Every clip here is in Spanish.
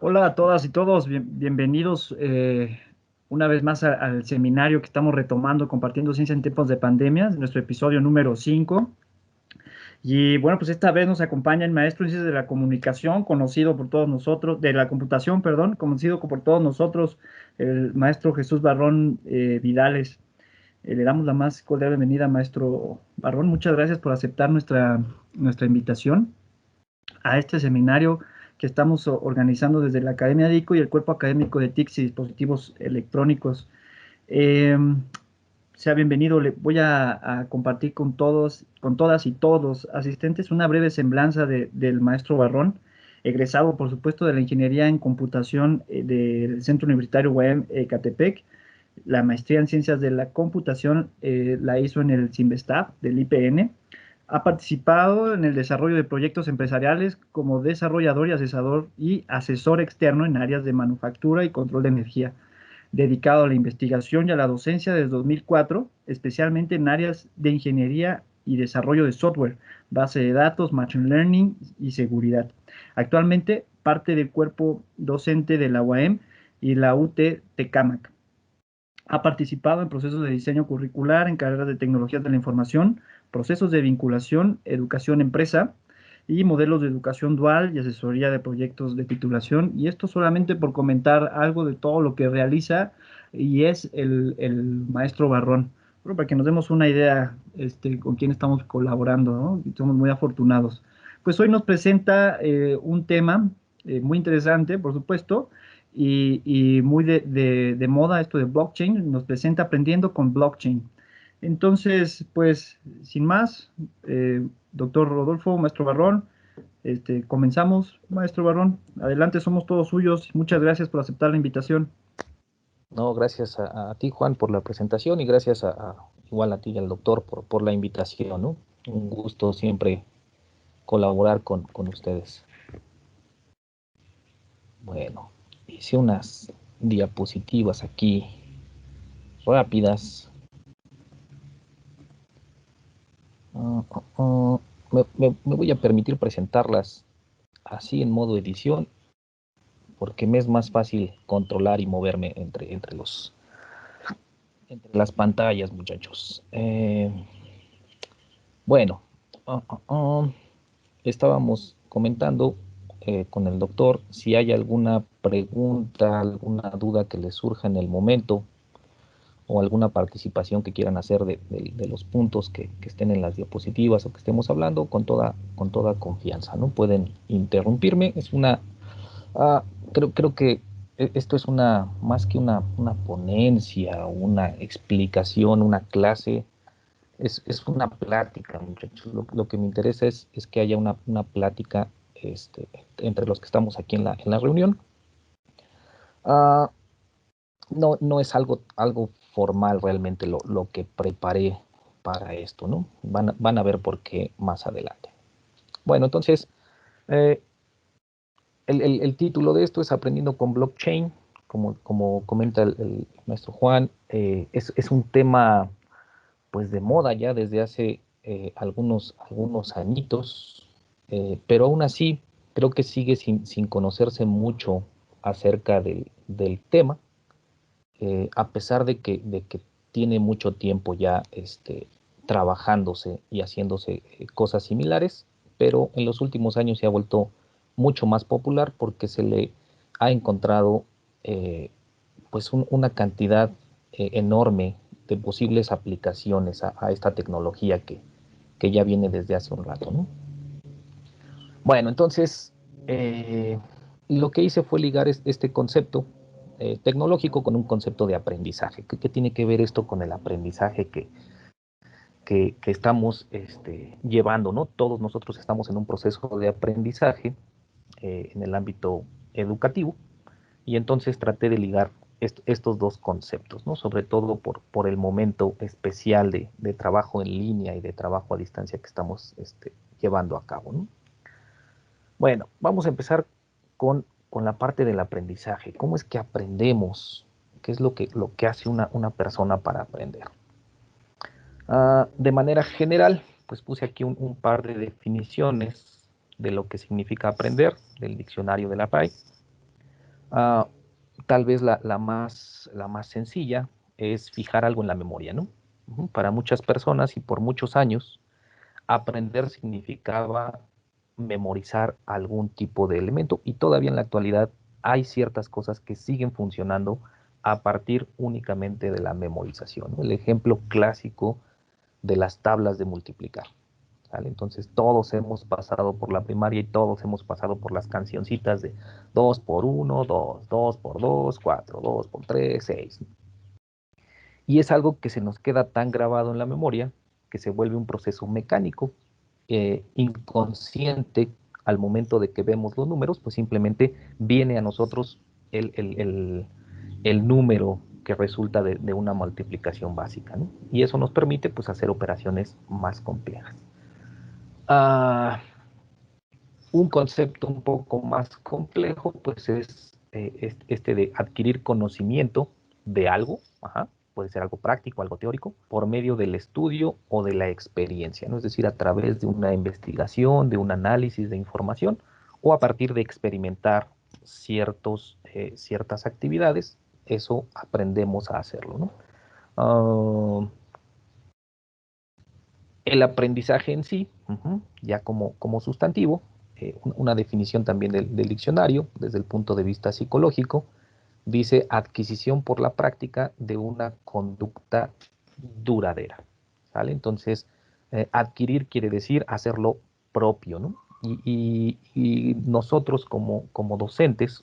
Hola a todas y todos, bienvenidos una vez más al seminario que estamos retomando, compartiendo ciencia en tiempos de pandemia, nuestro episodio número 5. Y bueno, pues esta vez nos acompaña el maestro en ciencias de la comunicación, conocido por todos nosotros, de la computación, perdón, conocido por todos nosotros, el maestro Jesús Barrón Vidales. Le damos la más cordial bienvenida, maestro Barrón. Muchas gracias por aceptar nuestra invitación a este seminario que estamos organizando desde la Academia DICO y el Cuerpo Académico de TICs y Dispositivos Electrónicos. Eh, Sea bienvenido, le voy a compartir con todos, con todas y todos asistentes una breve semblanza del maestro Barrón, egresado por supuesto de la Ingeniería en Computación del Centro Universitario UAM Ecatepec. La maestría en Ciencias de la Computación la hizo en el CIMBESTAB del IPN. Ha participado en el desarrollo de proyectos empresariales como desarrollador y asesor externo en áreas de manufactura y control de energía, dedicado a la investigación y a la docencia desde 2004, especialmente en áreas de ingeniería y desarrollo de software, base de datos, machine learning y seguridad. Actualmente parte del cuerpo docente de la UAM y la UT Tecámac. Ha participado en procesos de diseño curricular en carreras de tecnologías de la información, procesos de vinculación, educación empresa y modelos de educación dual y asesoría de proyectos de titulación. Y esto solamente por comentar algo de todo lo que realiza y es el maestro Barrón. Bueno, para que nos demos una idea con quién estamos colaborando, ¿no? Y somos muy afortunados. Pues hoy nos presenta un tema muy interesante, por supuesto, y muy de moda esto de blockchain, nos presenta aprendiendo con blockchain. Entonces, pues, sin más, doctor Rodolfo, maestro Barrón, comenzamos, maestro Barrón, adelante, somos todos suyos, muchas gracias por aceptar la invitación. No, gracias a ti, Juan, por la presentación y gracias igual a ti y al doctor por la invitación, ¿no? Un gusto siempre colaborar con ustedes. Bueno, hice unas diapositivas aquí rápidas. Me voy a permitir presentarlas así en modo edición porque me es más fácil controlar y moverme entre las pantallas, muchachos. Bueno, uh, uh, uh, estábamos comentando con el doctor si hay alguna pregunta, alguna duda que les surja en el momento o alguna participación que quieran hacer de los puntos que estén en las diapositivas o que estemos hablando con toda confianza, ¿no? Pueden interrumpirme. Uh, creo que esto es más que una ponencia, una explicación, una clase. Es una plática, muchachos. Lo que me interesa es que haya una plática entre los que estamos aquí en la reunión. Uh, no es algo formal realmente lo que preparé para esto, ¿no? Van a ver por qué más adelante. Bueno, entonces, eh, el título de esto es Aprendiendo con Blockchain. Como comenta el maestro Juan, es un tema pues de moda ya desde hace algunos añitos, pero aún así creo que sigue sin conocerse mucho acerca del tema, a pesar de que tiene mucho tiempo ya trabajándose y haciéndose cosas similares, pero en los últimos años se ha vuelto mucho más popular porque se le ha encontrado eh, pues una cantidad enorme de posibles aplicaciones a esta tecnología que ya viene desde hace un rato, ¿no? Bueno, entonces lo que hice fue ligar este concepto tecnológico con un concepto de aprendizaje. ¿Qué tiene que ver esto con el aprendizaje que estamos llevando, ¿no? Todos nosotros estamos en un proceso de aprendizaje en el ámbito educativo. Y entonces traté de ligar estos dos conceptos, ¿no? Sobre todo por el momento especial de trabajo en línea y de trabajo a distancia que estamos llevando a cabo, ¿no? Bueno, vamos a empezar con la parte del aprendizaje. ¿Cómo es que aprendemos? ¿Qué es lo que hace una persona para aprender? De manera general, pues puse aquí un par de definiciones de lo que significa aprender del diccionario de la RAE. Ah, Tal vez la más sencilla es fijar algo en la memoria, ¿no? Para muchas personas y por muchos años, aprender significaba memorizar algún tipo de elemento y todavía en la actualidad hay ciertas cosas que siguen funcionando a partir únicamente de la memorización, ¿no? El ejemplo clásico de las tablas de multiplicar. ¿Vale? Entonces todos hemos pasado por la primaria y todos hemos pasado por las cancioncitas de 2 por 1, 2, 2 por 2, 4, 2 por 3, 6. Y es algo que se nos queda tan grabado en la memoria que se vuelve un proceso mecánico, inconsciente al momento de que vemos los números, pues simplemente viene a nosotros el número que resulta de una multiplicación básica, ¿no? Y eso nos permite pues hacer operaciones más complejas. Ah, un concepto un poco más complejo, pues es este de adquirir conocimiento de algo, ajá, puede ser algo práctico, algo teórico, por medio del estudio o de la experiencia, ¿no? Es decir, a través de una investigación, de un análisis de información o a partir de experimentar ciertas actividades, eso aprendemos a hacerlo, ¿no? Uh, el aprendizaje en sí, ya como sustantivo, una definición también del diccionario, desde el punto de vista psicológico, dice adquisición por la práctica de una conducta duradera. ¿Sale? Entonces, adquirir quiere decir hacerlo propio, ¿no? Y nosotros como docentes,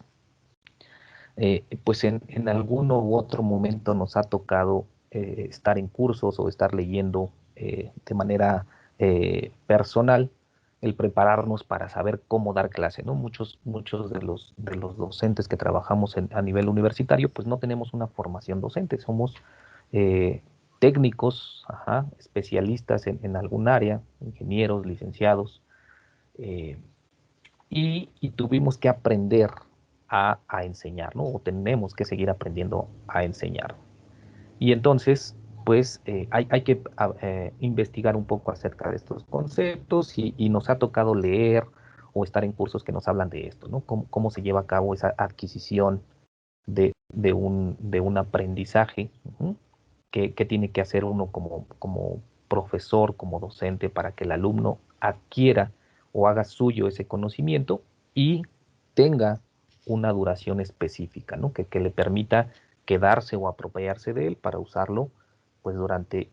pues en alguno u otro momento nos ha tocado estar en cursos o estar leyendo de manera personal el prepararnos para saber cómo dar clase, ¿no? Muchos de los docentes que trabajamos a nivel universitario, pues no tenemos una formación docente, somos eh, técnicos, ajá, especialistas en algún área, ingenieros, licenciados, eh, y tuvimos que aprender a enseñar, ¿no? O tenemos que seguir aprendiendo a enseñar. Y entonces, pues hay que investigar un poco acerca de estos conceptos y nos ha tocado leer o estar en cursos que nos hablan de esto, ¿no? Cómo se lleva a cabo esa adquisición de un aprendizaje, que tiene que hacer uno como profesor, como docente, para que el alumno adquiera o haga suyo ese conocimiento y tenga una duración específica, ¿no? Que le permita quedarse o apropiarse de él para usarlo pues durante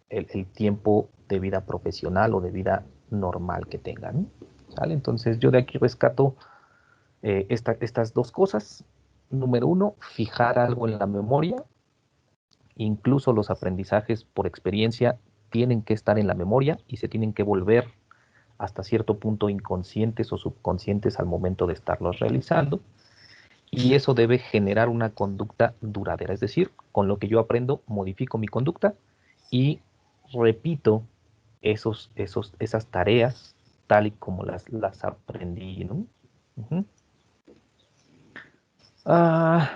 el tiempo de vida profesional o de vida normal que tenga, ¿no? ¿Sale? Entonces yo de aquí rescato estas dos cosas. Número uno, fijar algo en la memoria. Incluso los aprendizajes por experiencia tienen que estar en la memoria y se tienen que volver hasta cierto punto inconscientes o subconscientes al momento de estarlos realizando. Y eso debe generar una conducta duradera. Es decir, con lo que yo aprendo, modifico mi conducta y repito esas tareas tal y como las aprendí, ¿no? Uh-huh. Ah,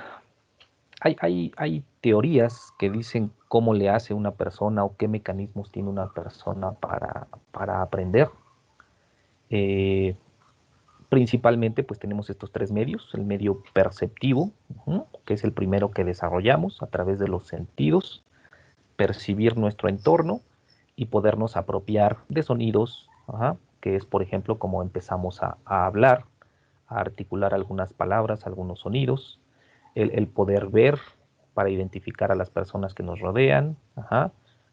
hay teorías que dicen cómo le hace una persona o qué mecanismos tiene una persona para aprender. Eh, Principalmente, pues tenemos estos tres medios: el medio perceptivo, que es el primero que desarrollamos a través de los sentidos, percibir nuestro entorno y podernos apropiar de sonidos, que es, por ejemplo, como empezamos a hablar, a articular algunas palabras, algunos sonidos, el poder ver para identificar a las personas que nos rodean,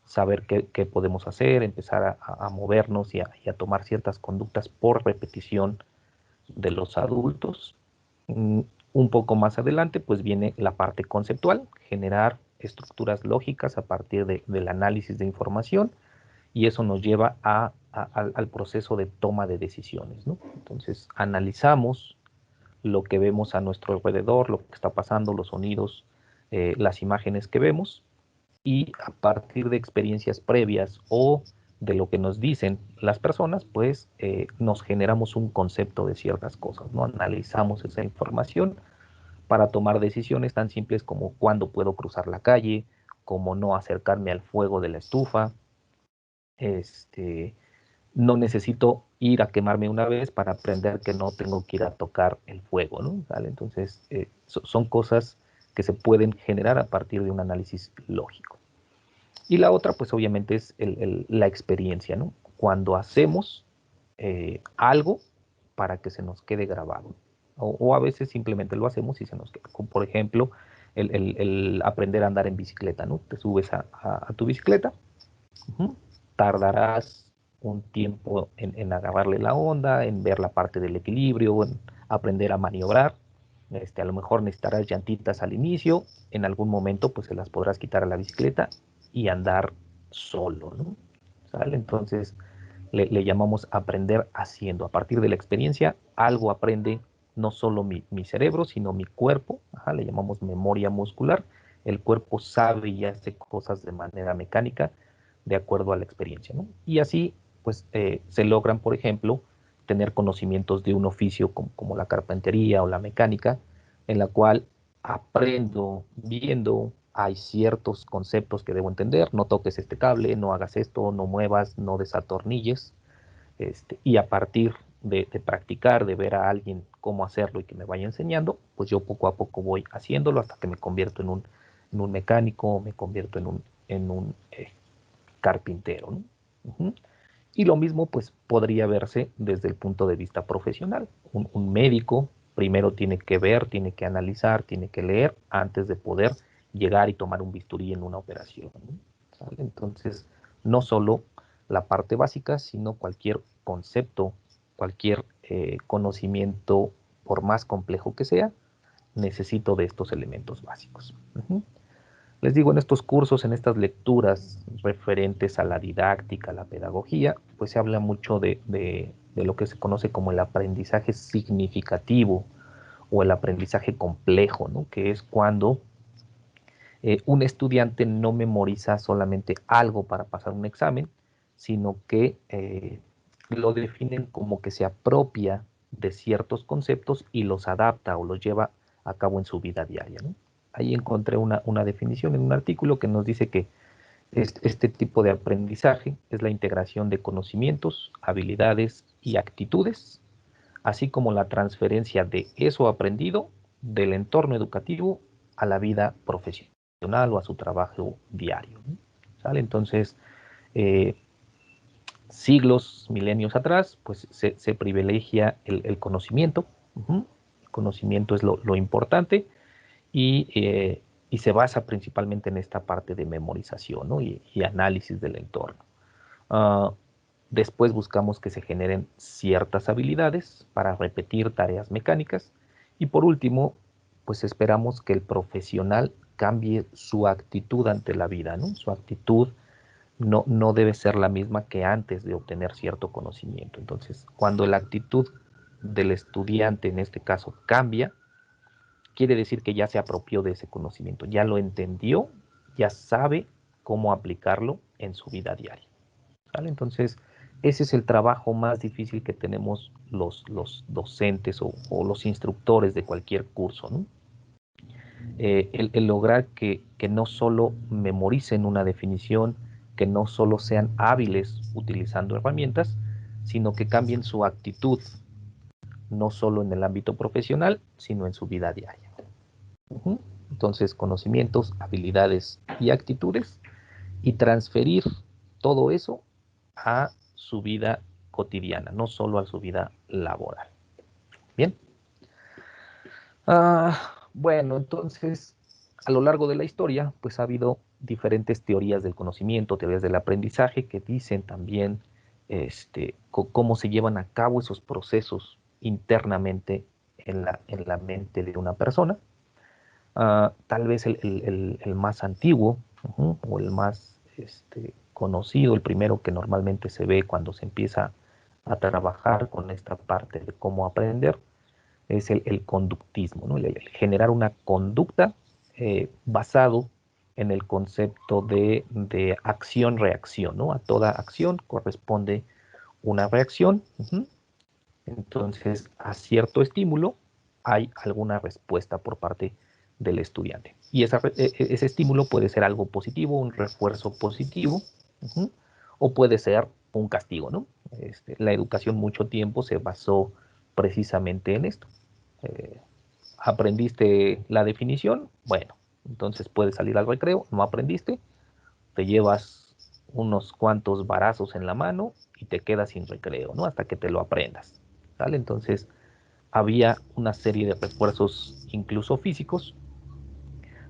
saber qué podemos hacer, empezar a movernos y a tomar ciertas conductas por repetición de los adultos. Un poco más adelante, pues viene la parte conceptual, generar estructuras lógicas a partir del análisis de información, y eso nos lleva al proceso de toma de decisiones, ¿no? Entonces, analizamos lo que vemos a nuestro alrededor, lo que está pasando, los sonidos, las imágenes que vemos, y a partir de experiencias previas o de lo que nos dicen las personas, pues nos generamos un concepto de ciertas cosas, ¿no? Analizamos esa información para tomar decisiones tan simples como cuándo puedo cruzar la calle, como no acercarme al fuego de la estufa, este, no necesito ir a quemarme una vez para aprender que no tengo que ir a tocar el fuego, ¿no? ¿Vale? Entonces, son cosas que se pueden generar a partir de un análisis lógico. Y la otra, pues obviamente es la experiencia, ¿no? Cuando hacemos algo para que se nos quede grabado. O a veces simplemente lo hacemos y se nos queda. Como por ejemplo, el aprender a andar en bicicleta, ¿no? Te subes a tu bicicleta, tardarás un tiempo en agarrarle la onda, en ver la parte del equilibrio, en aprender a maniobrar. A lo mejor necesitarás llantitas al inicio, en algún momento pues se las podrás quitar a la bicicleta y andar solo, ¿no? ¿Sale? Entonces le llamamos aprender haciendo. A partir de la experiencia, algo aprende no solo mi cerebro, sino mi cuerpo. Ajá, le llamamos memoria muscular. El cuerpo sabe y hace cosas de manera mecánica de acuerdo a la experiencia, ¿no? Y así, pues, se logran, por ejemplo, tener conocimientos de un oficio como la carpintería o la mecánica, en la cual aprendo viendo, hay ciertos conceptos que debo entender, no toques este cable, no hagas esto, no muevas, no desatornilles, y a partir de practicar, de ver a alguien cómo hacerlo y que me vaya enseñando, pues yo poco a poco voy haciéndolo hasta que me convierto en un mecánico, me convierto en un carpintero, ¿no? Uh-huh. Y lo mismo pues podría verse desde el punto de vista profesional. Un médico primero tiene que ver, tiene que analizar, tiene que leer antes de poder llegar y tomar un bisturí en una operación, ¿no? ¿Sale? Entonces, no solo la parte básica, sino cualquier concepto, cualquier conocimiento, por más complejo que sea, necesito de estos elementos básicos. Uh-huh. Les digo, en estos cursos, en estas lecturas referentes a la didáctica, a la pedagogía, pues se habla mucho de lo que se conoce como el aprendizaje significativo o el aprendizaje complejo, ¿no? Que es cuando un estudiante no memoriza solamente algo para pasar un examen, sino que lo definen como que se apropia de ciertos conceptos y los adapta o los lleva a cabo en su vida diaria, ¿no? Ahí encontré una definición en un artículo que nos dice que este tipo de aprendizaje es la integración de conocimientos, habilidades y actitudes, así como la transferencia de eso aprendido del entorno educativo a la vida profesional o a su trabajo diario, ¿no? ¿Sale? Entonces, eh, siglos, milenios atrás, pues se privilegia el conocimiento. Uh-huh. El conocimiento es lo importante y se basa principalmente en esta parte de memorización, ¿no? y análisis del entorno. Uh, Después buscamos que se generen ciertas habilidades para repetir tareas mecánicas y por último, pues esperamos que el profesional cambie su actitud ante la vida, ¿no? Su actitud no debe ser la misma que antes de obtener cierto conocimiento. Entonces, cuando la actitud del estudiante, en este caso, cambia, quiere decir que ya se apropió de ese conocimiento, ya lo entendió, ya sabe cómo aplicarlo en su vida diaria, ¿vale? Entonces, ese es el trabajo más difícil que tenemos los docentes o los instructores de cualquier curso, ¿no? El lograr que no solo memoricen una definición, que no solo sean hábiles utilizando herramientas, sino que cambien su actitud, no solo en el ámbito profesional, sino en su vida diaria. Uh-huh. Entonces, conocimientos, habilidades y actitudes y transferir todo eso a su vida cotidiana, no solo a su vida laboral. Bien. Bueno, entonces, a lo largo de la historia, pues ha habido diferentes teorías del conocimiento, teorías del aprendizaje, que dicen también cómo se llevan a cabo esos procesos internamente en la mente de una persona. Tal vez el más antiguo, o el más conocido, el primero que normalmente se ve cuando se empieza a trabajar con esta parte de cómo aprender, es el conductismo, ¿no? El generar una conducta basado en el concepto de acción-reacción, ¿no? A toda acción corresponde una reacción. Uh-huh. Entonces, a cierto estímulo hay alguna respuesta por parte del estudiante. Y ese estímulo puede ser algo positivo, un refuerzo positivo, uh-huh, o puede ser un castigo, ¿no? La educación mucho tiempo se basó precisamente en esto. Eh, ¿Aprendiste la definición? Bueno, entonces puedes salir al recreo. ¿No aprendiste? Te llevas unos cuantos varazos en la mano y te quedas sin recreo, ¿no? Hasta que te lo aprendas, ¿vale? Entonces había una serie de refuerzos, incluso físicos,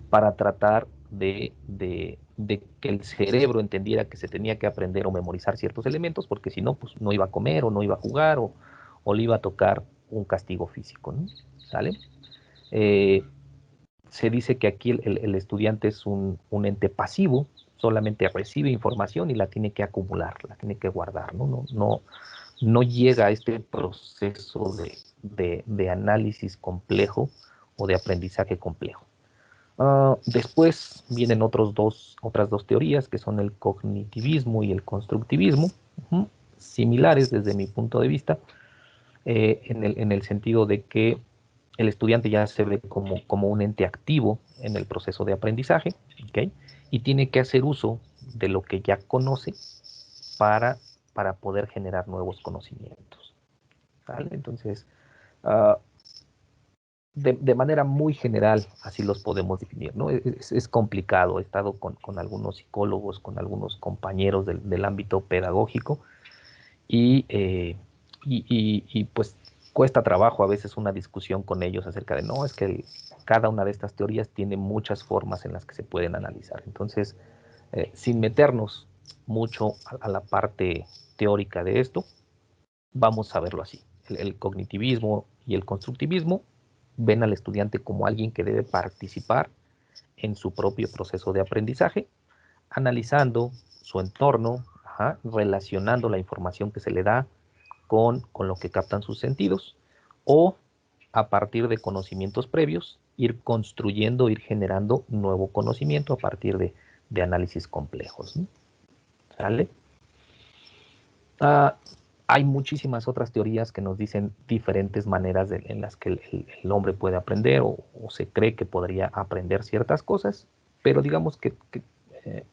para tratar de que el cerebro entendiera que se tenía que aprender o memorizar ciertos elementos, porque si no, pues no iba a comer o no iba a jugar o le iba a tocar un castigo físico, ¿no? ¿Sale? Eh, Se dice que aquí el estudiante es un ente pasivo, solamente recibe información y la tiene que acumular, la tiene que guardar, ¿no? No llega a este proceso de análisis complejo o de aprendizaje complejo. Después vienen otras dos teorías que son el cognitivismo y el constructivismo, similares desde mi punto de vista, en el sentido de que el estudiante ya se ve como un ente activo en el proceso de aprendizaje, ¿ok? Y tiene que hacer uso de lo que ya conoce para, para poder generar nuevos conocimientos, ¿vale? Entonces, uh, de manera muy general, así los podemos definir, ¿no? Es complicado. He estado con algunos psicólogos, con algunos compañeros del ámbito pedagógico y, pues cuesta trabajo a veces una discusión con ellos acerca de, no, es que cada una de estas teorías tiene muchas formas en las que se pueden analizar. Entonces, sin meternos mucho a la parte teórica de esto, vamos a verlo así. El cognitivismo y el constructivismo ven al estudiante como alguien que debe participar en su propio proceso de aprendizaje, analizando su entorno, relacionando la información que se le da con lo que captan sus sentidos, o a partir de conocimientos previos, ir construyendo, ir generando nuevo conocimiento a partir de análisis complejos, ¿no? ¿Sale? Ah, hay muchísimas otras teorías que nos dicen diferentes maneras en las que el hombre puede aprender o se cree que podría aprender ciertas cosas, pero digamos que eh,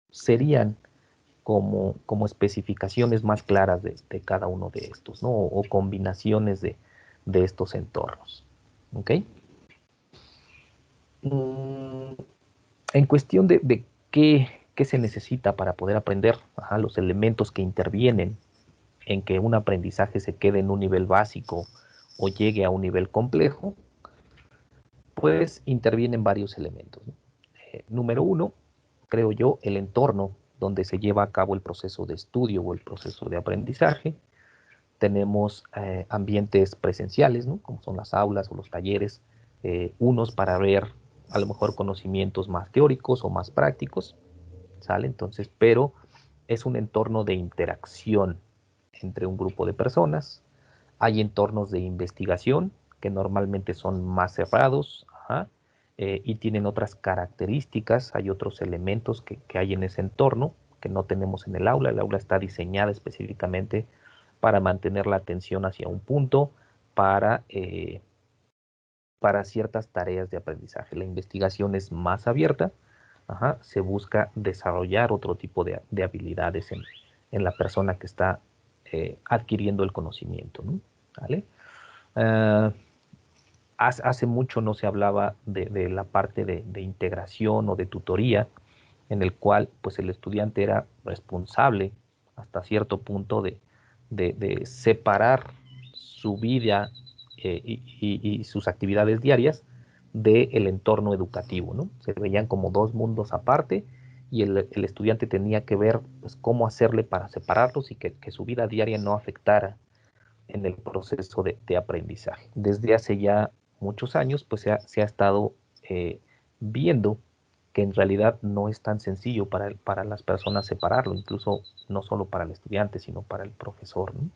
serían como especificaciones más claras de cada uno de estos, ¿no? O combinaciones de estos entornos. ¿Ok? Mm, en cuestión de qué se necesita para poder aprender, los elementos que intervienen en que un aprendizaje se quede en un nivel básico o llegue a un nivel complejo, pues intervienen varios elementos, ¿no? Número uno, creo yo, el entorno donde se lleva a cabo el proceso de estudio o el proceso de aprendizaje. Tenemos ambientes presenciales, ¿no? Como son las aulas o los talleres, unos para ver a lo mejor conocimientos más teóricos o más prácticos, ¿sale? Entonces, pero es un entorno de interacción entre un grupo de personas. Hay entornos de investigación que normalmente son más cerrados, y tienen otras características, hay otros elementos que hay en ese entorno que no tenemos en el aula. El aula está diseñada específicamente para mantener la atención hacia un punto, para, eh, para ciertas tareas de aprendizaje. La investigación es más abierta, se busca desarrollar otro tipo de habilidades en la persona que está adquiriendo el conocimiento, ¿no? ¿Vale? Uh, hace mucho no se hablaba de la parte de integración o de tutoría, en el cual pues el estudiante era responsable hasta cierto punto de separar su vida y sus actividades diarias del entorno educativo, ¿no? Se veían como dos mundos aparte y el estudiante tenía que ver pues, cómo hacerle para separarlos y que su vida diaria no afectara en el proceso de aprendizaje. Desde hace ya muchos años, pues se ha estado viendo que en realidad no es tan sencillo para las personas separarlo, incluso no solo para el estudiante, sino para el profesor, ¿no?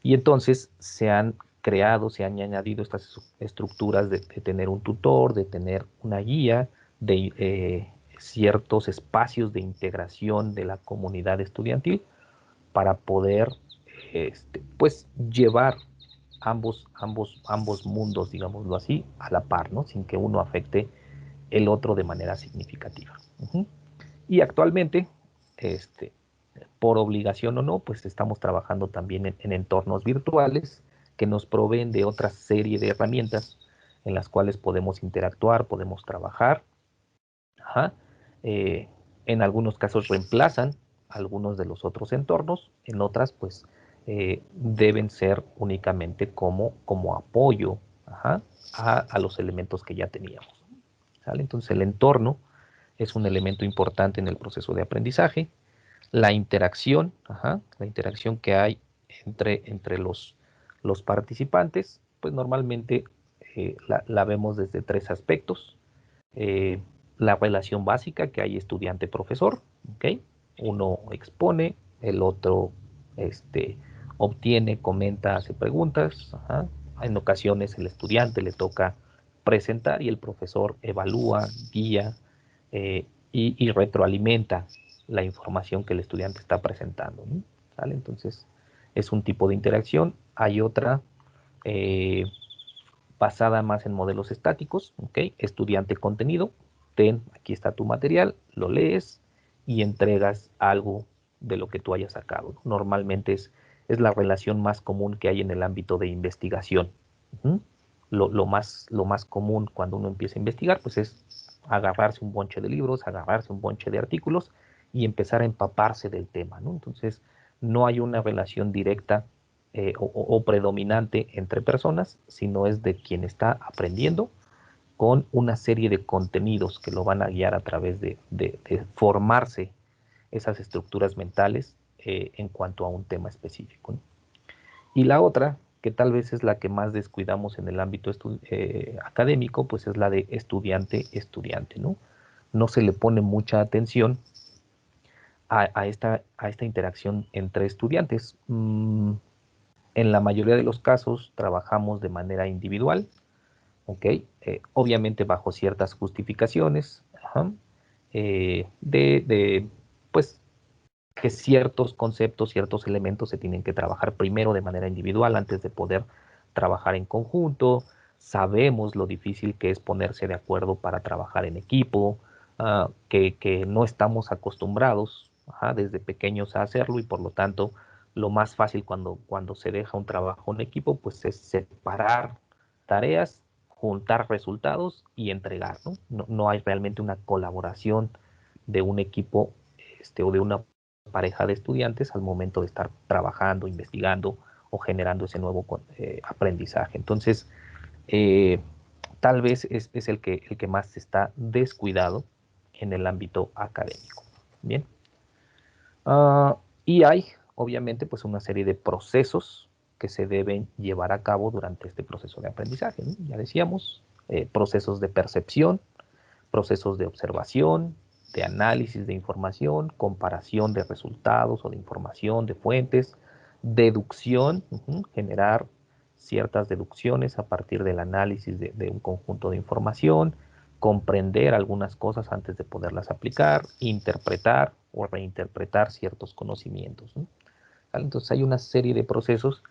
Y entonces se han creado, se han añadido estas estructuras de tener un tutor, de tener una guía, de ciertos espacios de integración de la comunidad estudiantil para poder pues llevar ambos mundos, digámoslo así, a la par, ¿no? Sin que uno afecte el otro de manera significativa. Y actualmente, este, por obligación o no, pues estamos trabajando también en entornos virtuales que nos proveen de otra serie de herramientas en las cuales podemos interactuar, podemos trabajar. Ajá. Eh, en algunos casos reemplazan algunos de los otros entornos, en otras pues deben ser únicamente como apoyo, ajá, a los elementos que ya teníamos. ¿Sale? Entonces el entorno es un elemento importante en el proceso de aprendizaje. La interacción, ajá, la interacción que hay entre los participantes, pues normalmente la vemos desde tres aspectos. Eh, la relación básica que hay estudiante-profesor, ¿ok? Uno expone, el otro obtiene, comenta, hace preguntas. Ajá. En ocasiones el estudiante le toca presentar y el profesor evalúa, guía y retroalimenta la información que el estudiante está presentando, ¿no? ¿Sale? Entonces, es un tipo de interacción. Hay otra eh, basada más en modelos estáticos, ¿ok? Estudiante contenido, aquí está tu material, lo lees y entregas algo de lo que tú hayas sacado. Normalmente es la relación más común que hay en el ámbito de investigación. Uh-huh. Lo más común cuando uno empieza a investigar, pues es agarrarse un bonche de libros, agarrarse un bonche de artículos y empezar a empaparse del tema, ¿no? Entonces, no hay una relación directa o predominante entre personas, sino es de quien está aprendiendo con una serie de contenidos que lo van a guiar a través de formarse esas estructuras mentales en cuanto a un tema específico, ¿no? Y la otra, que tal vez es la que más descuidamos en el ámbito académico, pues es la de estudiante-estudiante, ¿no? No se le pone mucha atención a esta interacción entre estudiantes. En la mayoría de los casos trabajamos de manera individual, ¿ok? Obviamente bajo ciertas justificaciones, ajá, pues, que ciertos conceptos, ciertos elementos se tienen que trabajar primero de manera individual antes de poder trabajar en conjunto. Sabemos lo difícil que es ponerse de acuerdo para trabajar en equipo, que no estamos acostumbrados, ajá, desde pequeños a hacerlo y por lo tanto lo más fácil cuando se deja un trabajo en equipo, pues es separar tareas, juntar resultados y entregar, ¿no? No hay realmente una colaboración de un equipo o de una pareja de estudiantes al momento de estar trabajando, investigando o generando ese nuevo aprendizaje. Entonces, eh, tal vez es el que más está descuidado en el ámbito académico. Bien. Y hay, obviamente, pues una serie de procesos que se deben llevar a cabo durante este proceso de aprendizaje, ¿no? Ya decíamos, procesos de percepción, procesos de observación, de análisis de información, comparación de resultados o de información, de fuentes, deducción, generar ciertas deducciones a partir del análisis de un conjunto de información, comprender algunas cosas antes de poderlas aplicar, interpretar o reinterpretar ciertos conocimientos, ¿no? Entonces hay una serie de procesos,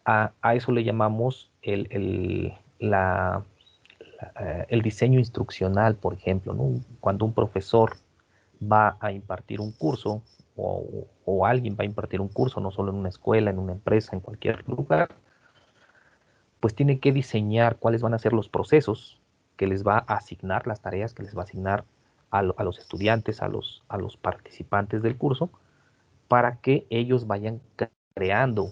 a eso le llamamos el diseño instruccional, por ejemplo, ¿no? Cuando un profesor va a impartir un curso o alguien va a impartir un curso, no solo en una escuela, en una empresa, en cualquier lugar, pues tiene que diseñar cuáles van a ser los procesos que les va a asignar, las tareas que les va a asignar a los estudiantes, a los participantes del curso, para que ellos vayan creando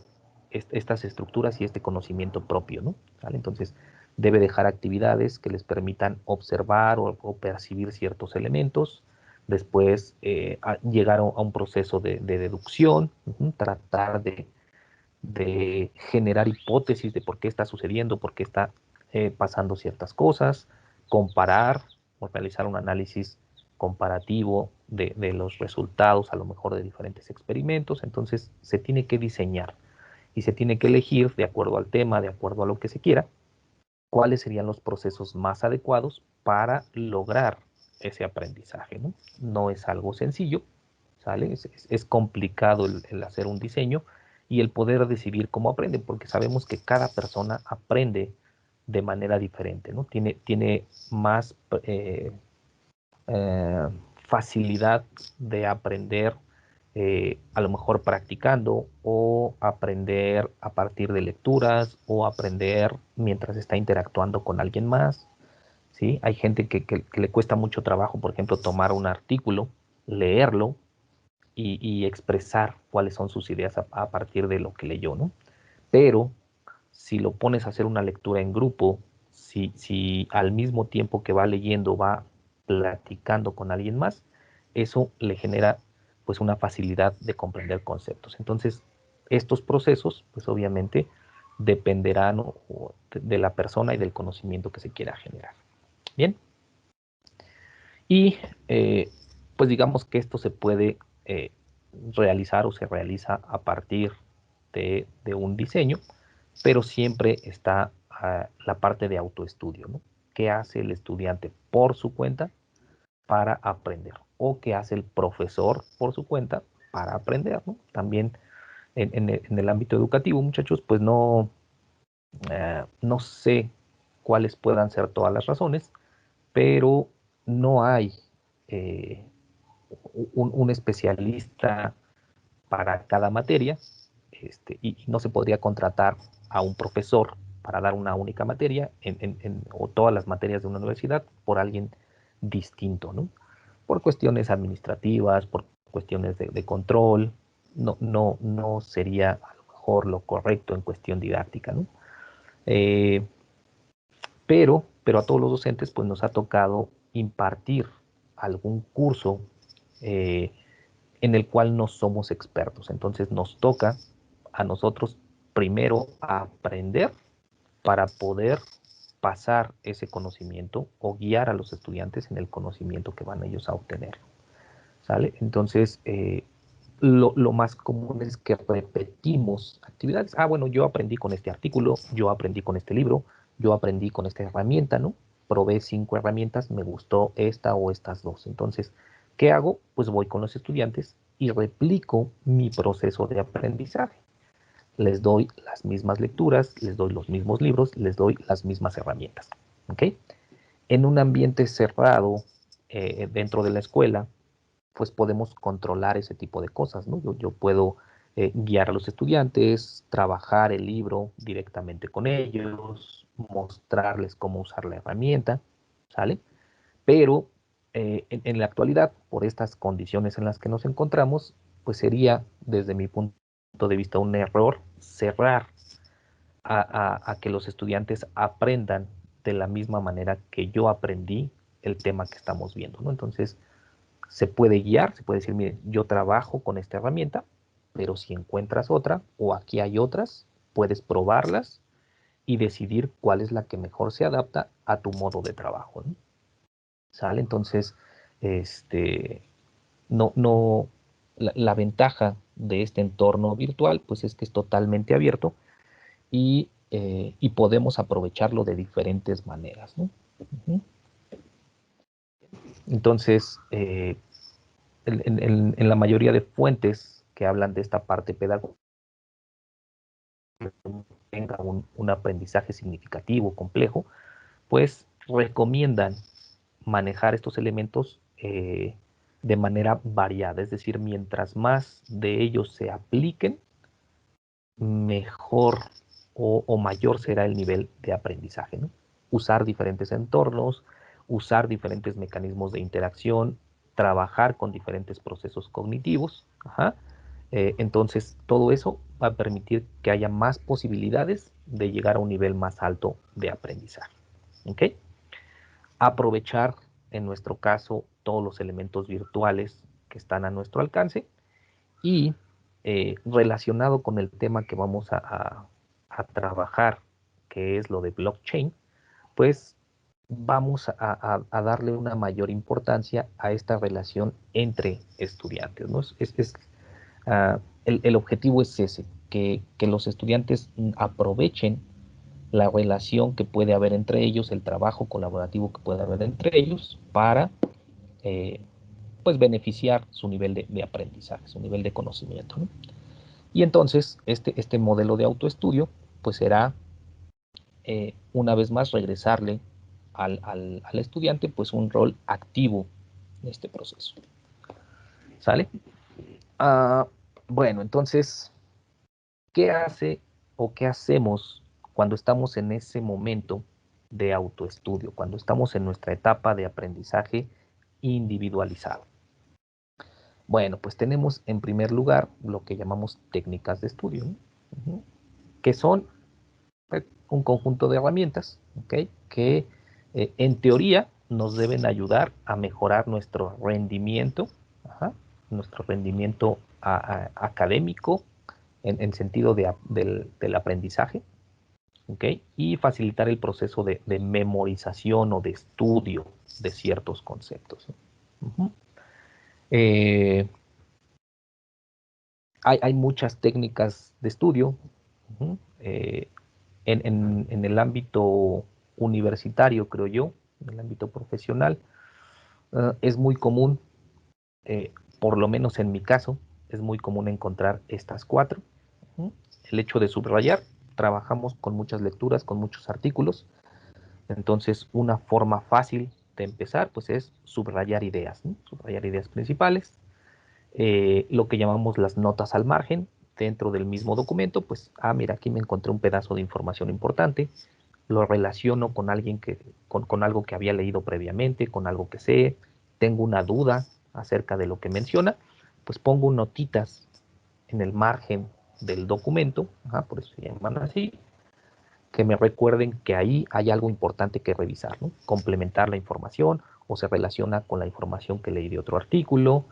estas estructuras y este conocimiento propio, ¿no? ¿Vale? Entonces, debe dejar actividades que les permitan observar o percibir ciertos elementos, después llegar a un proceso de deducción, tratar de generar hipótesis de por qué está sucediendo, por qué está pasando ciertas cosas, comparar o realizar un análisis comparativo de los resultados, a lo mejor de diferentes experimentos. Entonces se tiene que diseñar y se tiene que elegir, de acuerdo al tema, de acuerdo a lo que se quiera, cuáles serían los procesos más adecuados para lograr ese aprendizaje, ¿no? No es algo sencillo, ¿sale? Es complicado el hacer un diseño y el poder decidir cómo aprende, porque sabemos que cada persona aprende de manera diferente, ¿no? Tiene más facilidad de aprender a lo mejor practicando o aprender a partir de lecturas o aprender mientras está interactuando con alguien más, ¿sí? Hay gente que le cuesta mucho trabajo, por ejemplo, tomar un artículo, leerlo y expresar cuáles son sus ideas a partir de lo que leyó, ¿no? Pero si lo pones a hacer una lectura en grupo, si al mismo tiempo que va leyendo va platicando con alguien más, eso le genera pues una facilidad de comprender conceptos. Entonces, estos procesos, pues obviamente dependerán de la persona y del conocimiento que se quiera generar. Bien. Y pues digamos que esto se puede realizar o se realiza a partir de un diseño, pero siempre está la parte de autoestudio, ¿no? ¿Qué hace el estudiante por su cuenta para aprender? ¿O qué hace el profesor por su cuenta para aprender, ¿no? También en el ámbito educativo, muchachos, pues no sé cuáles puedan ser todas las razones, pero no hay eh, un especialista para cada materia, y no se podría contratar a un profesor para dar una única materia o todas las materias de una universidad por alguien distinto, ¿no? Por cuestiones administrativas, por cuestiones de control, no sería a lo mejor lo correcto en cuestión didáctica, ¿no? Eh, pero a todos los docentes pues nos ha tocado impartir algún curso eh, en el cual no somos expertos. Entonces nos toca a nosotros primero aprender para poder pasar ese conocimiento o guiar a los estudiantes en el conocimiento que van ellos a obtener. ¿Sale? Entonces, lo más común es que repetimos actividades. Ah, bueno, yo aprendí con este artículo, yo aprendí con este libro, yo aprendí con esta herramienta, ¿no? Probé 5 herramientas, me gustó esta o estas 2. Entonces, ¿qué hago? Pues voy con los estudiantes y replico mi proceso de aprendizaje. Les doy las mismas lecturas, les doy los mismos libros, les doy las mismas herramientas. ¿Ok? En un ambiente cerrado, dentro de la escuela, pues podemos controlar ese tipo de cosas, ¿no? Yo puedo guiar a los estudiantes, trabajar el libro directamente con ellos, mostrarles cómo usar la herramienta, ¿sale? Pero en la actualidad, por estas condiciones en las que nos encontramos, pues sería, desde mi punto de vista, un error cerrar a que los estudiantes aprendan de la misma manera que yo aprendí el tema que estamos viendo, ¿no? Entonces, se puede guiar, se puede decir, miren, yo trabajo con esta herramienta, pero si encuentras otra o aquí hay otras, puedes probarlas y decidir cuál es la que mejor se adapta a tu modo de trabajo, ¿no? ¿Sale? Entonces, este, no, la ventaja de este entorno virtual, pues es que es totalmente abierto y podemos aprovecharlo de diferentes maneras, ¿no? Entonces, en la mayoría de fuentes que hablan de esta parte pedagógica, tenga un aprendizaje significativo, complejo, pues recomiendan manejar estos elementos de manera variada, es decir, mientras más de ellos se apliquen, mejor o mayor será el nivel de aprendizaje, ¿no? Usar diferentes entornos, usar diferentes mecanismos de interacción, trabajar con diferentes procesos cognitivos. Ajá. Entonces, todo eso va a permitir que haya más posibilidades de llegar a un nivel más alto de aprendizaje. ¿Ok? Aprovechar, en nuestro caso, todos los elementos virtuales que están a nuestro alcance y relacionado con el tema que vamos a trabajar, que es lo de blockchain, pues vamos a darle una mayor importancia a esta relación entre estudiantes, ¿no? El objetivo es ese, que los estudiantes aprovechen la relación que puede haber entre ellos, el trabajo colaborativo que puede haber entre ellos para eh, pues beneficiar su nivel de aprendizaje, su nivel de conocimiento, ¿no? Y entonces este modelo de autoestudio pues será una vez más regresarle al estudiante pues un rol activo en este proceso. ¿Sale? Ah, bueno, entonces, ¿qué hace o qué hacemos cuando estamos en ese momento de autoestudio, cuando estamos en nuestra etapa de aprendizaje individualizado? Bueno, pues tenemos en primer lugar lo que llamamos técnicas de estudio, ¿no? Ujú. Que son un conjunto de herramientas, ¿ok? Que en teoría nos deben ayudar a mejorar nuestro rendimiento, ajá, nuestro rendimiento académico en sentido del aprendizaje, ¿ok? Y facilitar el proceso de memorización o de estudio de ciertos conceptos, ¿no? Ujú. Eh, hay muchas técnicas de estudio. Uh-huh. En el ámbito universitario, creo yo, en el ámbito profesional, es muy común, por lo menos en mi caso, es muy común encontrar estas cuatro. Uh-huh. El hecho de subrayar, trabajamos con muchas lecturas, con muchos artículos, entonces una forma fácil de empezar pues es subrayar ideas, ¿no? Subrayar ideas principales, lo que llamamos las notas al margen dentro del mismo documento, pues, mira, aquí me encontré un pedazo de información importante, lo relaciono con alguien con algo que había leído previamente, con algo que sé, tengo una duda acerca de lo que menciona, pues pongo notitas en el margen del documento, por eso se llaman así, que me recuerden que ahí hay algo importante que revisar, ¿no? Complementar la información o se relaciona con la información que leí de otro artículo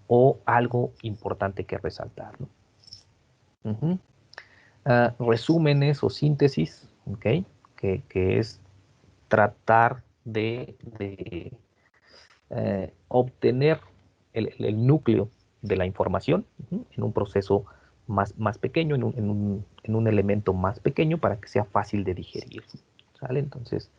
o algo importante que resaltar, ¿no? Uh-huh. Resúmenes o síntesis, ¿ok? Que es tratar de obtener el núcleo de la información, en un proceso más pequeño, en un elemento más pequeño para que sea fácil de digerir, ¿sale? Entonces,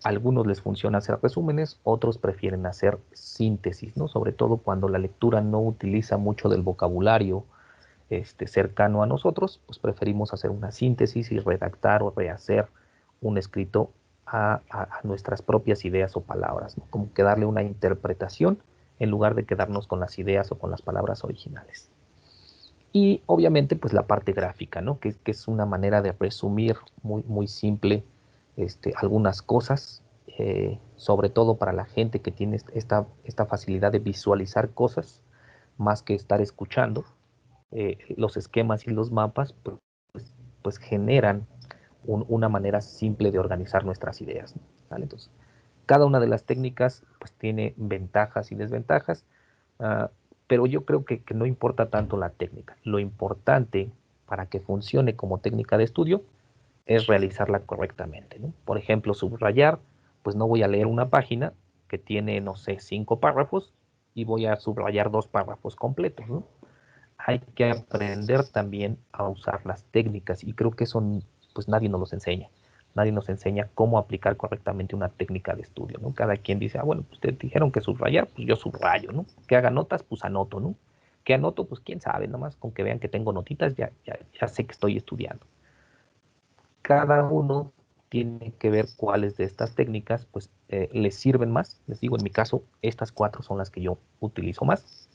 algunos les funciona hacer resúmenes, otros prefieren hacer síntesis, ¿no? Sobre todo cuando la lectura no utiliza mucho del vocabulario cercano a nosotros, pues preferimos hacer una síntesis y redactar o rehacer un escrito a nuestras propias ideas o palabras, ¿no? Como que darle una interpretación en lugar de quedarnos con las ideas o con las palabras originales. Y obviamente pues la parte gráfica, ¿no? Que es una manera de resumir muy simple algunas cosas, sobre todo para la gente que tiene esta facilidad de visualizar cosas más que estar escuchando. Los esquemas y los mapas pues generan una manera simple de organizar nuestras ideas, ¿no? ¿Vale? Entonces, cada una de las técnicas pues tiene ventajas y desventajas, uh, pero yo creo que no importa tanto la técnica. Lo importante para que funcione como técnica de estudio es realizarla correctamente, ¿no? Por ejemplo, subrayar, pues no voy a leer una página que tiene, no sé, 5 párrafos y voy a subrayar 2 párrafos completos, ¿no? Hay que aprender también a usar las técnicas y creo que eso pues nadie nos los enseña. Nadie nos enseña cómo aplicar correctamente una técnica de estudio, ¿no? Cada quien dice, bueno, pues ustedes dijeron que subrayar, pues yo subrayo, ¿no? Que haga notas, pues anoto, ¿no? Que anoto, pues quién sabe, nomás con que vean que tengo notitas, ya sé que estoy estudiando. Cada uno tiene que ver cuáles de estas técnicas, pues, les sirven más. Les digo, en mi caso, estas 4 son las que yo utilizo más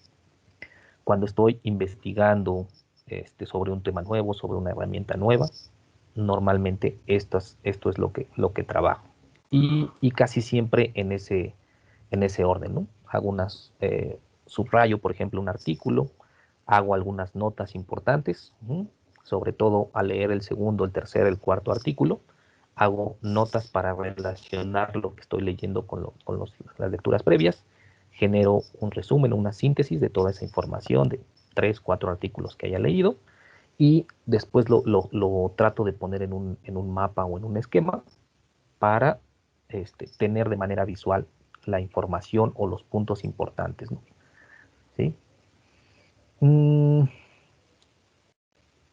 cuando estoy investigando sobre un tema nuevo, sobre una herramienta nueva. Normalmente esto es lo que trabajo. Y casi siempre en ese orden, ¿no? Hago subrayo, por ejemplo, un artículo, hago algunas notas importantes, sobre todo al leer el segundo, el tercer, el cuarto artículo, hago notas para relacionar lo que estoy leyendo con las lecturas previas, genero un resumen, una síntesis de toda esa información de 3, 4 artículos que haya leído y después lo trato de poner en un mapa o en un esquema para tener de manera visual la información o los puntos importantes, ¿no? ¿Sí?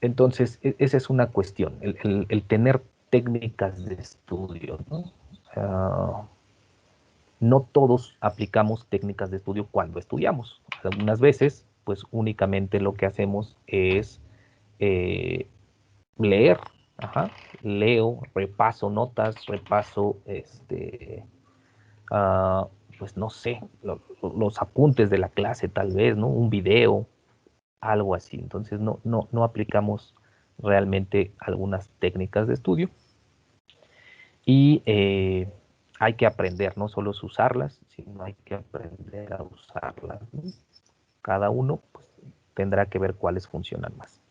Entonces, esa es una cuestión, el tener técnicas de estudio, ¿no? Uh, no todos aplicamos técnicas de estudio cuando estudiamos. Algunas veces, pues únicamente lo que hacemos es eh, leer, ajá, leo, repaso notas, repaso, pues no sé, los apuntes de la clase tal vez, ¿no? Un video, algo así. Entonces no aplicamos realmente algunas técnicas de estudio y hay que aprender, no solo es usarlas, sino hay que aprender a usarlas, ¿no? Cada uno pues, tendrá que ver cuáles funcionan más.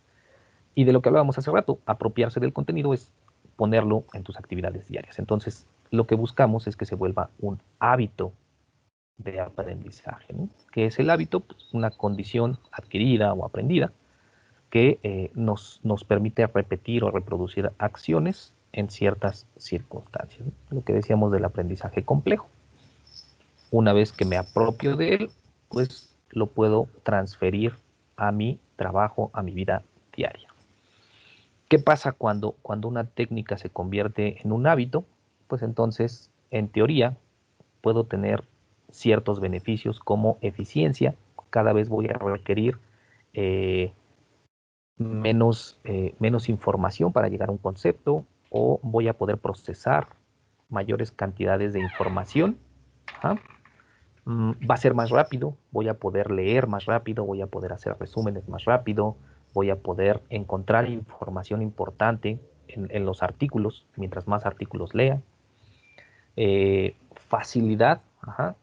Y de lo que hablábamos hace rato, apropiarse del contenido es ponerlo en tus actividades diarias. Entonces, lo que buscamos es que se vuelva un hábito de aprendizaje, ¿no? ¿Qué es el hábito? Pues una condición adquirida o aprendida que nos permite repetir o reproducir acciones en ciertas circunstancias, ¿no? Lo que decíamos del aprendizaje complejo. Una vez que me apropio de él, pues lo puedo transferir a mi trabajo, a mi vida diaria. ¿Qué pasa cuando una técnica se convierte en un hábito? Pues entonces, en teoría, puedo tener ciertos beneficios como eficiencia. Cada vez voy a requerir eh, menos información para llegar a un concepto o voy a poder procesar mayores cantidades de información. ¿Ah? Va a ser más rápido, voy a poder leer más rápido, voy a poder hacer resúmenes más rápido, voy a poder encontrar información importante en los artículos, mientras más artículos lea. Facilidad, ajá.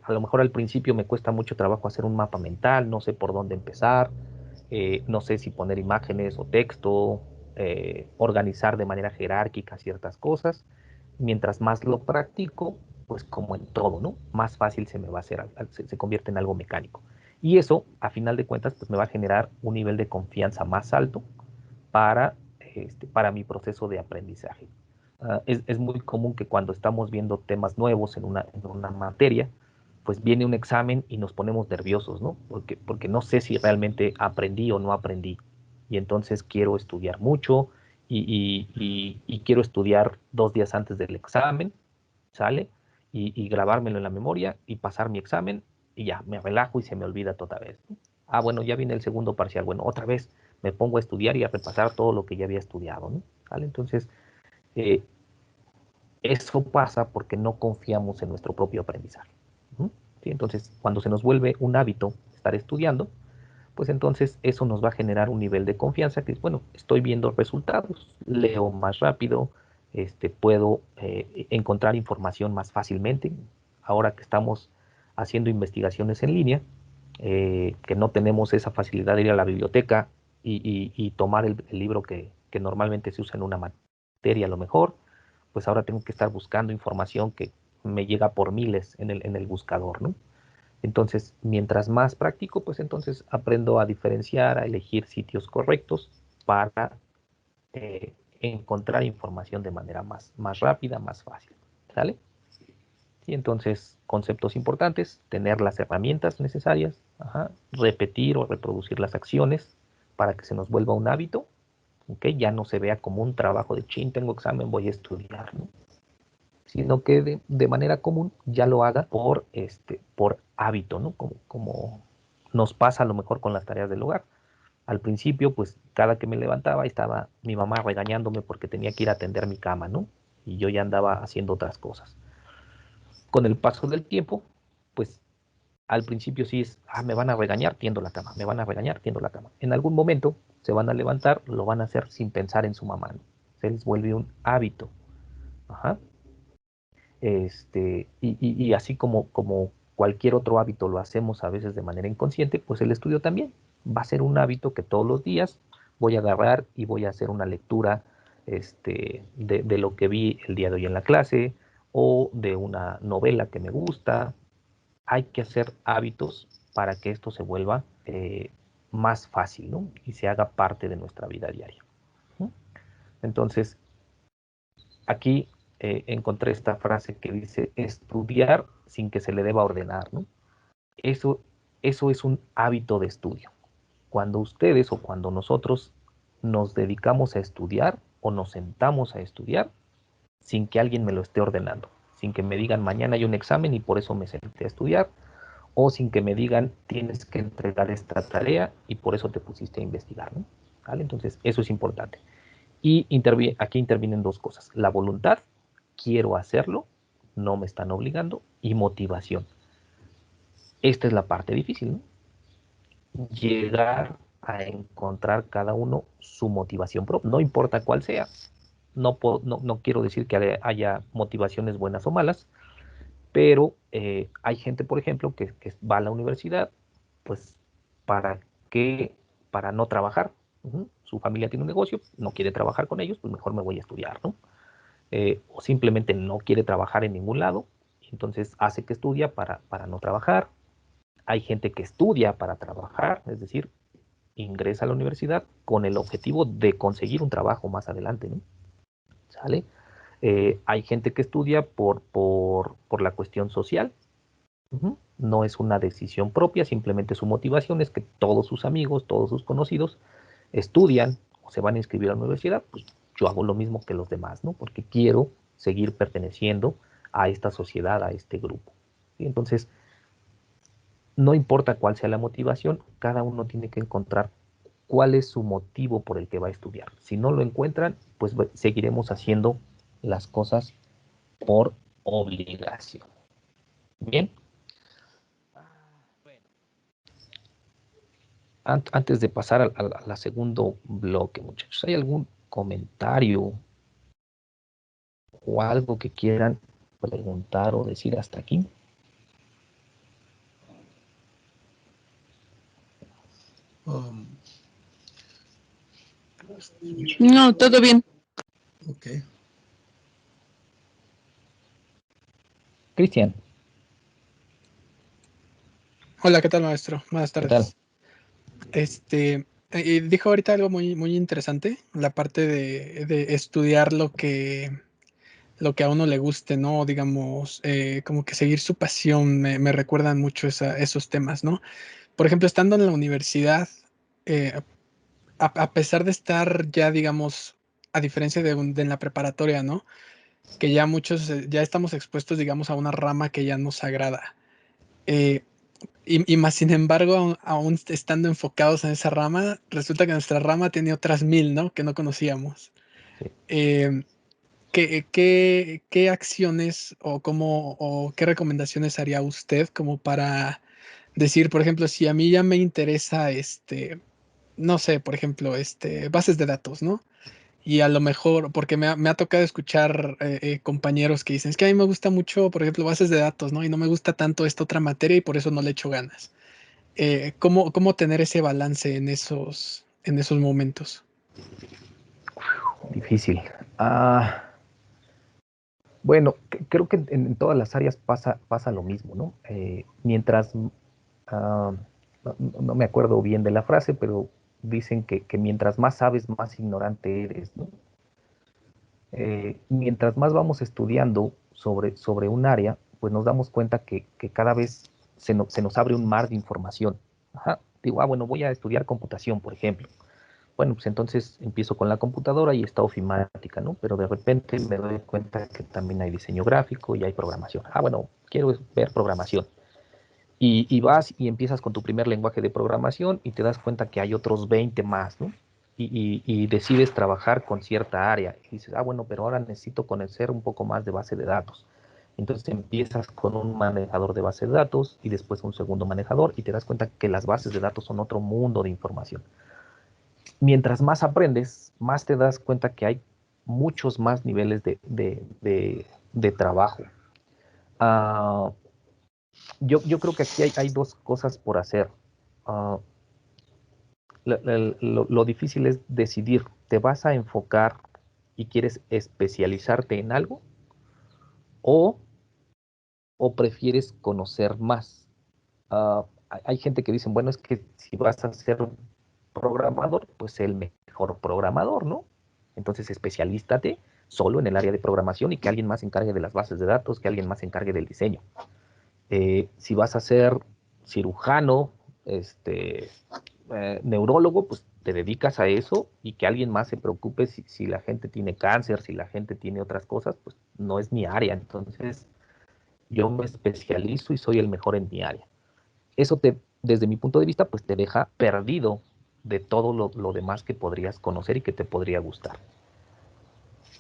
A lo mejor al principio me cuesta mucho trabajo hacer un mapa mental, no sé por dónde empezar, no sé si poner imágenes o texto, organizar de manera jerárquica ciertas cosas. Mientras más lo practico, pues como en todo, ¿no? Más fácil se me va a hacer, se convierte en algo mecánico. Y eso, a final de cuentas, pues me va a generar un nivel de confianza más alto para mi proceso de aprendizaje. Es muy común que cuando estamos viendo temas nuevos en una materia, pues viene un examen y nos ponemos nerviosos, ¿no? Porque no sé si realmente aprendí o no aprendí. Y entonces quiero estudiar mucho y quiero estudiar 2 días antes del examen, ¿sale? Y grabármelo en la memoria y pasar mi examen y ya, me relajo y se me olvida toda vez, ¿no? Bueno, ya viene el segundo parcial. Bueno, otra vez me pongo a estudiar y a repasar todo lo que ya había estudiado, ¿no? ¿Sale? Entonces, eh, eso pasa porque no confiamos en nuestro propio aprendizaje. ¿Sí? Entonces, cuando se nos vuelve un hábito estar estudiando, pues entonces eso nos va a generar un nivel de confianza que es, bueno, estoy viendo resultados, leo más rápido, puedo encontrar información más fácilmente. Ahora que estamos haciendo investigaciones en línea, que no tenemos esa facilidad de ir a la biblioteca y tomar el libro que normalmente se usa en una materia a lo mejor, pues ahora tengo que estar buscando información que me llega por miles en el buscador, ¿no? Entonces, mientras más practico, pues entonces aprendo a diferenciar, a elegir sitios correctos para encontrar información de manera más rápida, más fácil. ¿Sale? Y entonces, conceptos importantes, tener las herramientas necesarias, ajá, repetir o reproducir las acciones para que se nos vuelva un hábito, ¿okay? Ya no se vea como un trabajo de chin, tengo examen, voy a estudiar, ¿no? Sino que de manera común ya lo haga por hábito, ¿no? Como nos pasa a lo mejor con las tareas del hogar. Al principio, pues cada que me levantaba estaba mi mamá regañándome porque tenía que ir a atender mi cama, ¿no? Y yo ya andaba haciendo otras cosas. Con el paso del tiempo, pues al principio sí es, me van a regañar, tiendo la cama, me van a regañar, tiendo la cama. En algún momento se van a levantar, lo van a hacer sin pensar en su mamá, ¿no? Se les vuelve un hábito. Ajá. Y así como cualquier otro hábito lo hacemos a veces de manera inconsciente, pues el estudio también va a ser un hábito que todos los días voy a agarrar y voy a hacer una lectura de lo que vi el día de hoy en la clase o de una novela que me gusta. Hay que hacer hábitos para que esto se vuelva más fácil, ¿no? Y se haga parte de nuestra vida diaria. ¿No? Entonces, aquí encontré esta frase que dice estudiar sin que se le deba ordenar, ¿no? Eso, eso es un hábito de estudio. Cuando ustedes o cuando nosotros nos dedicamos a estudiar o nos sentamos a estudiar sin que alguien me lo esté ordenando, sin que me digan mañana hay un examen y por eso me senté a estudiar, o sin que me digan tienes que entregar esta tarea y por eso te pusiste a investigar, ¿no? ¿Vale? Entonces, eso es importante. Y aquí intervienen dos cosas, la voluntad, quiero hacerlo, no me están obligando, y motivación. Esta es la parte difícil, ¿no? Llegar a encontrar cada uno su motivación propia, no importa cuál sea. No quiero decir que haya motivaciones buenas o malas, pero hay gente, por ejemplo, que va a la universidad, pues, ¿para qué? Para no trabajar. Su familia tiene un negocio, no quiere trabajar con ellos, pues mejor me voy a estudiar, ¿no? O simplemente no quiere trabajar en ningún lado, entonces hace que estudia para no trabajar. Hay gente que estudia para trabajar, es decir, ingresa a la universidad con el objetivo de conseguir un trabajo más adelante, ¿no? ¿Sale? Hay gente que estudia por la cuestión social. No es una decisión propia, simplemente su motivación es que todos sus amigos, todos sus conocidos estudian o se van a inscribir a la universidad, pues yo hago lo mismo que los demás, ¿no? Porque quiero seguir perteneciendo a esta sociedad, a este grupo. ¿Sí? Entonces, no importa cuál sea la motivación, cada uno tiene que encontrar cuál es su motivo por el que va a estudiar. Si no lo encuentran, pues seguiremos haciendo las cosas por obligación. Bien. Antes de pasar al segundo bloque, muchachos, ¿hay algún comentario o algo que quieran preguntar o decir hasta aquí? No, todo bien. Ok. Cristian, Hola, ¿qué tal, maestro? Buenas ¿qué tal? tardes. Dijo ahorita algo muy interesante, la parte de estudiar lo que a uno le guste, ¿no? Digamos, como que seguir su pasión, me recuerdan mucho esos temas, ¿no? Por ejemplo, estando en la universidad, eh, a pesar de estar ya, digamos, a diferencia de en la preparatoria, ¿no? Que ya muchos, ya estamos expuestos, digamos, a una rama que ya nos agrada. Eh, y más sin embargo, aún estando enfocados en esa rama, resulta que nuestra rama tiene otras mil, ¿no? Que no conocíamos. Sí. ¿Qué acciones o qué recomendaciones haría usted como para decir, por ejemplo, si a mí ya me interesa, no sé, por ejemplo, bases de datos, ¿no? Y a lo mejor, porque me ha tocado escuchar compañeros que dicen, es que a mí me gusta mucho, por ejemplo, bases de datos, ¿no? Y no me gusta tanto esta otra materia y por eso no le echo ganas. ¿Cómo tener ese balance en esos momentos? Difícil. Bueno, creo que en todas las áreas pasa lo mismo, ¿no? Mientras, no me acuerdo bien de la frase, pero dicen que mientras más sabes, más ignorante eres, ¿no? Mientras más vamos estudiando sobre un área, pues nos damos cuenta que cada vez se nos abre un mar de información. Ajá. Digo, bueno, voy a estudiar computación, por ejemplo. Bueno, pues entonces empiezo con la computadora y está ofimática, ¿no? Pero de repente me doy cuenta que también hay diseño gráfico y hay programación. Bueno, quiero ver programación. Y vas y empiezas con tu primer lenguaje de programación y te das cuenta que hay otros 20 más, ¿no? Y decides trabajar con cierta área. Y dices, bueno, pero ahora necesito conocer un poco más de base de datos. Entonces empiezas con un manejador de base de datos y después un segundo manejador y te das cuenta que las bases de datos son otro mundo de información. Mientras más aprendes, más te das cuenta que hay muchos más niveles de trabajo. Uh, yo creo que aquí hay dos cosas por hacer. Uh, lo difícil es decidir, ¿te vas a enfocar y quieres especializarte en algo o, o prefieres conocer más? Hay gente que dice, bueno, es que si vas a ser programador, pues el mejor programador, ¿no? Entonces especialízate solo en el área de programación y que alguien más se encargue de las bases de datos, que alguien más se encargue del diseño. Si vas a ser cirujano, neurólogo, pues te dedicas a eso y que alguien más se preocupe si la gente tiene cáncer, si la gente tiene otras cosas, pues no es mi área. Entonces yo me especializo y soy el mejor en mi área. Eso desde mi punto de vista, pues te deja perdido de todo lo demás que podrías conocer y que te podría gustar.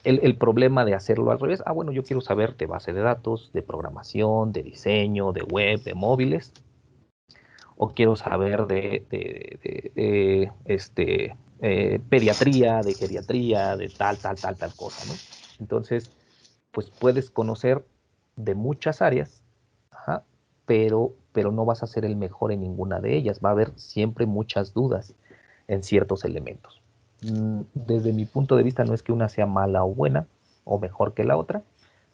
El problema de hacerlo al revés, bueno, yo quiero saber de base de datos, de programación, de diseño, de web, de móviles. o quiero saber pediatría, de geriatría, de tal cosa, ¿no? Entonces, pues puedes conocer de muchas áreas, ajá, pero no vas a ser el mejor en ninguna de ellas. Va a haber siempre muchas dudas en ciertos elementos. Desde mi punto de vista no es que una sea mala o buena o mejor que la otra,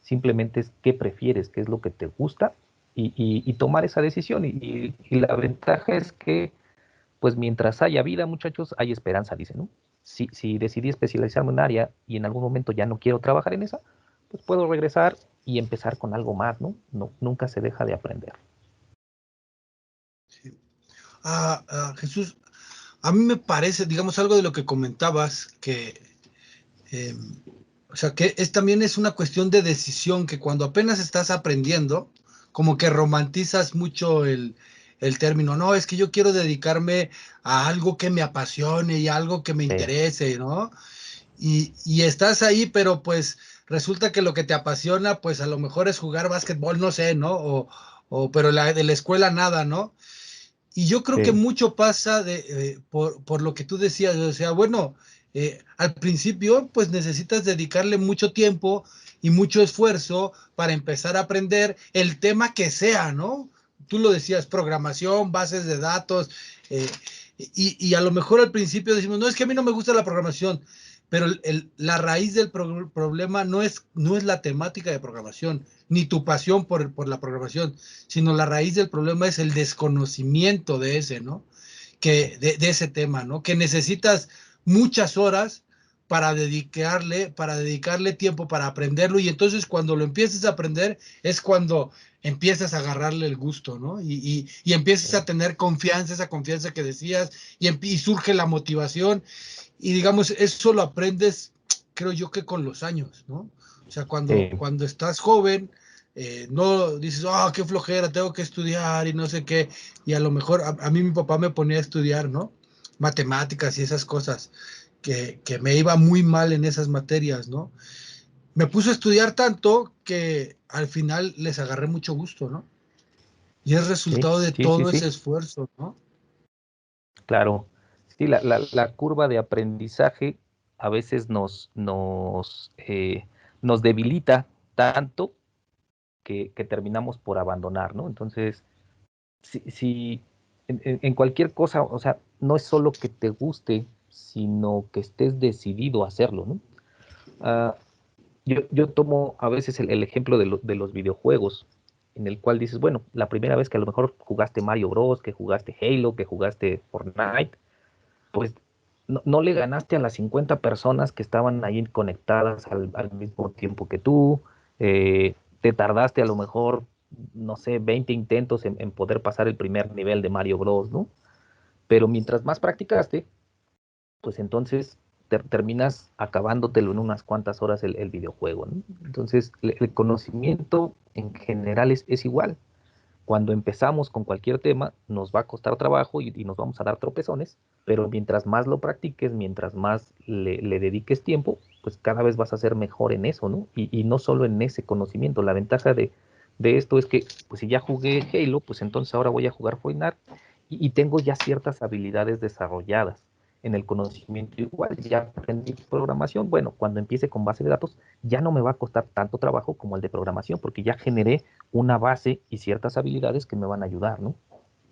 simplemente es qué prefieres, qué es lo que te gusta y tomar esa decisión. Y la ventaja es que, pues mientras haya vida, muchachos, hay esperanza, dicen, ¿no? Si decidí especializarme en un área y en algún momento ya no quiero trabajar en esa, pues puedo regresar y empezar con algo más, ¿no? No, nunca se deja de aprender. Sí. Jesús, a mí me parece, digamos, algo de lo que comentabas, que, eh, o sea, que también es una cuestión de decisión, que cuando apenas estás aprendiendo, como que romantizas mucho el término, no, es que yo quiero dedicarme a algo que me apasione y algo que me Sí, interese, ¿no? Y estás ahí, pero pues resulta que lo que te apasiona, pues a lo mejor es jugar básquetbol, no sé, ¿no? Pero de la escuela nada, ¿no? Y yo creo que sí, mucho pasa por lo que tú decías, o sea, bueno, al principio pues necesitas dedicarle mucho tiempo y mucho esfuerzo para empezar a aprender el tema que sea, ¿no? Tú lo decías, programación, bases de datos, eh, y a lo mejor al principio decimos, no, es que a mí no me gusta la programación, pero la raíz del problema no es la temática de programación, ni tu pasión por la programación, sino la raíz del problema es el desconocimiento de ese, ¿no? De ese tema, ¿no? Que necesitas muchas horas para dedicarle tiempo para aprenderlo, y entonces cuando lo empieces a aprender es cuando empiezas a agarrarle el gusto, ¿no? Y empiezas a tener confianza, esa confianza que decías, y surge la motivación, y digamos, eso lo aprendes, creo yo, que con los años, ¿no? O sea, cuando, sí, cuando estás joven, no dices, qué flojera, tengo que estudiar y no sé qué, y a lo mejor a mí mi papá me ponía a estudiar, ¿no? Matemáticas y esas cosas, que me iba muy mal en esas materias, ¿no? Me puso a estudiar tanto que al final les agarré mucho gusto, ¿no? Y es sí, resultado de sí, sí, todo ese sí, esfuerzo, ¿no? claro. Sí, la curva de aprendizaje a veces nos debilita tanto que terminamos por abandonar, ¿no? Entonces, si en cualquier cosa, o sea, no es solo que te guste, sino que estés decidido a hacerlo, ¿no? Ah, yo tomo a veces el ejemplo de los videojuegos, en el cual dices, bueno, la primera vez que a lo mejor jugaste Mario Bros, que jugaste Halo, que jugaste Fortnite, pues no le ganaste a las 50 personas que estaban ahí conectadas al mismo tiempo que tú, te tardaste a lo mejor, no sé, 20 intentos en poder pasar el primer nivel de Mario Bros, ¿no? Pero mientras más practicaste, pues entonces terminas acabándotelo en unas cuantas horas el videojuego, ¿no? Entonces, el conocimiento en general es igual. Cuando empezamos con cualquier tema, nos va a costar trabajo y nos vamos a dar tropezones, pero mientras más lo practiques, mientras más le dediques tiempo, pues cada vez vas a ser mejor en eso, ¿no? Y no solo en ese conocimiento. La ventaja de esto es que, pues si ya jugué Halo, pues entonces ahora voy a jugar Fortnite y tengo ya ciertas habilidades desarrolladas en el conocimiento. Igual ya aprendí programación. Bueno, cuando empiece con base de datos, ya no me va a costar tanto trabajo como el de programación, porque ya generé una base y ciertas habilidades que me van a ayudar, ¿no?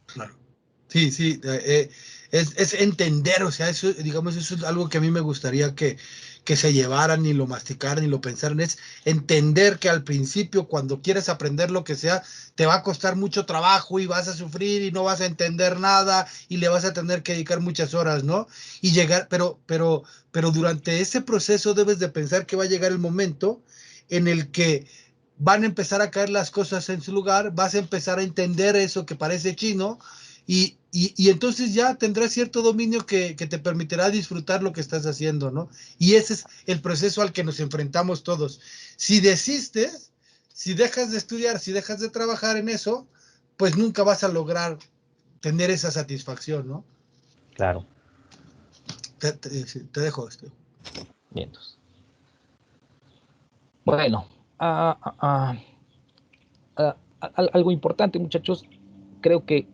Claro. Sí, sí, es entender, o sea, eso, digamos, eso es algo que a mí me gustaría que se llevaran, ni lo masticaran, ni lo pensaran, es entender que al principio, cuando quieres aprender lo que sea, te va a costar mucho trabajo y vas a sufrir y no vas a entender nada y le vas a tener que dedicar muchas horas, ¿no? Y llegar, pero durante ese proceso debes de pensar que va a llegar el momento en el que van a empezar a caer las cosas en su lugar, vas a empezar a entender eso que parece chino, y entonces ya tendrás cierto dominio que te permitirá disfrutar lo que estás haciendo, ¿no? Y ese es el proceso al que nos enfrentamos todos. Si desistes, si dejas de estudiar, si dejas de trabajar en eso, pues nunca vas a lograr tener esa satisfacción, ¿no? Claro. Te dejo esto. Bien, entonces. Bueno, ah, ah, ah, algo importante, muchachos. creo que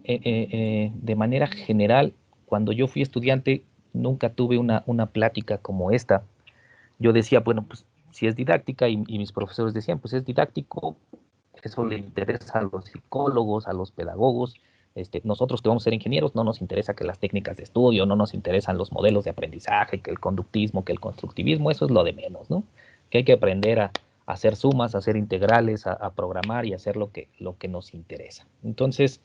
de manera general, cuando yo fui estudiante, nunca tuve una plática como esta. Yo decía, bueno, pues si es didáctica y mis profesores decían, pues es didáctico, eso le interesa a los psicólogos, a los pedagogos. Nosotros que vamos a ser ingenieros no nos interesa que las técnicas de estudio, no nos interesan los modelos de aprendizaje, que el conductismo, que el constructivismo, eso es lo de menos, ¿no? Que hay que aprender a hacer sumas, a hacer integrales, a programar y hacer lo que nos interesa. Entonces,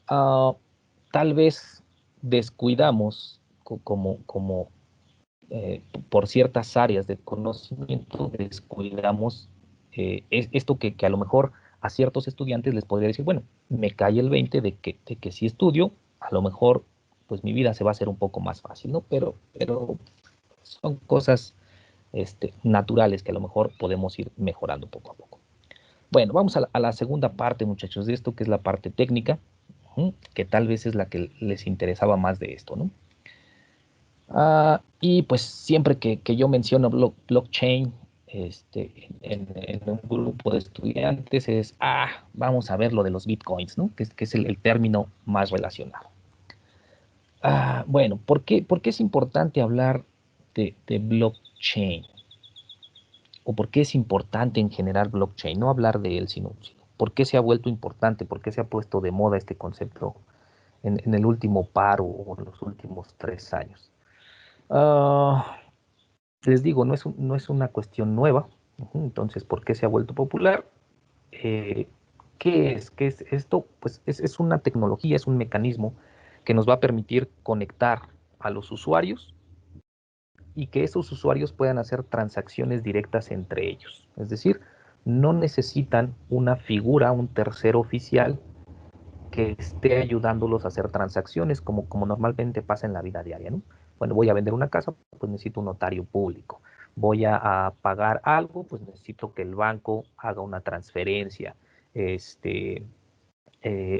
tal vez descuidamos como por ciertas áreas de conocimiento, descuidamos esto que a lo mejor a ciertos estudiantes les podría decir, bueno, me cae el 20 de que si estudio, a lo mejor pues mi vida se va a hacer un poco más fácil, ¿no? Pero son cosas naturales que a lo mejor podemos ir mejorando poco a poco. Bueno, vamos a la segunda parte, muchachos, de esto, que es la parte técnica, que tal vez es la que les interesaba más de esto, ¿no? Y pues siempre que yo menciono blockchain en un grupo de estudiantes vamos a ver lo de los bitcoins, ¿no? Que es el término más relacionado. Bueno, ¿por qué es importante hablar de blockchain? ¿O por qué es importante en general blockchain? No hablar de él, sino por qué se ha vuelto importante, por qué se ha puesto de moda este concepto en el último par o en los últimos 3 años. Les digo, no es una cuestión nueva. Entonces, ¿por qué se ha vuelto popular? ¿Qué es? ¿Qué es esto? Pues es una tecnología, es un mecanismo que nos va a permitir conectar a los usuarios y que esos usuarios puedan hacer transacciones directas entre ellos. Es decir, no necesitan una figura, un tercero oficial que esté ayudándolos a hacer transacciones como normalmente pasa en la vida diaria, ¿no? Bueno, voy a vender una casa, pues necesito un notario público. Voy a pagar algo, pues necesito que el banco haga una transferencia.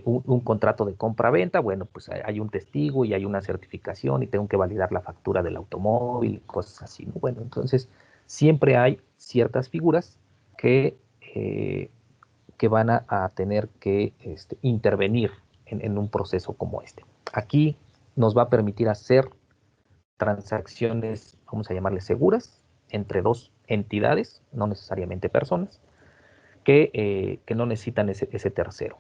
Un contrato de compra-venta, bueno, pues hay un testigo y hay una certificación y tengo que validar la factura del automóvil, cosas así, ¿no? Bueno, entonces siempre hay ciertas figuras que van a tener que intervenir en un proceso como este. Aquí nos va a permitir hacer transacciones, vamos a llamarles seguras, entre dos entidades, no necesariamente personas, que no necesitan ese tercero.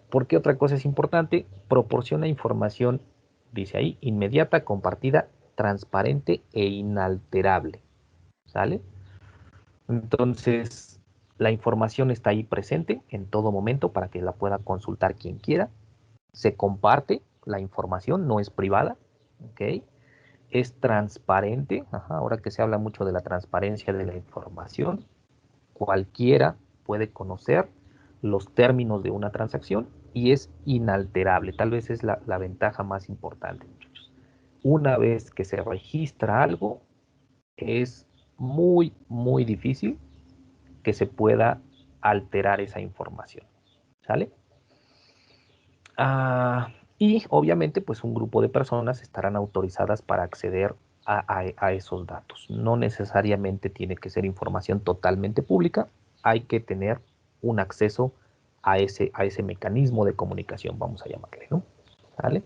¿Por qué otra cosa es importante? Proporciona información, dice ahí, inmediata, compartida, transparente e inalterable. ¿Sale? Entonces, la información está ahí presente en todo momento para que la pueda consultar quien quiera. Se comparte la información, no es privada, ¿ok? Es transparente, ahora que se habla mucho de la transparencia de la información, cualquiera puede conocer los términos de una transacción y es inalterable. Tal vez es la ventaja más importante, muchachos. Una vez que se registra algo, es muy, muy difícil que se pueda alterar esa información. ¿Sale? Y obviamente, pues un grupo de personas estarán autorizadas para acceder a esos datos. No necesariamente tiene que ser información totalmente pública, hay que tener un acceso a ese mecanismo de comunicación, vamos a llamarle, ¿no? ¿Vale?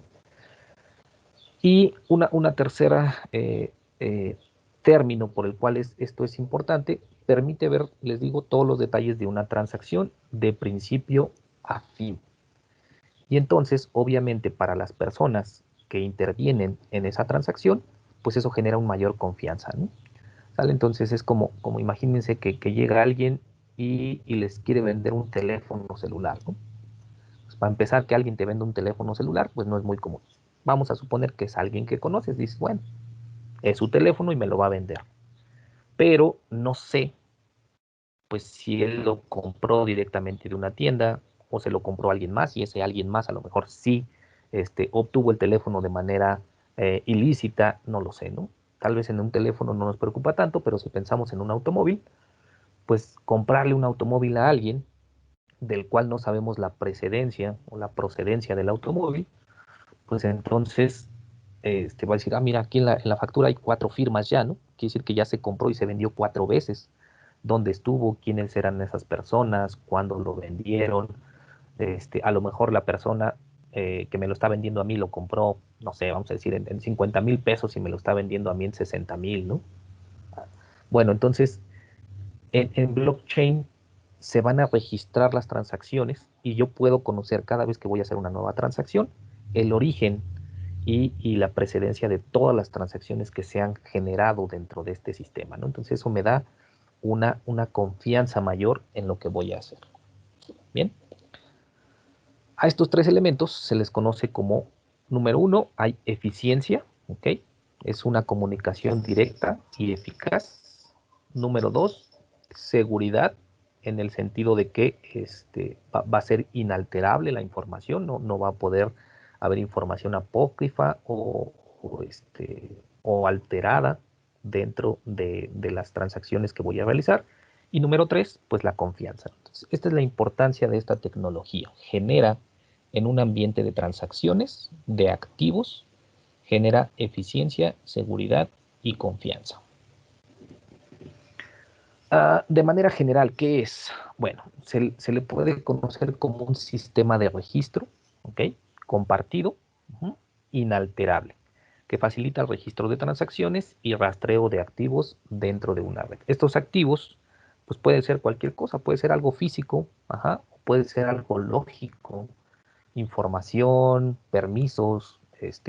Y una tercera término por el cual esto es importante, permite ver, les digo, todos los detalles de una transacción de principio a fin. Y entonces, obviamente, para las personas que intervienen en esa transacción, pues eso genera una mayor confianza, ¿no? ¿Sale? Entonces es como imagínense que llega alguien y les quiere vender un teléfono celular, ¿no? Pues para empezar, que alguien te venda un teléfono celular, pues no es muy común. Vamos a suponer que es alguien que conoces, dices, bueno, es su teléfono y me lo va a vender. Pero no sé, pues si él lo compró directamente de una tienda o se lo compró a alguien más y ese alguien más a lo mejor sí obtuvo el teléfono de manera ilícita, no lo sé, ¿no? Tal vez en un teléfono no nos preocupa tanto, pero si pensamos en un automóvil, pues comprarle un automóvil a alguien del cual no sabemos la precedencia o la procedencia del automóvil, pues entonces va a decir, mira, aquí en la factura hay 4 firmas ya, ¿no? Quiere decir que ya se compró y se vendió 4 veces. ¿Dónde estuvo? ¿Quiénes eran esas personas? ¿Cuándo lo vendieron? A lo mejor la persona que me lo está vendiendo a mí lo compró, no sé, vamos a decir, en 50,000 pesos y me lo está vendiendo a mí en 60,000, ¿no? Bueno, entonces, en blockchain se van a registrar las transacciones y yo puedo conocer cada vez que voy a hacer una nueva transacción el origen y la precedencia de todas las transacciones que se han generado dentro de este sistema, ¿no? Entonces eso me da una confianza mayor en lo que voy a hacer. Bien. A estos tres elementos se les conoce como, número uno, hay eficiencia, ¿ok? Es una comunicación directa y eficaz. Número dos, seguridad, en el sentido de que va a ser inalterable la información, no va a poder haber información apócrifa o alterada dentro de las transacciones que voy a realizar. Y número tres, pues la confianza. Entonces, esta es la importancia de esta tecnología. Genera en un ambiente de transacciones, de activos, genera eficiencia, seguridad y confianza. De manera general, ¿qué es? Bueno, se le puede conocer como un sistema de registro, ¿ok? Compartido, inalterable, que facilita el registro de transacciones y rastreo de activos dentro de una red. Estos activos, pues pueden ser cualquier cosa, puede ser algo físico, puede ser algo lógico, información, permisos,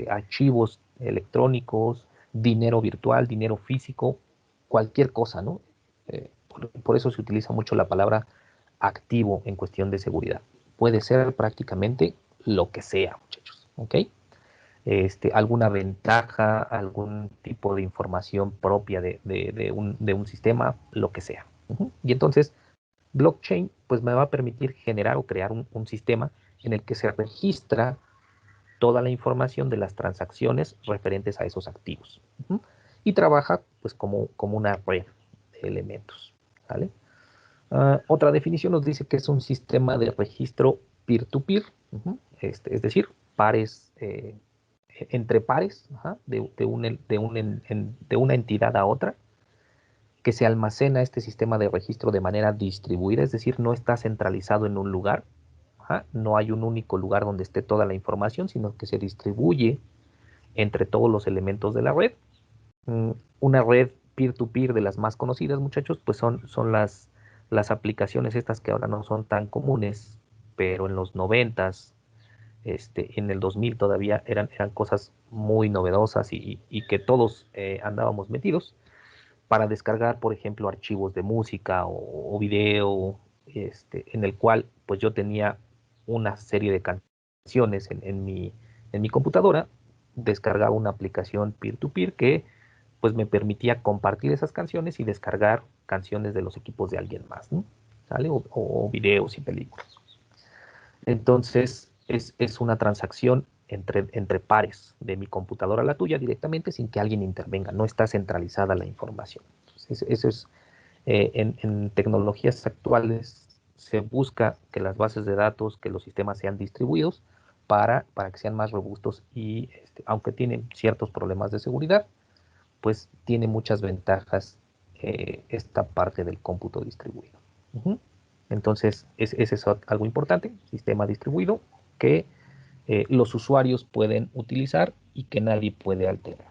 archivos electrónicos, dinero virtual, dinero físico, cualquier cosa, ¿no? Por eso se utiliza mucho la palabra activo en cuestión de seguridad. Puede ser prácticamente lo que sea, muchachos, ¿ok? Alguna ventaja, algún tipo de información propia de un sistema, lo que sea. Y entonces, blockchain pues me va a permitir generar o crear un sistema en el que se registra toda la información de las transacciones referentes a esos activos. Y trabaja pues como una red de elementos. ¿Vale? Otra definición nos dice que es un sistema de registro peer-to-peer, es decir, pares, entre pares, de una entidad a otra, que se almacena este sistema de registro de manera distribuida, es decir, no está centralizado en un lugar, no hay un único lugar donde esté toda la información, sino que se distribuye entre todos los elementos de la red. Una red peer-to-peer de las más conocidas, muchachos, pues son las aplicaciones estas que ahora no son tan comunes, pero en los 90s, en el 2000 todavía eran cosas muy novedosas y que todos andábamos metidos para descargar, por ejemplo, archivos de música o video, en el cual pues yo tenía una serie de canciones en mi computadora, descargaba una aplicación peer-to-peer que pues me permitía compartir esas canciones y descargar canciones de los equipos de alguien más, ¿no? ¿Sale? O videos y películas. Entonces, es una transacción entre pares, de mi computadora a la tuya directamente, sin que alguien intervenga. No está centralizada la información. Entonces, eso es, en tecnologías actuales, se busca que las bases de datos, que los sistemas sean distribuidos para que sean más robustos y, aunque tienen ciertos problemas de seguridad, pues tiene muchas ventajas esta parte del cómputo distribuido. Entonces, ese es algo importante, sistema distribuido que los usuarios pueden utilizar y que nadie puede alterar.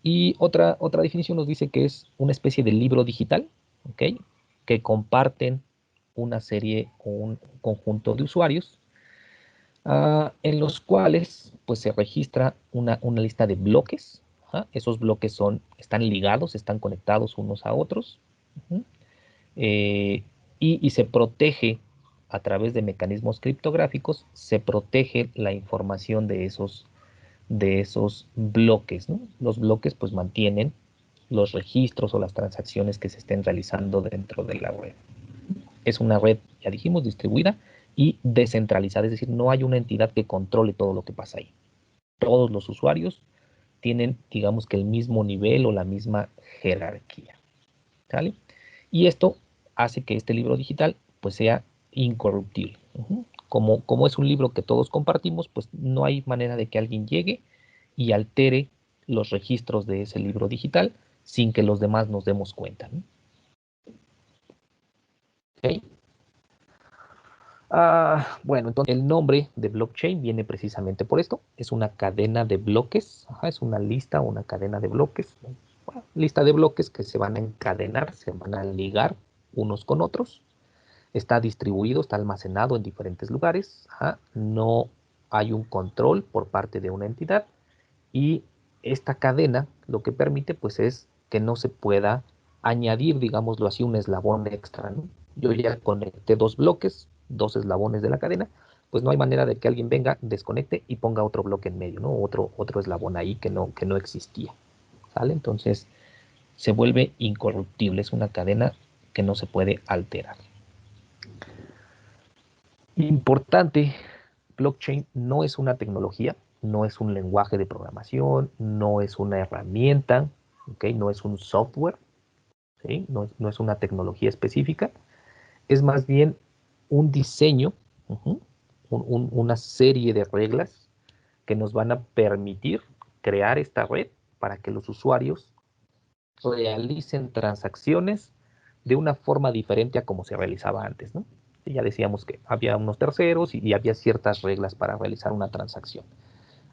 Y otra definición nos dice que es una especie de libro digital, ¿ok? Que comparten una serie o un conjunto de usuarios en los cuales pues, se registra una lista de bloques. Esos bloques están ligados, están conectados unos a otros. Y se protege a través de mecanismos criptográficos, se protege la información de esos bloques, ¿no? Los bloques pues mantienen los registros o las transacciones que se estén realizando dentro de la red. Es una red, ya dijimos, distribuida y descentralizada, es decir, no hay una entidad que controle todo lo que pasa ahí. Todos los usuarios tienen, digamos que el mismo nivel o la misma jerarquía. ¿Vale? Y esto hace que este libro digital pues sea incorruptible. Como es un libro que todos compartimos, pues no hay manera de que alguien llegue y altere los registros de ese libro digital sin que los demás nos demos cuenta, ¿no? ¿Okay? Bueno, entonces el nombre de blockchain viene precisamente por esto. Es una cadena de bloques, es una lista o una cadena de bloques. Bueno, lista de bloques que se van a encadenar, se van a ligar unos con otros. Está distribuido, está almacenado en diferentes lugares. No hay un control por parte de una entidad. Y esta cadena lo que permite pues es que no se pueda añadir, digámoslo así, un eslabón extra, ¿no? Yo ya conecté dos bloques, dos eslabones de la cadena, pues no hay manera de que alguien venga, desconecte y ponga otro bloque en medio, ¿no? Otro eslabón ahí que no existía, ¿sale? Entonces se vuelve incorruptible, es una cadena que no se puede alterar. Importante, blockchain no es una tecnología, no es un lenguaje de programación, no es una herramienta, ¿okay? No es un software, ¿sí? No es una tecnología específica, es más bien un diseño, una serie de reglas que nos van a permitir crear esta red para que los usuarios realicen transacciones de una forma diferente a como se realizaba antes, ¿no? Y ya decíamos que había unos terceros y había ciertas reglas para realizar una transacción.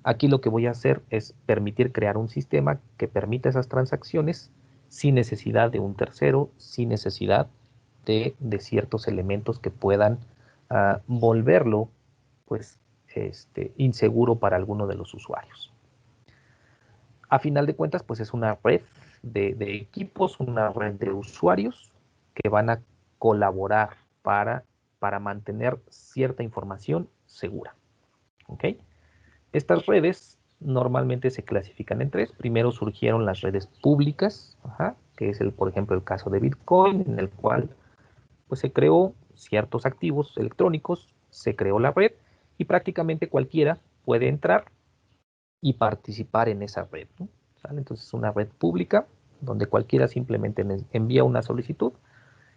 Aquí lo que voy a hacer es permitir crear un sistema que permita esas transacciones sin necesidad de un tercero, sin necesidad de ciertos elementos que puedan volverlo pues, inseguro para alguno de los usuarios. A final de cuentas, pues es una red de equipos, una red de usuarios que van a colaborar para mantener cierta información segura. ¿Ok? Estas redes normalmente se clasifican en tres. Primero surgieron las redes públicas, que es, por ejemplo, el caso de Bitcoin, en el cual pues, se creó ciertos activos electrónicos, se creó la red y prácticamente cualquiera puede entrar y participar en esa red, ¿no? ¿Sale? Entonces es una red pública donde cualquiera simplemente envía una solicitud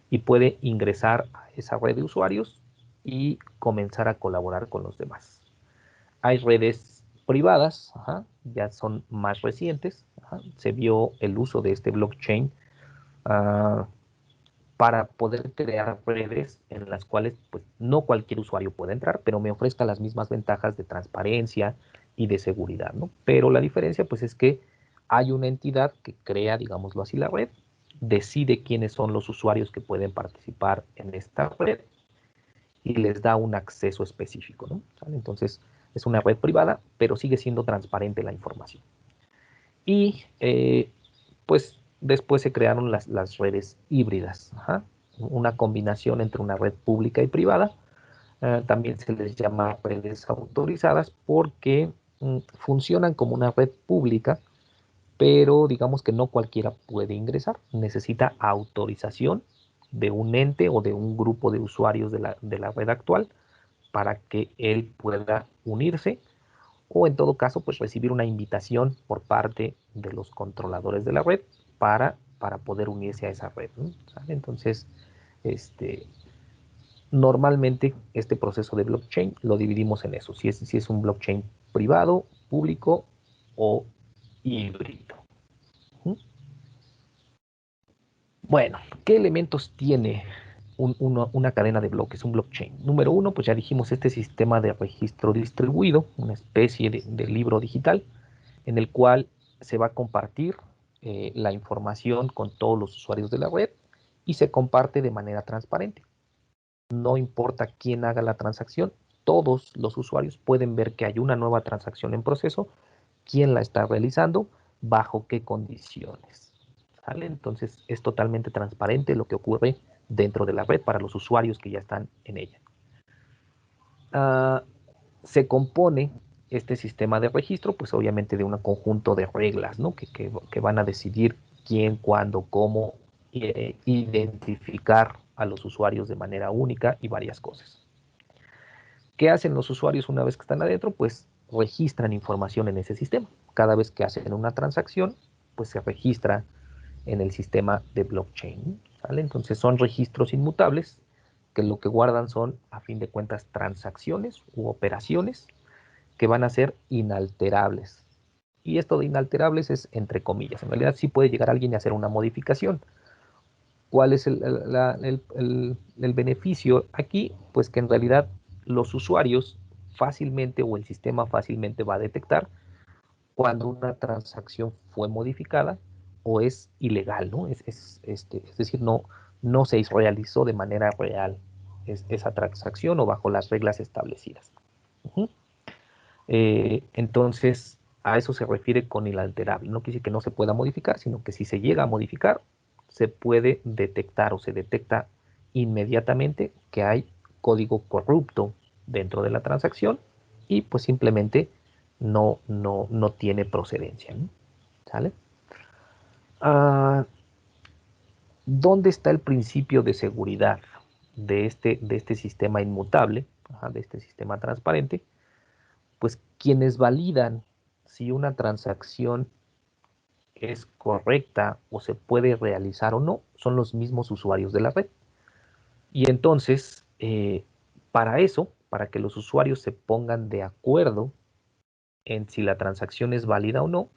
y puede ingresar a esa red de usuarios y comenzar a colaborar con los demás. Hay redes privadas, ya son más recientes. Se vio el uso de este blockchain para poder crear redes en las cuales pues, no cualquier usuario puede entrar, pero me ofrezca las mismas ventajas de transparencia y de seguridad, ¿no? Pero la diferencia pues es que hay una entidad que crea, digámoslo así, la red, decide quiénes son los usuarios que pueden participar en esta red y les da un acceso específico, ¿no? ¿Sale? Entonces es una red privada, pero sigue siendo transparente la información. Y pues después se crearon las redes híbridas, una combinación entre una red pública y privada. También se les llama redes autorizadas porque funcionan como una red pública, pero digamos que no cualquiera puede ingresar. Necesita autorización de un ente o de un grupo de usuarios de la red actual para que él pueda unirse o en todo caso, pues recibir una invitación por parte de los controladores de la red para poder unirse a esa red, ¿no? ¿Sale? Entonces, normalmente este proceso de blockchain lo dividimos en eso, si es un blockchain privado, público o híbrido. Bueno, ¿qué elementos tiene una cadena de bloques, un blockchain? Número uno, pues ya dijimos, este sistema de registro distribuido, una especie de libro digital, en el cual se va a compartir la información con todos los usuarios de la red y se comparte de manera transparente. No importa quién haga la transacción, todos los usuarios pueden ver que hay una nueva transacción en proceso, quién la está realizando, bajo qué condiciones. ¿Sale? Entonces es totalmente transparente lo que ocurre dentro de la red para los usuarios que ya están en ella. Se compone este sistema de registro, pues obviamente de un conjunto de reglas, ¿no? que van a decidir quién, cuándo, cómo identificar a los usuarios de manera única y varias cosas. ¿Qué hacen los usuarios una vez que están adentro? Pues registran información en ese sistema. Cada vez que hacen una transacción, pues se registra en el sistema de blockchain, ¿vale? Entonces son registros inmutables que lo que guardan son, a fin de cuentas, transacciones u operaciones que van a ser inalterables. Y esto de inalterables es entre comillas. En realidad sí puede llegar alguien y hacer una modificación. ¿Cuál es el beneficio aquí? Pues que en realidad los usuarios fácilmente o el sistema fácilmente va a detectar cuando una transacción fue modificada o es ilegal, ¿no? Es decir, no se realizó de manera real esa transacción o bajo las reglas establecidas. Uh-huh. Entonces, a eso se refiere con inalterable. No quiere decir que no se pueda modificar, sino que si se llega a modificar, se puede detectar o se detecta inmediatamente que hay código corrupto dentro de la transacción y pues simplemente no tiene procedencia, ¿no? ¿Sale? ¿Dónde está el principio de seguridad de este sistema inmutable, de este sistema transparente? Pues quienes validan si una transacción es correcta o se puede realizar o no son los mismos usuarios de la red. Y entonces, para eso, para que los usuarios se pongan de acuerdo en si la transacción es válida o no,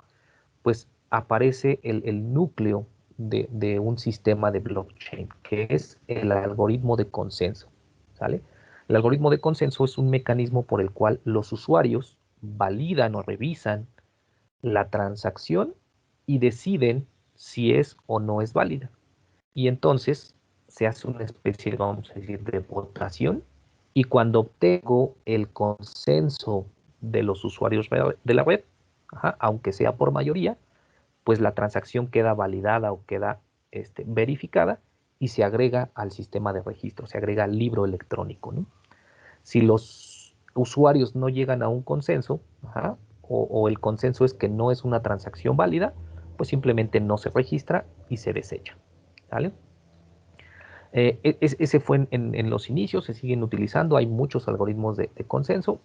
pues aparece el núcleo de un sistema de blockchain, que es el algoritmo de consenso, ¿sale? El algoritmo de consenso es un mecanismo por el cual los usuarios validan o revisan la transacción y deciden si es o no es válida. Y entonces se hace una especie, vamos a decir, de votación, y cuando obtengo el consenso de los usuarios de la red, aunque sea por mayoría, pues la transacción queda validada o queda verificada y se agrega al sistema de registro, se agrega al libro electrónico, ¿no? Si los usuarios no llegan a un consenso, o el consenso es que no es una transacción válida, pues simplemente no se registra y se desecha, ¿vale? Ese fue en los inicios, se siguen utilizando, hay muchos algoritmos de consenso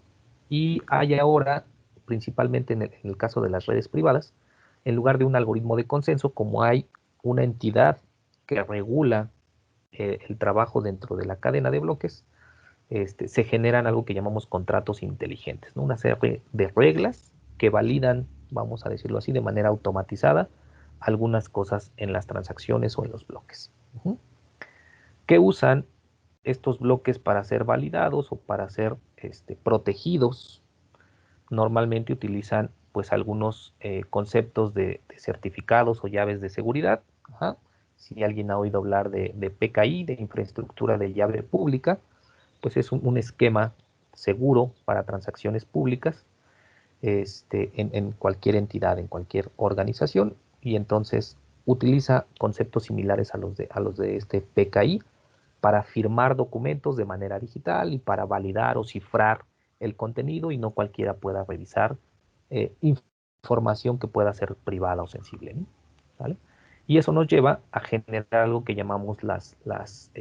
y hay ahora, principalmente en el caso de las redes privadas, en lugar de un algoritmo de consenso, como hay una entidad que regula el trabajo dentro de la cadena de bloques, se generan algo que llamamos contratos inteligentes, ¿no? Una serie de reglas que validan, vamos a decirlo así, de manera automatizada algunas cosas en las transacciones o en los bloques. Uh-huh. ¿Qué usan estos bloques para ser validados o para ser protegidos? Normalmente utilizan pues algunos conceptos de certificados o llaves de seguridad. Ajá. Si alguien ha oído hablar de PKI, de infraestructura de llave pública, pues es un esquema seguro para transacciones públicas en cualquier entidad, en cualquier organización, y entonces utiliza conceptos similares a los de este PKI para firmar documentos de manera digital y para validar o cifrar el contenido y no cualquiera pueda revisar información que pueda ser privada o sensible, ¿no? ¿Vale? Y eso nos lleva a generar algo que llamamos las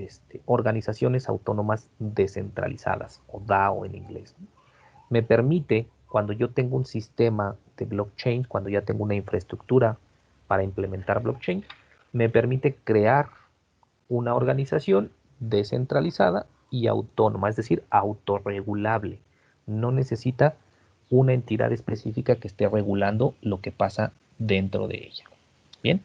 organizaciones autónomas descentralizadas, o DAO en inglés, ¿no? Me permite, cuando yo tengo un sistema de blockchain, cuando ya tengo una infraestructura para implementar blockchain, me permite crear una organización descentralizada y autónoma, es decir, autorregulable. No necesita una entidad específica que esté regulando lo que pasa dentro de ella. Bien.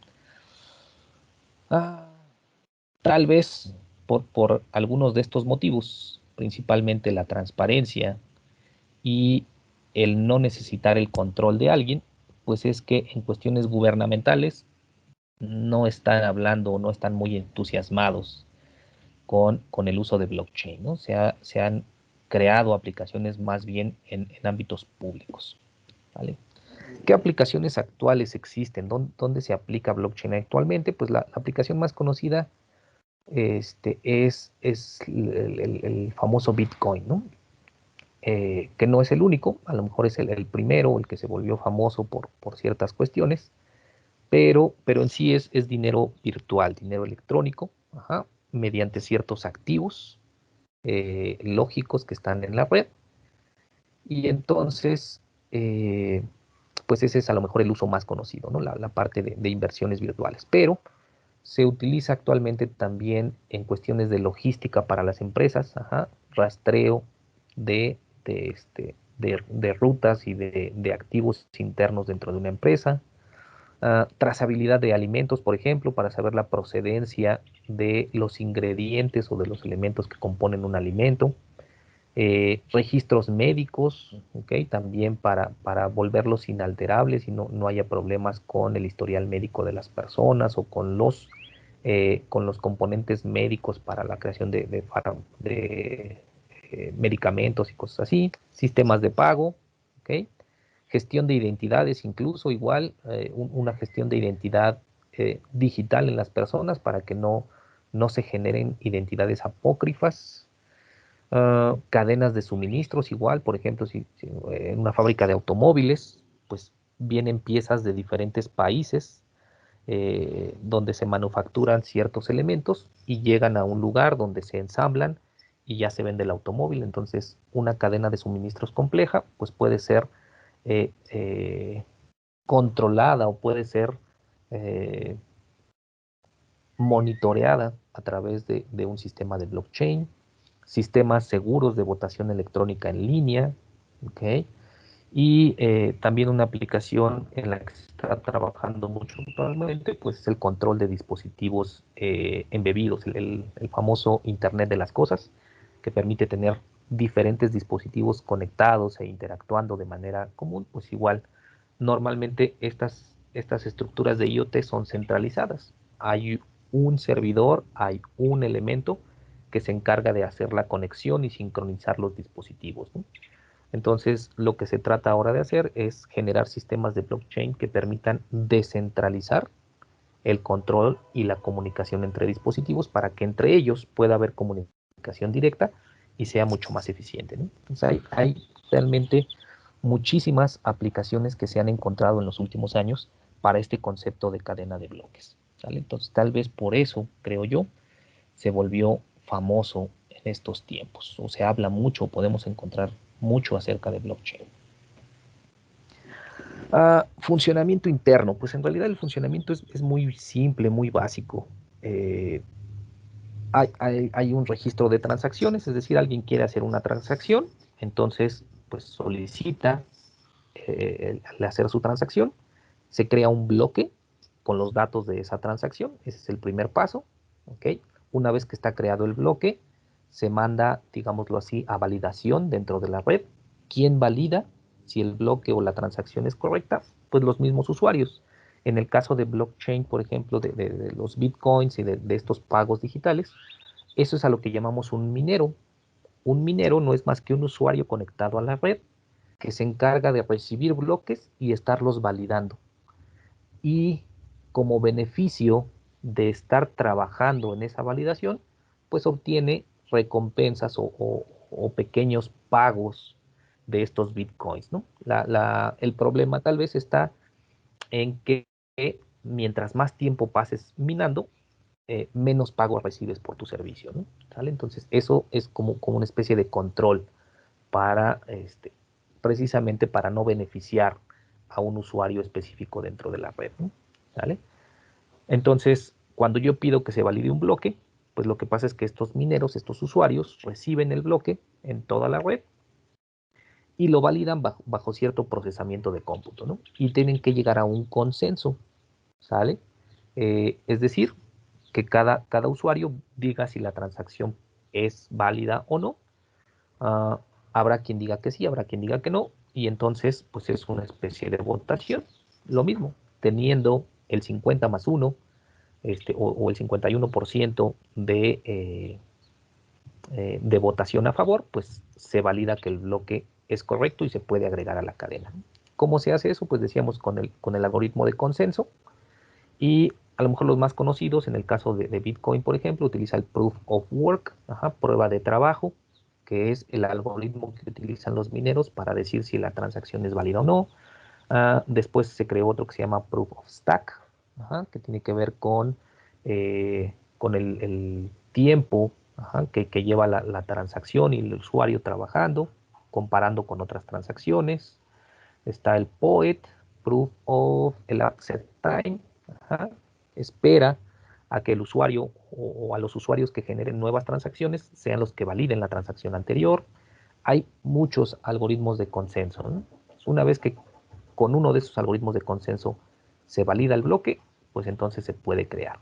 Tal vez por algunos de estos motivos, principalmente la transparencia y el no necesitar el control de alguien, pues es que en cuestiones gubernamentales no están hablando o no están muy entusiasmados con el uso de blockchain, ¿no? Se han creado aplicaciones más bien en ámbitos públicos, ¿vale? ¿Qué aplicaciones actuales existen? ¿Dónde se aplica blockchain actualmente? Pues la aplicación más conocida es el famoso Bitcoin, ¿no? Que no es el único, a lo mejor es el primero, el que se volvió famoso por ciertas cuestiones, pero en sí es dinero virtual, dinero electrónico, mediante ciertos activos lógicos que están en la red. Y entonces, pues ese es a lo mejor el uso más conocido, ¿no? La parte de inversiones virtuales. Pero se utiliza actualmente también en cuestiones de logística para las empresas, rastreo de rutas y de activos internos dentro de una empresa, Trazabilidad de alimentos, por ejemplo, para saber la procedencia de los ingredientes o de los elementos que componen un alimento. Registros médicos, ¿okay? También para volverlos inalterables y no haya problemas con el historial médico de las personas o con los componentes médicos para la creación de medicamentos y cosas así. Sistemas de pago, ¿okay? Gestión de identidades, incluso igual, una gestión de identidad digital en las personas para que no se generen identidades apócrifas. Cadenas de suministros igual, por ejemplo, si en una fábrica de automóviles, pues vienen piezas de diferentes países donde se manufacturan ciertos elementos y llegan a un lugar donde se ensamblan y ya se vende el automóvil. Entonces, una cadena de suministros compleja, pues puede ser eh, eh, controlada o puede ser eh, monitoreada a través de un sistema de blockchain, sistemas seguros de votación electrónica en línea, ¿ok? Y también una aplicación en la que se está trabajando mucho actualmente, pues es el control de dispositivos embebidos, el famoso Internet de las Cosas, que permite tener diferentes dispositivos conectados e interactuando de manera común. Pues igual, normalmente estas estructuras de IoT son centralizadas. Hay un servidor, hay un elemento que se encarga de hacer la conexión y sincronizar los dispositivos, ¿no? Entonces, lo que se trata ahora de hacer es generar sistemas de blockchain que permitan descentralizar el control y la comunicación entre dispositivos para que entre ellos pueda haber comunicación directa y sea mucho más eficiente, ¿no? Entonces, hay realmente muchísimas aplicaciones que se han encontrado en los últimos años para este concepto de cadena de bloques, ¿vale? Entonces, tal vez por eso, creo yo, se volvió famoso en estos tiempos, o se habla mucho, podemos encontrar mucho acerca de blockchain. Funcionamiento interno, pues en realidad el funcionamiento es muy simple, muy básico. Hay un registro de transacciones, es decir, alguien quiere hacer una transacción, entonces pues solicita al hacer su transacción, se crea un bloque con los datos de esa transacción, ese es el primer paso, ¿ok? Una vez que está creado el bloque, se manda, digámoslo así, a validación dentro de la red. ¿Quién valida si el bloque o la transacción es correcta? Pues los mismos usuarios. En el caso de blockchain, por ejemplo, de los bitcoins y de estos pagos digitales, eso es a lo que llamamos un minero. Un minero no es más que un usuario conectado a la red que se encarga de recibir bloques y estarlos validando. Y como beneficio de estar trabajando en esa validación, pues obtiene recompensas o pequeños pagos de estos bitcoins, ¿no? El problema tal vez está en que mientras más tiempo pases minando, menos pago recibes por tu servicio, ¿no? ¿Sale? Entonces, eso es como una especie de control para, precisamente para no beneficiar a un usuario específico dentro de la red, ¿no? ¿Sale? Entonces, cuando yo pido que se valide un bloque, pues lo que pasa es que estos mineros, estos usuarios, reciben el bloque en toda la red y lo validan bajo cierto procesamiento de cómputo, ¿no? Y tienen que llegar a un consenso, ¿sale? Es decir, que cada usuario diga si la transacción es válida o no. Uh, Habrá quien diga que sí, habrá quien diga que no, y entonces pues es una especie de votación. Lo mismo, teniendo el 50 más 1 o el 51% de votación a favor, pues se valida que el bloque es correcto y se puede agregar a la cadena. ¿Cómo se hace eso? Pues decíamos con el algoritmo de consenso, y a lo mejor los más conocidos, en el caso de Bitcoin, por ejemplo, utiliza el Proof of Work, prueba de trabajo, que es el algoritmo que utilizan los mineros para decir si la transacción es válida o no. Después se creó otro que se llama Proof of Stack, que tiene que ver con el tiempo que lleva la transacción y el usuario trabajando, comparando con otras transacciones. Está el POET, Proof of Elapsed Time, espera a que el usuario o a los usuarios que generen nuevas transacciones sean los que validen la transacción anterior. Hay muchos algoritmos de consenso, ¿no? Una vez que con uno de esos algoritmos de consenso se valida el bloque, pues entonces se puede crear.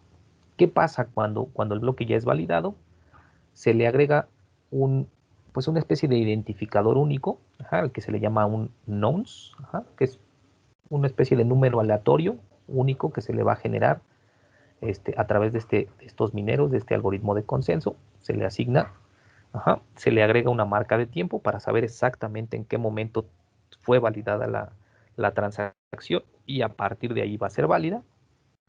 ¿Qué pasa cuando el bloque ya es validado? Se le agrega pues una especie de identificador único, al que se le llama un nonce, que es una especie de número aleatorio único que se le va a generar a través de estos mineros, de este algoritmo de consenso. Se le asigna, se le agrega una marca de tiempo para saber exactamente en qué momento fue validada la transacción, y a partir de ahí va a ser válida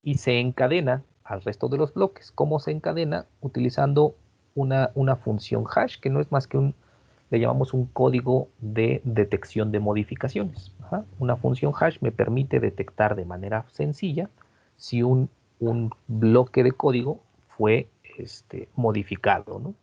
y se encadena al resto de los bloques. ¿Cómo se encadena? Utilizando una función hash, que no es más que le llamamos un código de detección de modificaciones. Una función hash me permite detectar de manera sencilla si un bloque de código fue modificado, ¿no?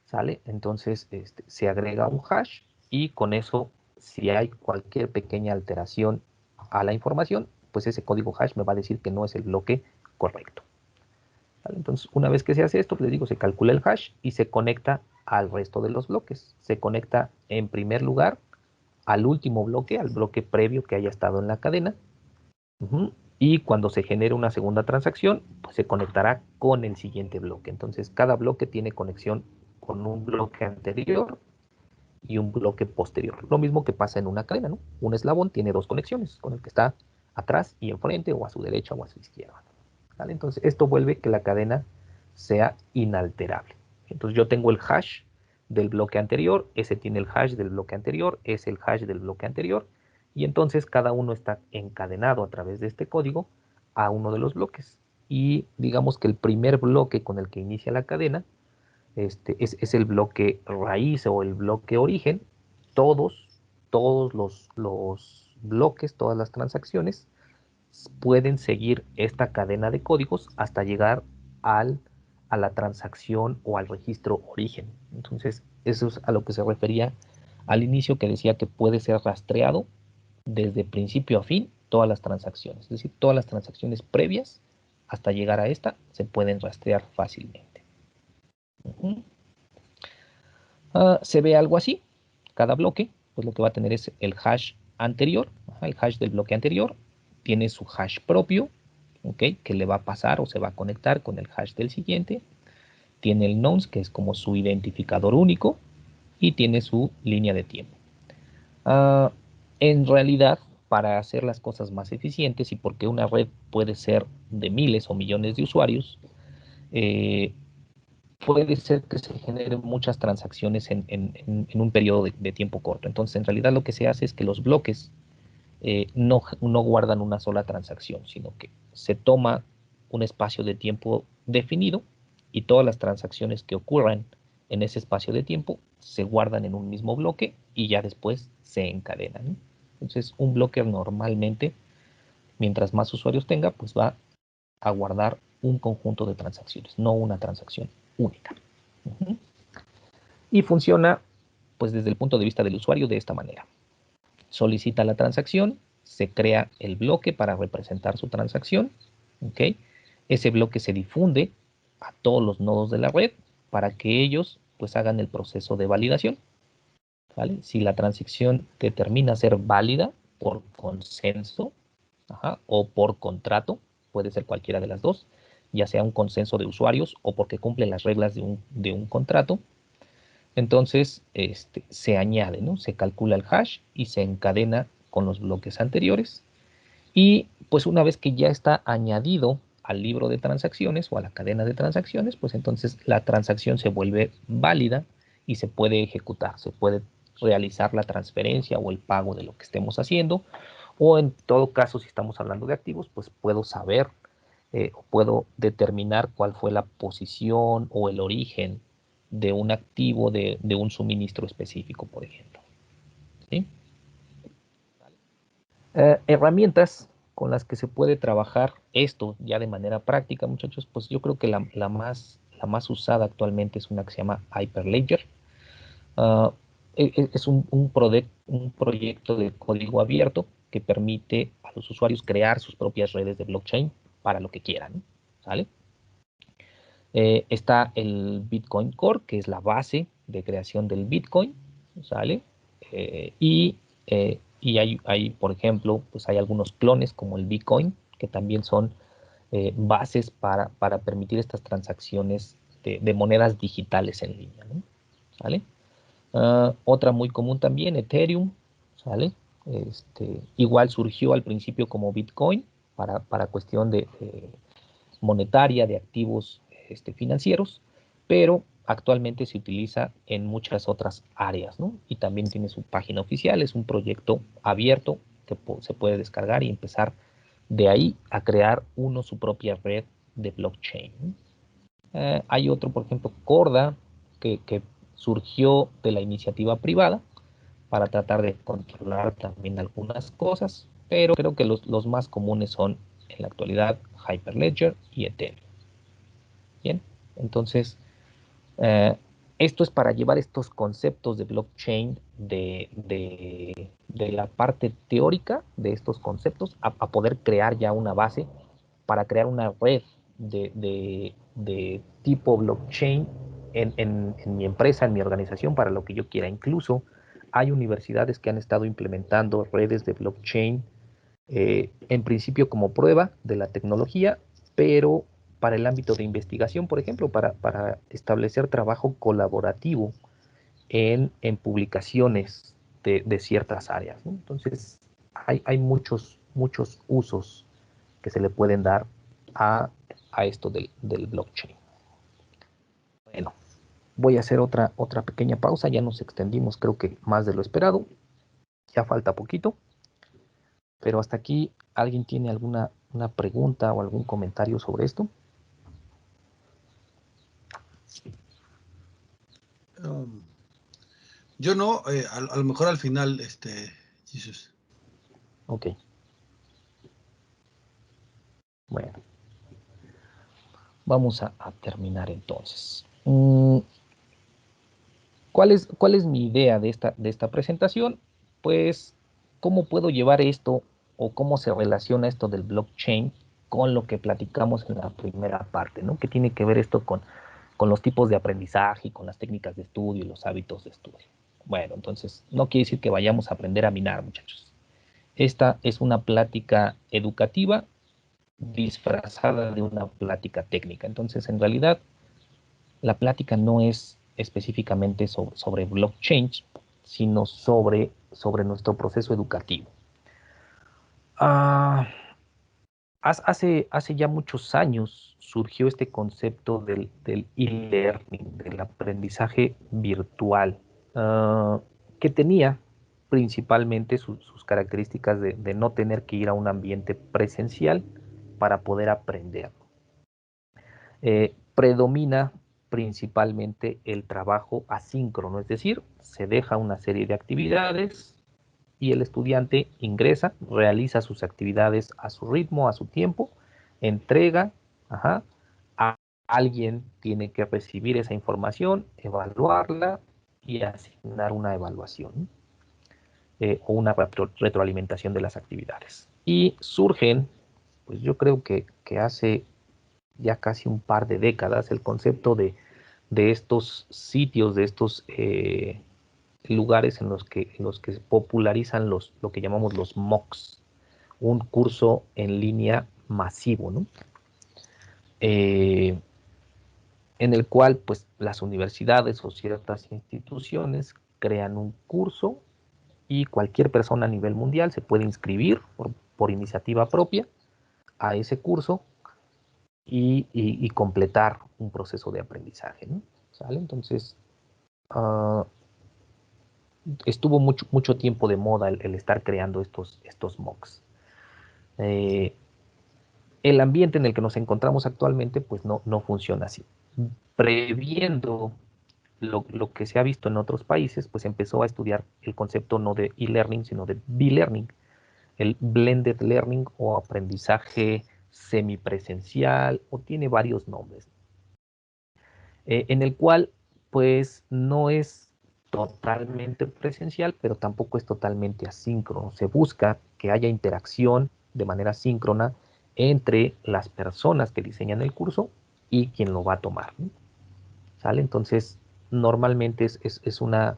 ¿Sale? Entonces se agrega un hash, y con eso, si hay cualquier pequeña alteración a la información, pues ese código hash me va a decir que no es el bloque correcto. ¿Vale? Entonces, una vez que se hace esto, les digo, se calcula el hash y se conecta al resto de los bloques. Se conecta en primer lugar al último bloque, al bloque previo que haya estado en la cadena. Y cuando se genere una segunda transacción, pues se conectará con el siguiente bloque. Entonces, cada bloque tiene conexión con un bloque anterior y un bloque posterior. Lo mismo que pasa en una cadena, ¿no? Un eslabón tiene dos conexiones, con el que está atrás y enfrente, o a su derecha o a su izquierda. ¿Vale? Entonces, esto vuelve que la cadena sea inalterable. Entonces, yo tengo el hash del bloque anterior, ese tiene el hash del bloque anterior, es el hash del bloque anterior, y entonces cada uno está encadenado a través de este código a uno de los bloques. Y digamos que el primer bloque con el que inicia la cadena es el bloque raíz o el bloque origen. Todos los bloques, todas las transacciones pueden seguir esta cadena de códigos hasta llegar a la transacción o al registro origen. Entonces, eso es a lo que se refería al inicio, que decía que puede ser rastreado desde principio a fin todas las transacciones. Es decir, todas las transacciones previas hasta llegar a esta se pueden rastrear fácilmente. Se ve algo así. Cada bloque, pues lo que va a tener es el hash anterior, el hash del bloque anterior, tiene su hash propio, que le va a pasar o se va a conectar con el hash del siguiente. Tiene el nonce, que es como su identificador único, y tiene su línea de tiempo. En realidad, para hacer las cosas más eficientes, y porque una red puede ser de miles o millones de usuarios, puede ser que se generen muchas transacciones en un periodo de tiempo corto. Entonces, en realidad lo que se hace es que los bloques no guardan una sola transacción, sino que se toma un espacio de tiempo definido, y todas las transacciones que ocurran en ese espacio de tiempo se guardan en un mismo bloque y ya después se encadenan, ¿no? Entonces, un bloque normalmente, mientras más usuarios tenga, pues va a guardar un conjunto de transacciones, no una transacción única. Y funciona, pues, desde el punto de vista del usuario de esta manera. Solicita la transacción, se crea el bloque para representar su transacción, ¿ok? Ese bloque se difunde a todos los nodos de la red para que ellos, pues, hagan el proceso de validación, ¿vale? Si la transacción determina ser válida por consenso, o por contrato, puede ser cualquiera de las dos, ya sea un consenso de usuarios o porque cumple las reglas de un contrato, entonces se añade, ¿no? Se calcula el hash y se encadena con los bloques anteriores, y pues una vez que ya está añadido al libro de transacciones o a la cadena de transacciones, pues entonces la transacción se vuelve válida y se puede ejecutar, se puede realizar la transferencia o el pago de lo que estemos haciendo, o en todo caso, si estamos hablando de activos, pues puedo saber o puedo determinar cuál fue la posición o el origen de un activo de un suministro específico, por ejemplo. ¿Sí? Herramientas con las que se puede trabajar esto ya de manera práctica, muchachos, pues yo creo que la más usada actualmente es una que se llama Hyperledger. Es un proyecto de código abierto que permite a los usuarios crear sus propias redes de blockchain para lo que quieran, ¿sale? Está el Bitcoin Core, que es la base de creación del Bitcoin, ¿sale? Y Y hay, por ejemplo, pues hay algunos clones como el Bitcoin, que también son bases para permitir estas transacciones de monedas digitales en línea, ¿no? ¿Sale? Otra muy común también, Ethereum, ¿sale? Igual surgió al principio como Bitcoin para cuestión de monetaria, de activos financieros, pero actualmente se utiliza en muchas otras áreas, ¿no? Y también tiene su página oficial, es un proyecto abierto que se puede descargar y empezar de ahí a crear uno su propia red de blockchain, ¿no? Hay otro, por ejemplo, Corda, que surgió de la iniciativa privada para tratar de controlar también algunas cosas, pero creo que los más comunes son en la actualidad Hyperledger y Ethereum. Bien, entonces esto es para llevar estos conceptos de blockchain de la parte teórica de estos conceptos a poder crear ya una base para crear una red de tipo blockchain en mi empresa, en mi organización, para lo que yo quiera. Incluso hay universidades que han estado implementando redes de blockchain, en principio como prueba de la tecnología, pero para el ámbito de investigación, por ejemplo, para establecer trabajo colaborativo en publicaciones de ciertas áreas, ¿no? Entonces, hay muchos usos que se le pueden dar a esto del blockchain. Bueno, voy a hacer otra pequeña pausa, ya nos extendimos creo que más de lo esperado, ya falta poquito, pero hasta aquí, ¿alguien tiene alguna una pregunta o algún comentario sobre esto? Yo no, a lo mejor al final, Jesús. Ok. Bueno, vamos a terminar entonces. ¿Cuál es mi idea de esta presentación? Pues, ¿cómo puedo llevar esto o cómo se relaciona esto del blockchain con lo que platicamos en la primera parte, ¿no? ¿Qué tiene que ver esto con los tipos de aprendizaje y con las técnicas de estudio y los hábitos de estudio? Bueno, entonces, no quiere decir que vayamos a aprender a minar, muchachos. Esta es una plática educativa disfrazada de una plática técnica. Entonces, en realidad, la plática no es específicamente sobre blockchain, sino sobre nuestro proceso educativo. Hace ya muchos años surgió este concepto del e-learning, del aprendizaje virtual, que tenía principalmente sus características de no tener que ir a un ambiente presencial para poder aprender. Predomina principalmente el trabajo asíncrono, es decir, se deja una serie de actividades y el estudiante ingresa, realiza sus actividades a su ritmo, a su tiempo, entrega, a alguien tiene que recibir esa información, evaluarla y asignar una evaluación o una retroalimentación de las actividades. Y surgen, pues yo creo que hace ya casi un par de décadas el concepto de estos sitios, de estos lugares en los que se popularizan lo que llamamos los MOOCs, un curso en línea masivo, ¿no? En el cual pues las universidades o ciertas instituciones crean un curso y cualquier persona a nivel mundial se puede inscribir por iniciativa propia a ese curso y completar un proceso de aprendizaje, ¿no? ¿Sale? Entonces, estuvo mucho tiempo de moda el estar creando estos MOOCs. El ambiente en el que nos encontramos actualmente, pues no funciona así. Previendo lo que se ha visto en otros países, pues empezó a estudiar el concepto no de e-learning, sino de B-learning, el blended learning o aprendizaje semipresencial, o tiene varios nombres, en el cual pues no es totalmente presencial, pero tampoco es totalmente asíncrono. Se busca que haya interacción de manera síncrona entre las personas que diseñan el curso y quien lo va a tomar, ¿no? ¿Sale? Entonces, normalmente es una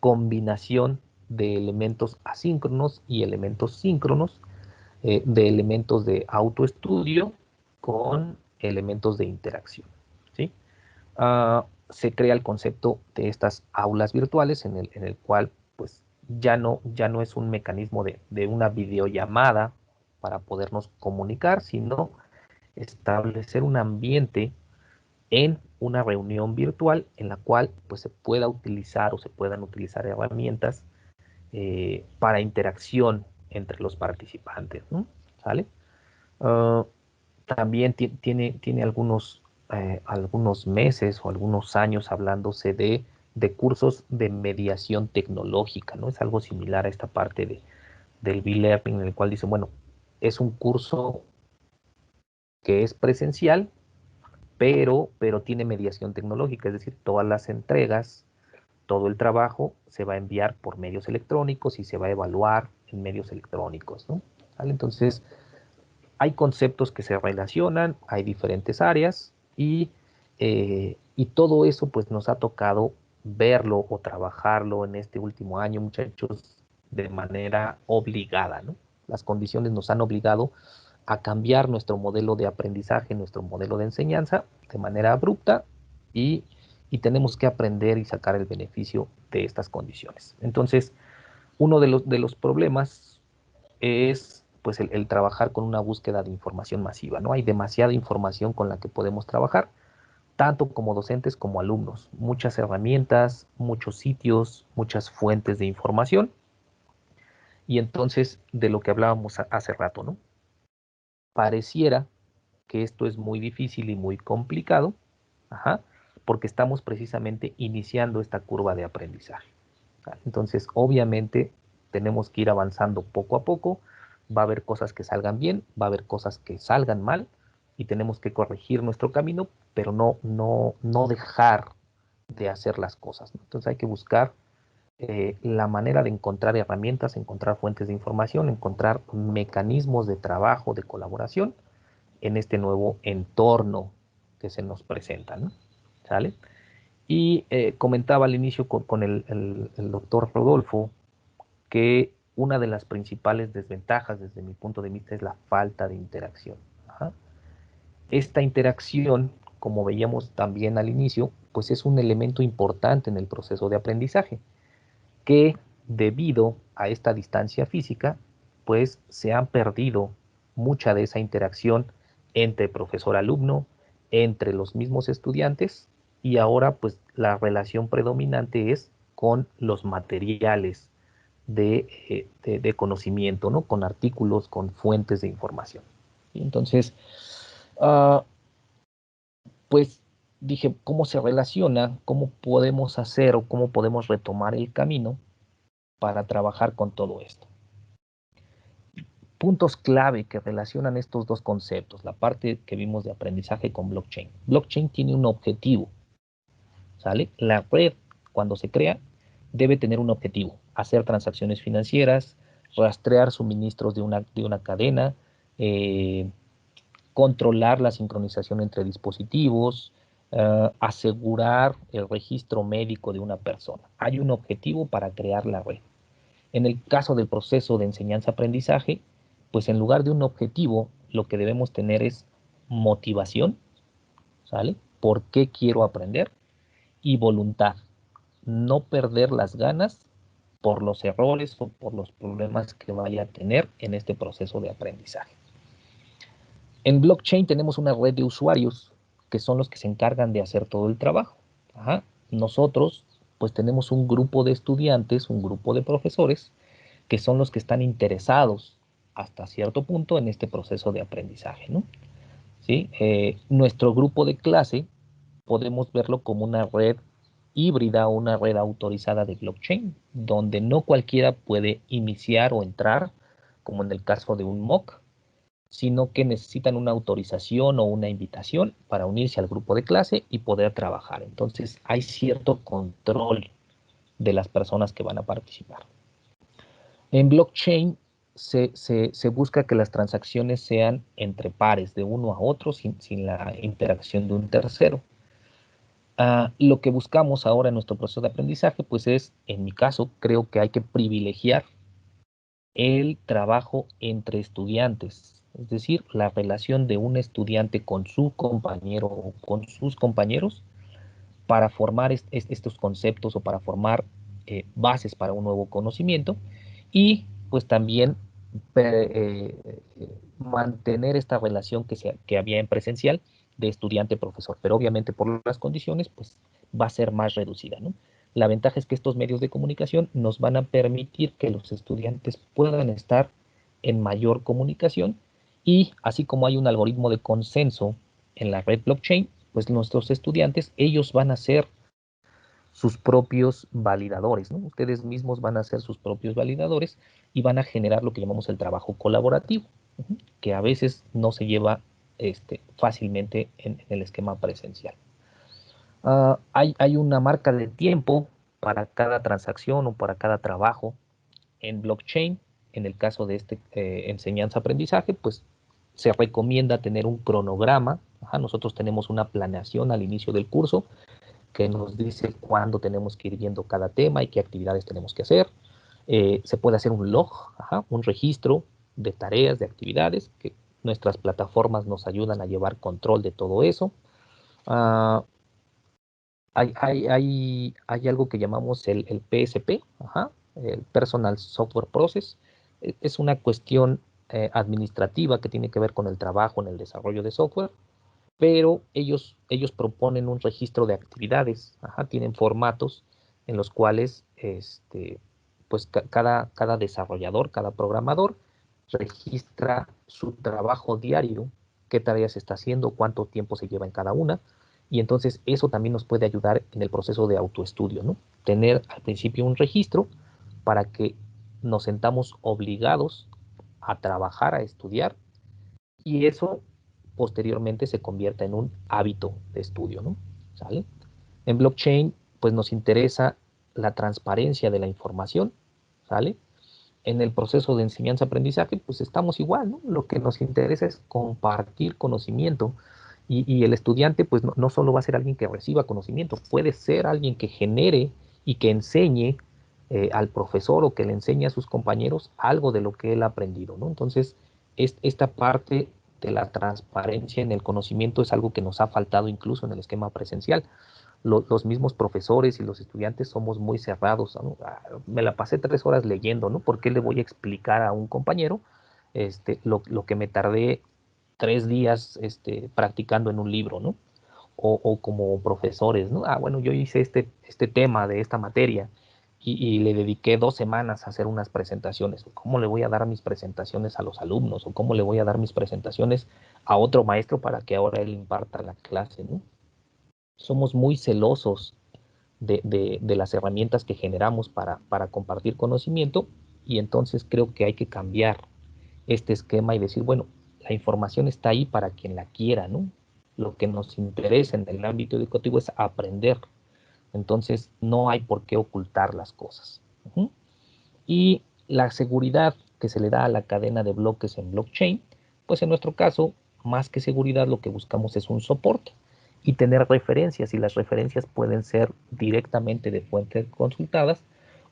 combinación de elementos asíncronos y elementos síncronos, de elementos de autoestudio con elementos de interacción, ¿sí? Se crea el concepto de estas aulas virtuales en el cual pues ya no es un mecanismo de una videollamada para podernos comunicar, sino establecer un ambiente en una reunión virtual en la cual pues se pueda utilizar o se puedan utilizar herramientas para interacción entre los participantes, ¿no? ¿Sale? Uh, También tiene algunos meses o algunos años hablándose de cursos de mediación tecnológica, ¿no? Es algo similar a esta parte del e-learning en el cual dicen, bueno, es un curso que es presencial, pero tiene mediación tecnológica, es decir, todas las entregas, todo el trabajo se va a enviar por medios electrónicos y se va a evaluar en medios electrónicos, ¿no? ¿Vale? Entonces, hay conceptos que se relacionan, hay diferentes áreas y todo eso pues nos ha tocado verlo o trabajarlo en este último año, muchachos, de manera obligada, ¿no? Las condiciones nos han obligado a cambiar nuestro modelo de aprendizaje, nuestro modelo de enseñanza de manera abrupta y, y tenemos que aprender y sacar el beneficio de estas condiciones. Entonces, uno de los problemas es pues el trabajar con una búsqueda de información masiva, ¿no? Hay demasiada información con la que podemos trabajar, tanto como docentes como alumnos. Muchas herramientas, muchos sitios, muchas fuentes de información. Y entonces, de lo que hablábamos hace rato, ¿no? Pareciera que esto es muy difícil y muy complicado, ajá, porque estamos precisamente iniciando esta curva de aprendizaje. Entonces, obviamente, tenemos que ir avanzando poco a poco. Va a haber cosas que salgan bien, va a haber cosas que salgan mal y tenemos que corregir nuestro camino, pero no dejar de hacer las cosas, ¿no? Entonces hay que buscar la manera de encontrar herramientas, encontrar fuentes de información, encontrar mecanismos de trabajo, de colaboración en este nuevo entorno que se nos presenta, ¿no? ¿Sale? Y comentaba al inicio con el doctor Rodolfo que una de las principales desventajas desde mi punto de vista es la falta de interacción. Ajá. Esta interacción, como veíamos también al inicio, pues es un elemento importante en el proceso de aprendizaje, que debido a esta distancia física, pues se han perdido mucha de esa interacción entre profesor-alumno, entre los mismos estudiantes, y ahora pues la relación predominante es con los materiales de conocimiento, ¿no? Con artículos, con fuentes de información. Y entonces, uh, pues dije, ¿cómo se relaciona? ¿Cómo podemos hacer o cómo podemos retomar el camino para trabajar con todo esto? Puntos clave que relacionan estos dos conceptos, la parte que vimos de aprendizaje con blockchain. Blockchain tiene un objetivo, ¿sale? La red, cuando se crea, debe tener un objetivo: hacer transacciones financieras, rastrear suministros de una cadena, controlar la sincronización entre dispositivos, asegurar el registro médico de una persona. Hay un objetivo para crear la red. En el caso del proceso de enseñanza-aprendizaje, pues en lugar de un objetivo, lo que debemos tener es motivación, ¿sale? ¿Por qué quiero aprender? Y voluntad. No perder las ganas por los errores o por los problemas que vaya a tener en este proceso de aprendizaje. En blockchain tenemos una red de usuarios que son los que se encargan de hacer todo el trabajo. Ajá. Nosotros pues tenemos un grupo de estudiantes, un grupo de profesores que son los que están interesados hasta cierto punto en este proceso de aprendizaje, ¿no? ¿Sí? Nuestro grupo de clase podemos verlo como una red híbrida o una red autorizada de blockchain, donde no cualquiera puede iniciar o entrar, como en el caso de un MOOC, sino que necesitan una autorización o una invitación para unirse al grupo de clase y poder trabajar. Entonces hay cierto control de las personas que van a participar. En blockchain se busca que las transacciones sean entre pares, de uno a otro, sin la interacción de un tercero. Lo que buscamos ahora en nuestro proceso de aprendizaje, pues es, en mi caso, creo que hay que privilegiar el trabajo entre estudiantes, es decir, la relación de un estudiante con su compañero o con sus compañeros para formar estos conceptos o para formar bases para un nuevo conocimiento y pues también mantener esta relación que había en presencial de estudiante-profesor, pero obviamente por las condiciones pues va a ser más reducida, ¿no? La ventaja es que estos medios de comunicación nos van a permitir que los estudiantes puedan estar en mayor comunicación y así como hay un algoritmo de consenso en la red blockchain, pues nuestros estudiantes, ellos van a ser sus propios validadores, ¿no? Ustedes mismos van a ser sus propios validadores y van a generar lo que llamamos el trabajo colaborativo, que a veces no se lleva fácilmente en el esquema presencial. Hay una marca de tiempo para cada transacción o para cada trabajo en blockchain. En el caso de enseñanza-aprendizaje, pues se recomienda tener un cronograma. Nosotros tenemos una planeación al inicio del curso que nos dice cuándo tenemos que ir viendo cada tema y qué actividades tenemos que hacer. Se puede hacer un log, un registro de tareas, de actividades, que nuestras plataformas nos ayudan a llevar control de todo eso. Hay algo que llamamos el PSP, el Personal Software Process. Es una cuestión administrativa que tiene que ver con el trabajo en el desarrollo de software, pero ellos proponen un registro de actividades, tienen formatos en los cuales pues cada desarrollador, cada programador registra su trabajo diario, qué tareas está haciendo, cuánto tiempo se lleva en cada una, y entonces eso también nos puede ayudar en el proceso de autoestudio, ¿no? Tener al principio un registro para que nos sentamos obligados a trabajar, a estudiar, y eso posteriormente se convierta en un hábito de estudio, ¿no? ¿Sale? En blockchain, pues nos interesa la transparencia de la información, ¿sale? En el proceso de enseñanza-aprendizaje, pues estamos igual, ¿no? Lo que nos interesa es compartir conocimiento y el estudiante, pues no solo va a ser alguien que reciba conocimiento, puede ser alguien que genere y que enseñe al profesor o que le enseñe a sus compañeros algo de lo que él ha aprendido, ¿no? Entonces, esta parte de la transparencia en el conocimiento es algo que nos ha faltado incluso en el esquema presencial. Los mismos profesores y los estudiantes somos muy cerrados, ¿no? Me la pasé 3 horas leyendo, ¿no? ¿Por qué le voy a explicar a un compañero lo que me tardé 3 días practicando en un libro, ¿no? O como profesores, ¿no? Bueno, yo hice este tema de esta materia y le dediqué 2 semanas a hacer unas presentaciones. ¿Cómo le voy a dar mis presentaciones a los alumnos? ¿O cómo le voy a dar mis presentaciones a otro maestro para que ahora él imparta la clase, ¿no? Somos muy celosos de las herramientas que generamos para compartir conocimiento y entonces creo que hay que cambiar este esquema y decir, bueno, la información está ahí para quien la quiera, ¿no? Lo que nos interesa en el ámbito educativo es aprender. Entonces, no hay por qué ocultar las cosas. Y la seguridad que se le da a la cadena de bloques en blockchain, pues en nuestro caso, más que seguridad, lo que buscamos es un soporte y tener referencias. Y las referencias pueden ser directamente de fuentes consultadas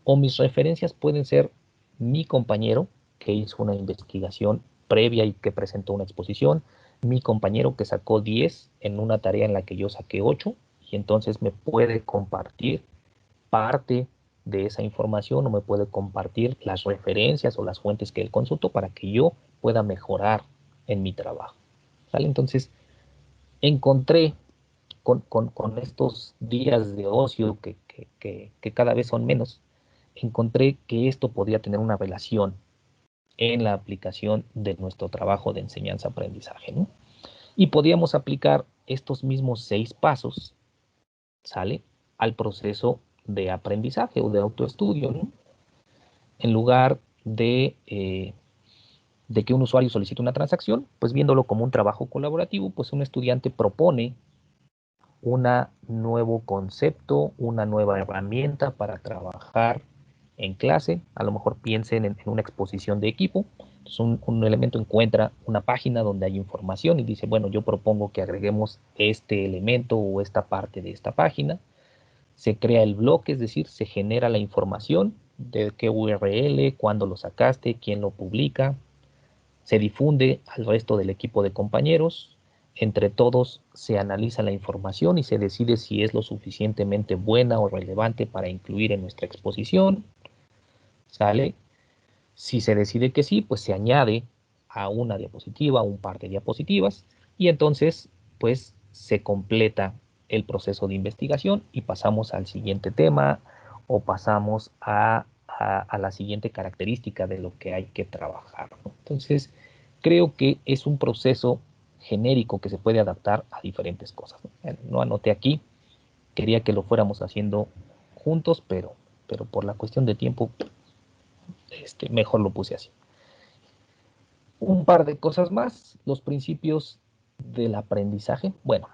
o mis referencias pueden ser mi compañero que hizo una investigación previa y que presentó una exposición, mi compañero que sacó 10 en una tarea en la que yo saqué 8 y entonces me puede compartir parte de esa información o me puede compartir las referencias o las fuentes que él consultó para que yo pueda mejorar en mi trabajo. ¿Sale? Entonces, encontré con estos días de ocio que cada vez son menos, encontré que esto podía tener una relación en la aplicación de nuestro trabajo de enseñanza-aprendizaje, ¿no? Y podíamos aplicar estos mismos 6 pasos, ¿sale? Al proceso de aprendizaje o de autoestudio, ¿no? En lugar de que un usuario solicite una transacción, pues viéndolo como un trabajo colaborativo, pues un estudiante propone un nuevo concepto, una nueva herramienta para trabajar en clase. A lo mejor piensen en una exposición de equipo. Entonces, un elemento encuentra una página donde hay información y dice, bueno, yo propongo que agreguemos este elemento o esta parte de esta página. Se crea el bloque, es decir, se genera la información de qué URL, cuándo lo sacaste, quién lo publica. Se difunde al resto del equipo de compañeros. Entre todos se analiza la información y se decide si es lo suficientemente buena o relevante para incluir en nuestra exposición. ¿Sale? Si se decide que sí, pues se añade a una diapositiva, un par de diapositivas, y entonces pues se completa el proceso de investigación y pasamos al siguiente tema o pasamos a la siguiente característica de lo que hay que trabajar, ¿no? Entonces, creo que es un proceso genérico que se puede adaptar a diferentes cosas, ¿no? No anoté aquí, quería que lo fuéramos haciendo juntos, pero por la cuestión de tiempo, mejor lo puse así. Un par de cosas más, los principios del aprendizaje. Bueno,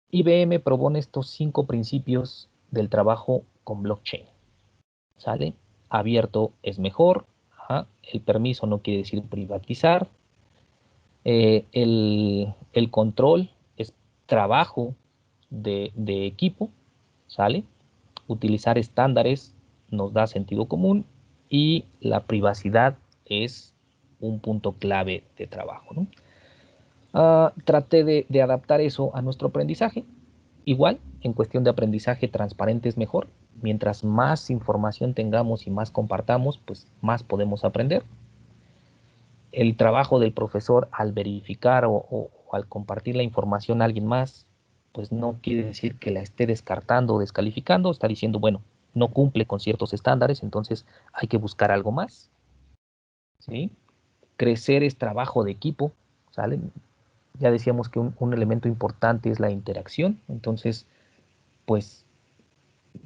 IBM propone estos 5 principios del trabajo con blockchain. ¿Sale? Abierto es mejor. Ajá. El permiso no quiere decir privatizar. El control es trabajo de equipo. ¿Sale? Utilizar estándares nos da sentido común y la privacidad es un punto clave de trabajo, ¿no? Traté de adaptar eso a nuestro aprendizaje. Igual, en cuestión de aprendizaje, transparente es mejor. Mientras más información tengamos y más compartamos, pues más podemos aprender. El trabajo del profesor al verificar o al compartir la información a alguien más, pues no quiere decir que la esté descartando o descalificando, está diciendo, bueno, no cumple con ciertos estándares, entonces hay que buscar algo más, ¿sí? Crecer es trabajo de equipo, ¿sale? Ya decíamos que un elemento importante es la interacción, entonces, pues,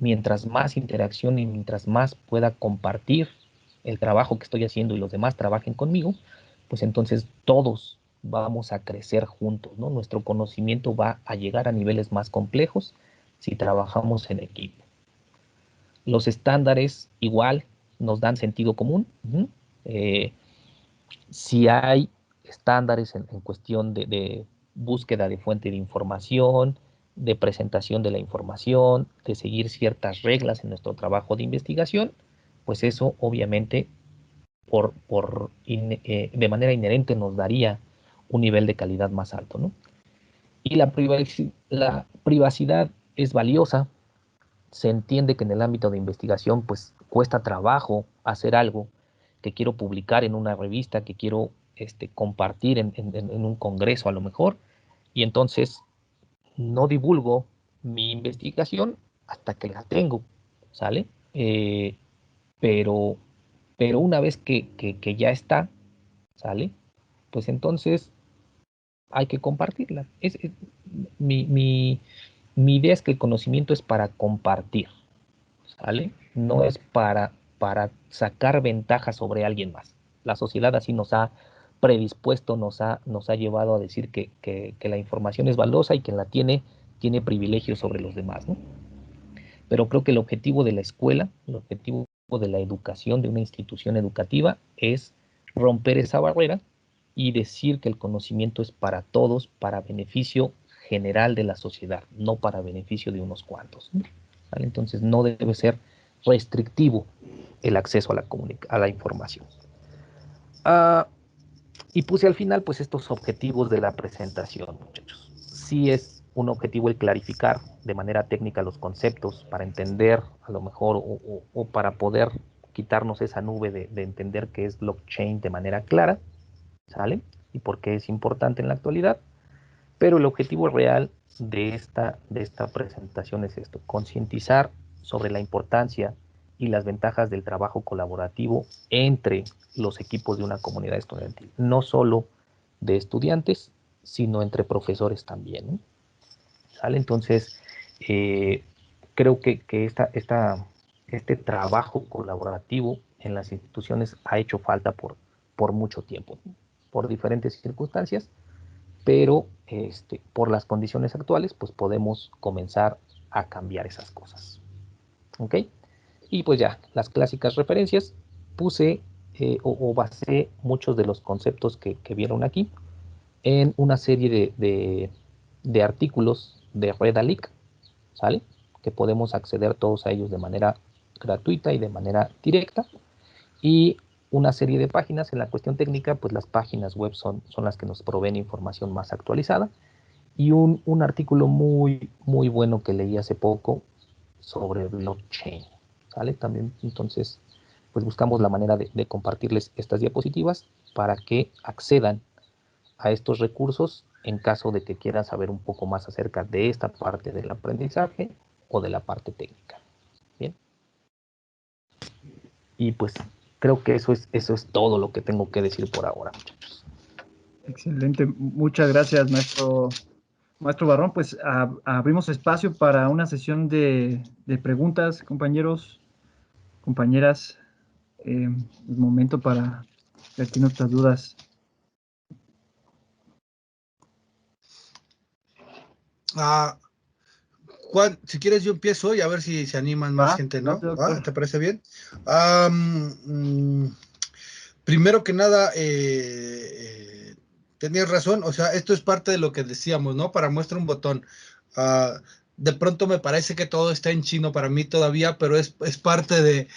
mientras más interacción y mientras más pueda compartir el trabajo que estoy haciendo y los demás trabajen conmigo, pues entonces todos vamos a crecer juntos, ¿no? Nuestro conocimiento va a llegar a niveles más complejos si trabajamos en equipo. Los estándares igual nos dan sentido común. Si hay estándares en cuestión de búsqueda de fuente de información, de presentación de la información, de seguir ciertas reglas en nuestro trabajo de investigación, pues eso obviamente de manera inherente nos daría un nivel de calidad más alto, ¿no? Y la privacidad es valiosa. Se entiende que en el ámbito de investigación pues cuesta trabajo hacer algo que quiero publicar en una revista, que quiero compartir en un congreso a lo mejor, y entonces no divulgo mi investigación hasta que la tengo, ¿sale? Pero, pero una vez que ya está, ¿sale? Pues entonces hay que compartirla. Mi idea es que el conocimiento es para compartir, ¿sale? No es para sacar ventaja sobre alguien más. La sociedad así nos ha predispuesto, nos ha llevado a decir que la información es valiosa y quien la tiene privilegios sobre los demás, ¿no? Pero creo que el objetivo de la escuela, el objetivo de la educación, de una institución educativa, es romper esa barrera y decir que el conocimiento es para todos, para beneficio general de la sociedad, no para beneficio de unos cuantos, ¿no? ¿Vale? Entonces no debe ser restrictivo el acceso a la información. Y puse al final pues estos objetivos de la presentación, muchachos. Sí es un objetivo el clarificar de manera técnica los conceptos para entender a lo mejor o para poder quitarnos esa nube de entender qué es blockchain de manera clara, ¿sale? Y por qué es importante en la actualidad. Pero el objetivo real de esta presentación es esto: concientizar sobre la importancia y las ventajas del trabajo colaborativo entre los equipos de una comunidad estudiantil, no solo de estudiantes, sino entre profesores también, ¿no? ¿Sale? Entonces, creo que este trabajo colaborativo en las instituciones ha hecho falta por mucho tiempo, ¿no? Por diferentes circunstancias, pero por las condiciones actuales, pues podemos comenzar a cambiar esas cosas. ¿Ok? Y pues ya, las clásicas referencias, puse o basé muchos de los conceptos que vieron aquí en una serie de artículos de Redalyc, ¿sale? Que podemos acceder todos a ellos de manera gratuita y de manera directa. Y una serie de páginas. En la cuestión técnica, pues las páginas web son las que nos proveen información más actualizada. Y un artículo muy bueno que leí hace poco sobre blockchain, ¿sale? También, entonces, pues buscamos la manera de compartirles estas diapositivas para que accedan a estos recursos en caso de que quieran saber un poco más acerca de esta parte del aprendizaje o de la parte técnica. Bien. Y pues creo que eso es todo lo que tengo que decir por ahora, muchachos. Excelente, muchas gracias, maestro Barrón. Pues abrimos espacio para una sesión de preguntas, compañeros, compañeras. El momento para vertir nuestras dudas. Juan, si quieres yo empiezo y a ver si se animan más gente, ¿no? ¿Te parece bien? Primero que nada, tenías razón, o sea, esto es parte de lo que decíamos, ¿no? Para muestra un botón. De pronto me parece que todo está en chino para mí todavía, pero es parte de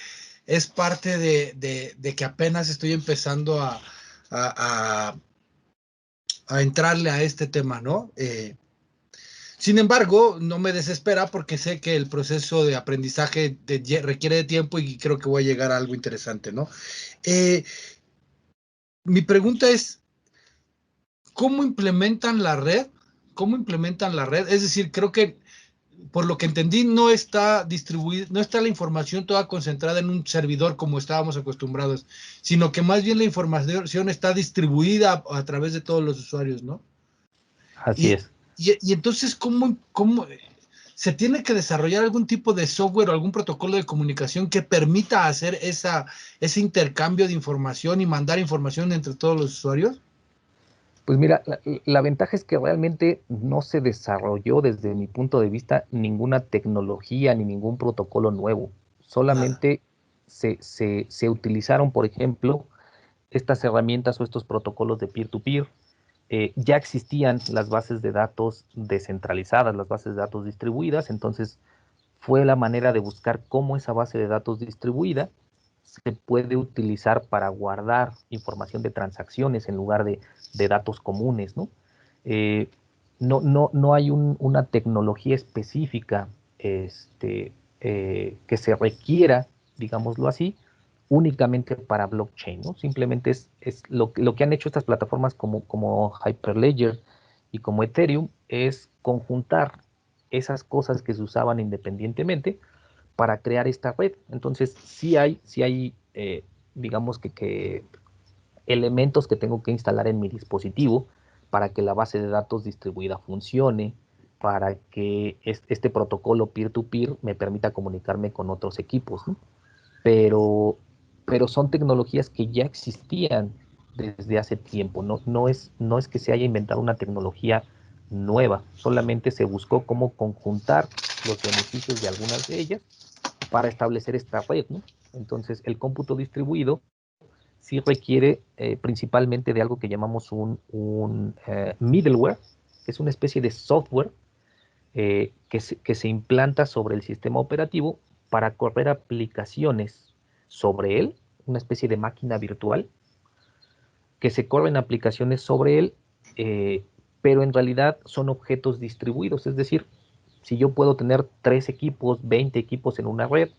que apenas estoy empezando a entrarle a este tema, ¿no? Sin embargo, no me desespera porque sé que el proceso de aprendizaje requiere de tiempo y creo que voy a llegar a algo interesante, ¿no? Mi pregunta es, ¿cómo implementan la red? ¿Cómo implementan la red? Es decir, creo que por lo que entendí, no está distribuida, no está la información toda concentrada en un servidor como estábamos acostumbrados, sino que más bien la información está distribuida a través de todos los usuarios, ¿no? Así es. Y entonces, ¿cómo se tiene que desarrollar algún tipo de software o algún protocolo de comunicación que permita hacer ese intercambio de información y mandar información entre todos los usuarios? Pues mira, la ventaja es que realmente no se desarrolló desde mi punto de vista ninguna tecnología ni ningún protocolo nuevo. Solamente se utilizaron, por ejemplo, estas herramientas o estos protocolos de peer-to-peer. Ya existían las bases de datos descentralizadas, las bases de datos distribuidas, entonces fue la manera de buscar cómo esa base de datos distribuida se puede utilizar para guardar información de transacciones en lugar de datos comunes, ¿no? No hay una tecnología específica que se requiera, digámoslo así, únicamente para blockchain, ¿no? Simplemente es lo que han hecho estas plataformas como Hyperledger y como Ethereum es conjuntar esas cosas que se usaban independientemente para crear esta red. Entonces, sí hay digamos que elementos que tengo que instalar en mi dispositivo para que la base de datos distribuida funcione, para que este protocolo peer-to-peer me permita comunicarme con otros equipos, ¿no? Pero son tecnologías que ya existían desde hace tiempo. No es que se haya inventado una tecnología nueva, solamente se buscó cómo conjuntar los beneficios de algunas de ellas para establecer esta red, ¿no? Entonces, el cómputo distribuido sí requiere principalmente de algo que llamamos un middleware, que es una especie de software que se implanta sobre el sistema operativo para correr aplicaciones sobre él, una especie de máquina virtual, que se corren aplicaciones sobre él, pero en realidad son objetos distribuidos, es decir, si yo puedo tener 3 equipos, 20 equipos en una red,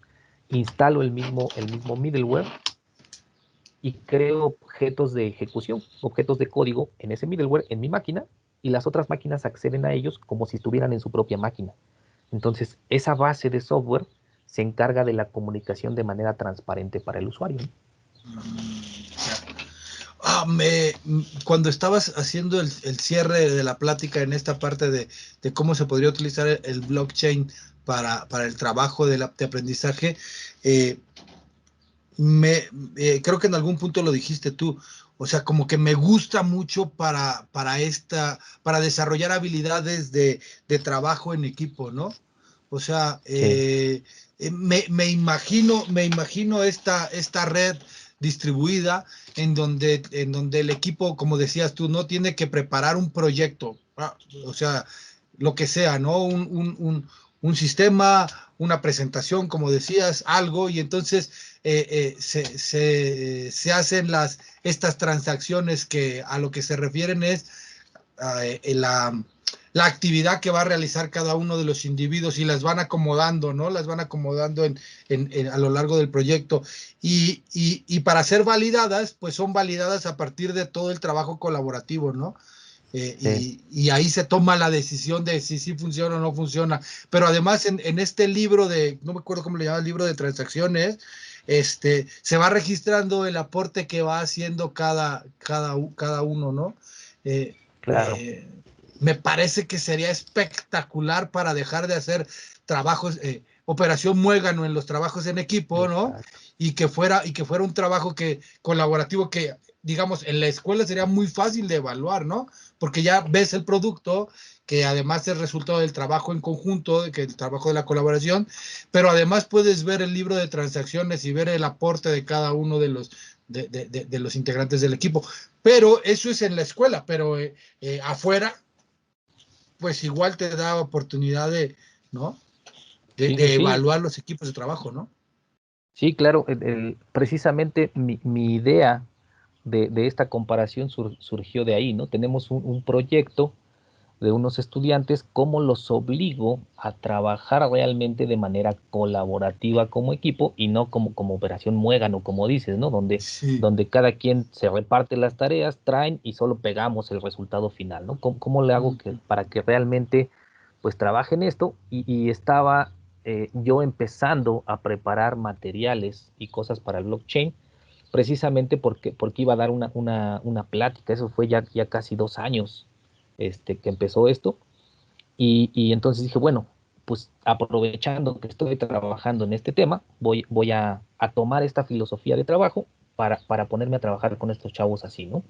instalo el mismo middleware y creo objetos de ejecución, objetos de código en ese middleware en mi máquina y las otras máquinas acceden a ellos como si estuvieran en su propia máquina. Entonces, esa base de software se encarga de la comunicación de manera transparente para el usuario. Cuando estabas haciendo el cierre de la plática en esta parte de cómo se podría utilizar el blockchain para el trabajo de aprendizaje, creo que en algún punto lo dijiste tú, o sea, como que me gusta mucho para desarrollar habilidades de trabajo en equipo, ¿no? O sea, me imagino esta red distribuida, en donde el equipo, como decías tú, no tiene que preparar un proyecto, o sea, lo que sea, ¿no? Un sistema, una presentación, como decías, algo, y entonces se hacen estas transacciones que a lo que se refieren es la actividad que va a realizar cada uno de los individuos, y las van acomodando, ¿no? Las van acomodando a lo largo del proyecto. Y para ser validadas, pues son validadas a partir de todo el trabajo colaborativo, ¿no? Sí. Y ahí se toma la decisión de si sí funciona o no funciona. Pero además en este libro no me acuerdo cómo le llama, el libro de transacciones, se va registrando el aporte que va haciendo cada uno, ¿no? Eh, Claro. Me parece que sería espectacular para dejar de hacer trabajos, operación muégano en los trabajos en equipo, ¿no? Exacto. Y que fuera un trabajo colaborativo que, digamos, en la escuela sería muy fácil de evaluar, ¿no? Porque ya ves el producto, que además es resultado del trabajo en conjunto, que el trabajo de la colaboración, pero además puedes ver el libro de transacciones y ver el aporte de cada uno de los integrantes del equipo. Pero eso es en la escuela, pero afuera, pues igual te da oportunidad ¿no? Sí, sí, De sí. evaluar los equipos de trabajo, ¿no? Sí, claro. Precisamente mi idea de esta comparación surgió de ahí, ¿no? Tenemos un proyecto de unos estudiantes, cómo los obligo a trabajar realmente de manera colaborativa como equipo y no como operación muégano, como dices, ¿no? Sí. Donde cada quien se reparte las tareas, traen y solo pegamos el resultado final, ¿no? ¿Cómo le hago para que realmente pues trabajen esto? Y estaba yo empezando a preparar materiales y cosas para el blockchain, precisamente porque iba a dar una plática. Eso fue ya casi 2 años que empezó esto, y entonces dije, bueno, pues aprovechando que estoy trabajando en este tema, voy a tomar esta filosofía de trabajo para ponerme a trabajar con estos chavos así, ¿no?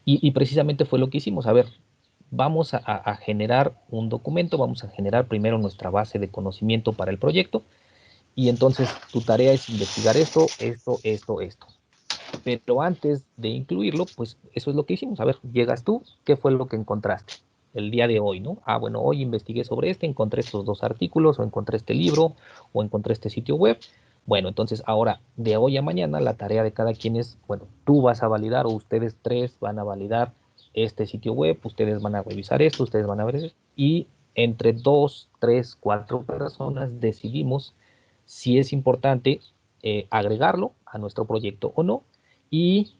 Y precisamente fue lo que hicimos. A ver, vamos a generar un documento, vamos a generar primero nuestra base de conocimiento para el proyecto, y entonces tu tarea es investigar esto. Pero antes de incluirlo, pues eso es lo que hicimos. A ver, llegas tú, ¿qué fue lo que encontraste el día de hoy, no? Ah, bueno, hoy investigué sobre encontré estos 2 artículos, o encontré este libro, o encontré este sitio web. Bueno, entonces ahora, de hoy a mañana, la tarea de cada quien es, bueno, tú vas a validar, o ustedes 3 van a validar este sitio web, ustedes van a revisar esto, ustedes van a ver eso, y entre 2, 3, 4 personas decidimos si es importante agregarlo a nuestro proyecto o no, y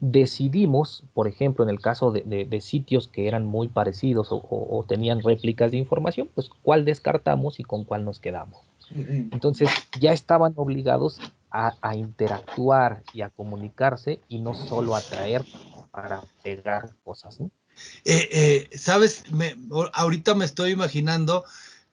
decidimos, por ejemplo, en el caso de sitios que eran muy parecidos o tenían réplicas de información, pues cuál descartamos y con cuál nos quedamos. Entonces ya estaban obligados a interactuar y a comunicarse, y no solo a traer para pegar cosas, ¿no? ¿Sabes? Ahorita me estoy imaginando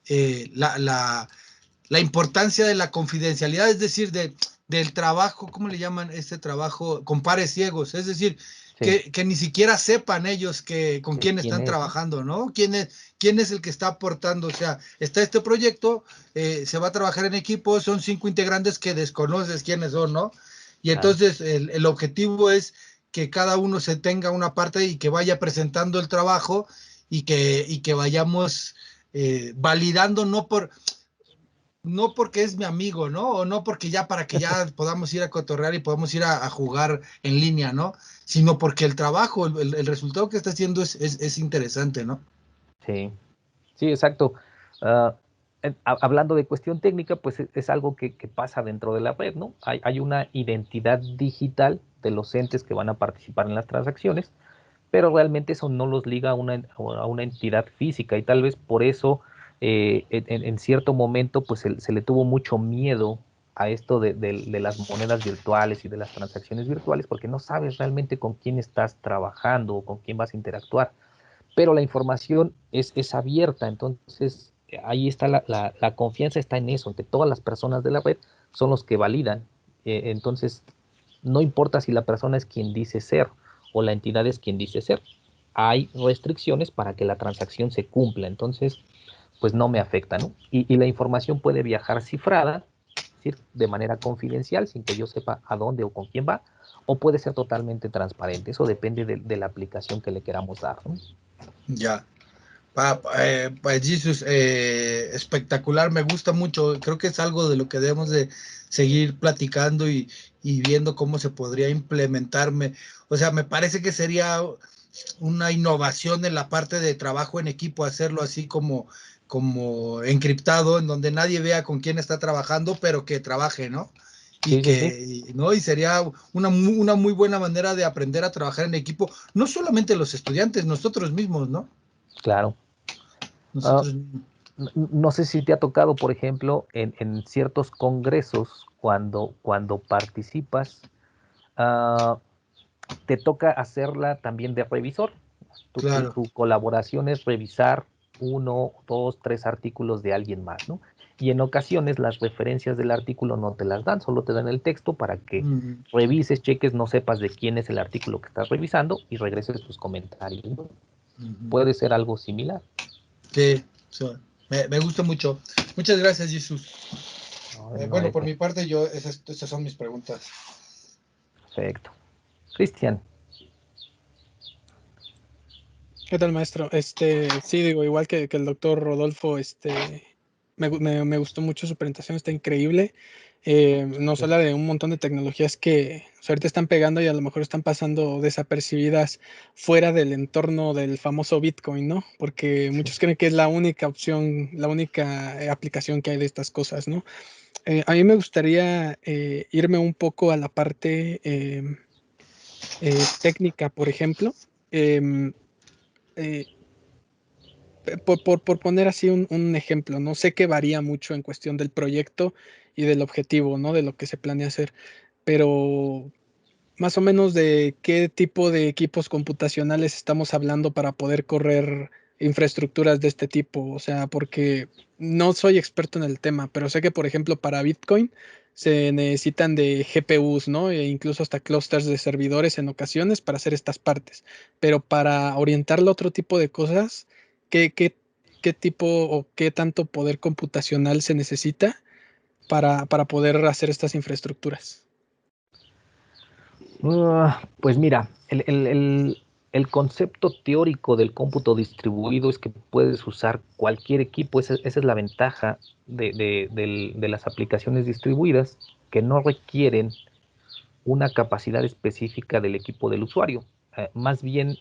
la importancia de la confidencialidad, es decir, del trabajo, ¿cómo le llaman este trabajo? Con pares ciegos, es decir, Sí. que ni siquiera sepan ellos con quién ¿Quién están es, no? trabajando, ¿no? ¿Quién es el que está aportando? O sea, está este proyecto, se va a trabajar en equipo, son 5 integrantes que desconoces quiénes son, ¿no? Y Claro. entonces el objetivo es que cada uno se tenga una parte y que vaya presentando el trabajo, y que vayamos validando, no porque es mi amigo, ¿no? O no porque ya para que ya podamos ir a cotorrear y podamos ir a jugar en línea, ¿no? Sino porque el trabajo, el resultado que está haciendo es interesante, ¿no? Sí, sí, exacto. Ah, hablando de cuestión técnica, pues es algo que pasa dentro de la red, ¿no? Hay una identidad digital de los entes que van a participar en las transacciones, pero realmente eso no los liga a una entidad física, y tal vez por eso en cierto momento pues se le tuvo mucho miedo a esto de las monedas virtuales y de las transacciones virtuales, porque no sabes realmente con quién estás trabajando o con quién vas a interactuar, pero la información es abierta. Entonces ahí está la confianza, está en eso, en que todas las personas de la red son los que validan. Entonces, no importa si la persona es quien dice ser o la entidad es quien dice ser, hay restricciones para que la transacción se cumpla. Entonces, pues no me afecta, ¿no? Y la información puede viajar cifrada, decir, de manera confidencial, sin que yo sepa a dónde o con quién va, o puede ser totalmente transparente. Eso depende de la aplicación que le queramos dar, ¿no? Ya. Pues Jesus, espectacular, me gusta mucho. Creo que es algo de lo que debemos de seguir platicando y viendo cómo se podría implementar. O sea, me parece que sería una innovación en la parte de trabajo en equipo, hacerlo así como encriptado, en donde nadie vea con quién está trabajando, pero que trabaje, ¿no? Sí, sí, sí. ¿no? Y sería una muy buena manera de aprender a trabajar en equipo, no solamente los estudiantes, nosotros mismos, ¿no? Claro. Nosotros. No sé si te ha tocado, por ejemplo, en ciertos congresos, cuando participas, uh, te toca hacerla también de revisor. Claro. Tu colaboración es revisar 1, 2, 3 artículos de alguien más, ¿no? Y en ocasiones las referencias del artículo no te las dan, solo te dan el texto para que revises, cheques, no sepas de quién es el artículo que estás revisando y regreses tus comentarios, ¿no? Puede ser algo similar. Sí, me gusta mucho. Muchas gracias, Jesús. Bueno, por mi parte, estas son mis preguntas. Perfecto. Cristian. ¿Qué tal, maestro? Sí, digo, igual que el doctor Rodolfo, me gustó mucho su presentación, está increíble. Nos habla de un montón de tecnologías que ahorita están pegando y a lo mejor están pasando desapercibidas fuera del entorno del famoso Bitcoin, ¿no? Porque muchos creen que es la única opción, la única aplicación que hay de estas cosas, ¿no? A mí me gustaría irme un poco a la parte técnica, por ejemplo. Em, eh, por poner así un ejemplo, ¿no? Sé que varía mucho en cuestión del proyecto y del objetivo, ¿no? De lo que se planea hacer, pero más o menos de qué tipo de equipos computacionales estamos hablando para poder correr infraestructuras de este tipo. O sea, porque no soy experto en el tema, pero sé que, por ejemplo, para Bitcoin se necesitan de GPUs, ¿no? E incluso hasta clústeres de servidores en ocasiones para hacer estas partes. Pero para orientarlo a otro tipo de cosas, ¿qué tipo o qué tanto poder computacional se necesita para poder hacer estas infraestructuras? Pues mira, el concepto teórico del cómputo distribuido es que puedes usar cualquier equipo. Esa es la ventaja de las aplicaciones distribuidas, que no requieren una capacidad específica del equipo del usuario. Más bien,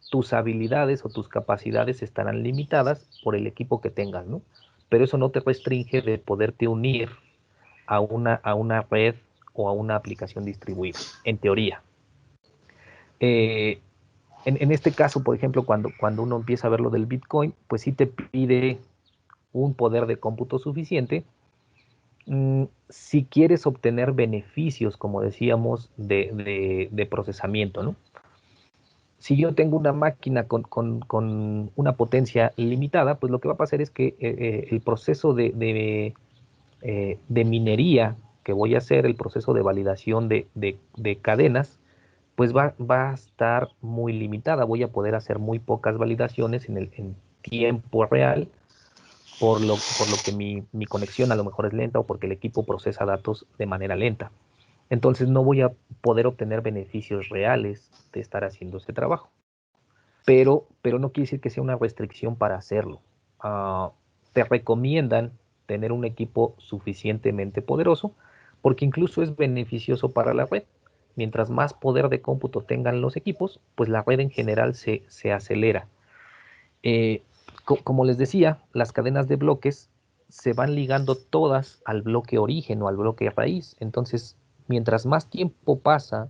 tus habilidades o tus capacidades estarán limitadas por el equipo que tengas, ¿no? Pero eso no te restringe de poderte unir a una red o a una aplicación distribuida, en teoría. En este caso, por ejemplo, cuando uno empieza a ver lo del Bitcoin, pues sí te pide un poder de cómputo suficiente. Si quieres obtener beneficios, como decíamos, de procesamiento, ¿no? Si yo tengo una máquina con una potencia limitada, pues lo que va a pasar es que el proceso de minería que voy a hacer, el proceso de validación de cadenas, pues va a estar muy limitada. Voy a poder hacer muy pocas validaciones en tiempo real, por lo que mi conexión a lo mejor es lenta o porque el equipo procesa datos de manera lenta. Entonces no voy a poder obtener beneficios reales de estar haciendo ese trabajo. Pero no quiere decir que sea una restricción para hacerlo. Te recomiendan tener un equipo suficientemente poderoso porque incluso es beneficioso para la red. Mientras más poder de cómputo tengan los equipos, pues la red en general se acelera. Como les decía, las cadenas de bloques se van ligando todas al bloque origen o al bloque raíz. Entonces, mientras más tiempo pasa,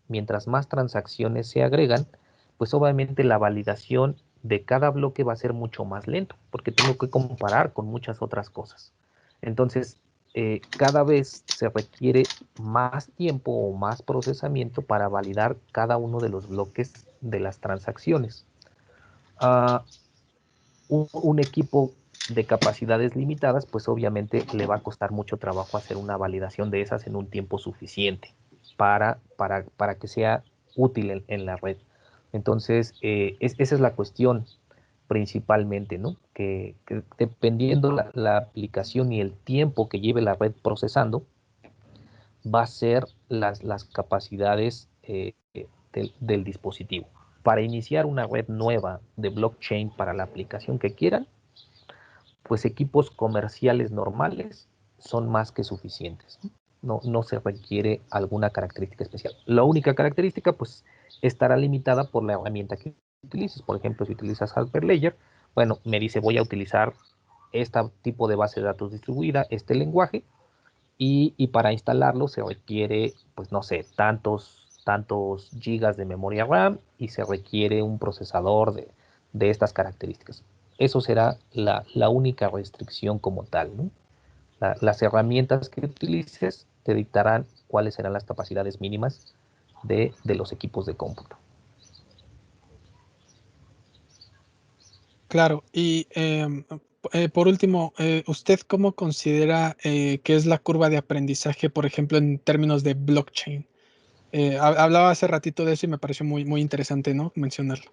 mientras más transacciones se agregan, pues obviamente la validación de cada bloque va a ser mucho más lento, porque tengo que comparar con muchas otras cosas. Entonces, cada vez se requiere más tiempo o más procesamiento para validar cada uno de los bloques de las transacciones. Un equipo de capacidades limitadas, pues obviamente le va a costar mucho trabajo hacer una validación de esas en un tiempo suficiente para que sea útil en la red. Entonces, esa es la cuestión principalmente, ¿no? Que dependiendo la aplicación y el tiempo que lleve la red procesando, va a ser las capacidades del dispositivo. Para iniciar una red nueva de blockchain para la aplicación que quieran, pues equipos comerciales normales son más que suficientes. No se requiere alguna característica especial. La única característica, pues, estará limitada por la herramienta que utilices. Por ejemplo, si utilizas Hyperledger, bueno, me dice voy a utilizar este tipo de base de datos distribuida, este lenguaje, y para instalarlo se requiere, pues no sé, tantos gigas de memoria RAM y se requiere un procesador de estas características. Eso será la única restricción como tal, ¿no? Las herramientas que utilices te dictarán cuáles serán las capacidades mínimas de los equipos de cómputo. Claro, y por último, ¿usted cómo considera que es la curva de aprendizaje, por ejemplo, en términos de blockchain? Hablaba hace ratito de eso y me pareció muy, muy interesante, ¿no? Mencionarlo.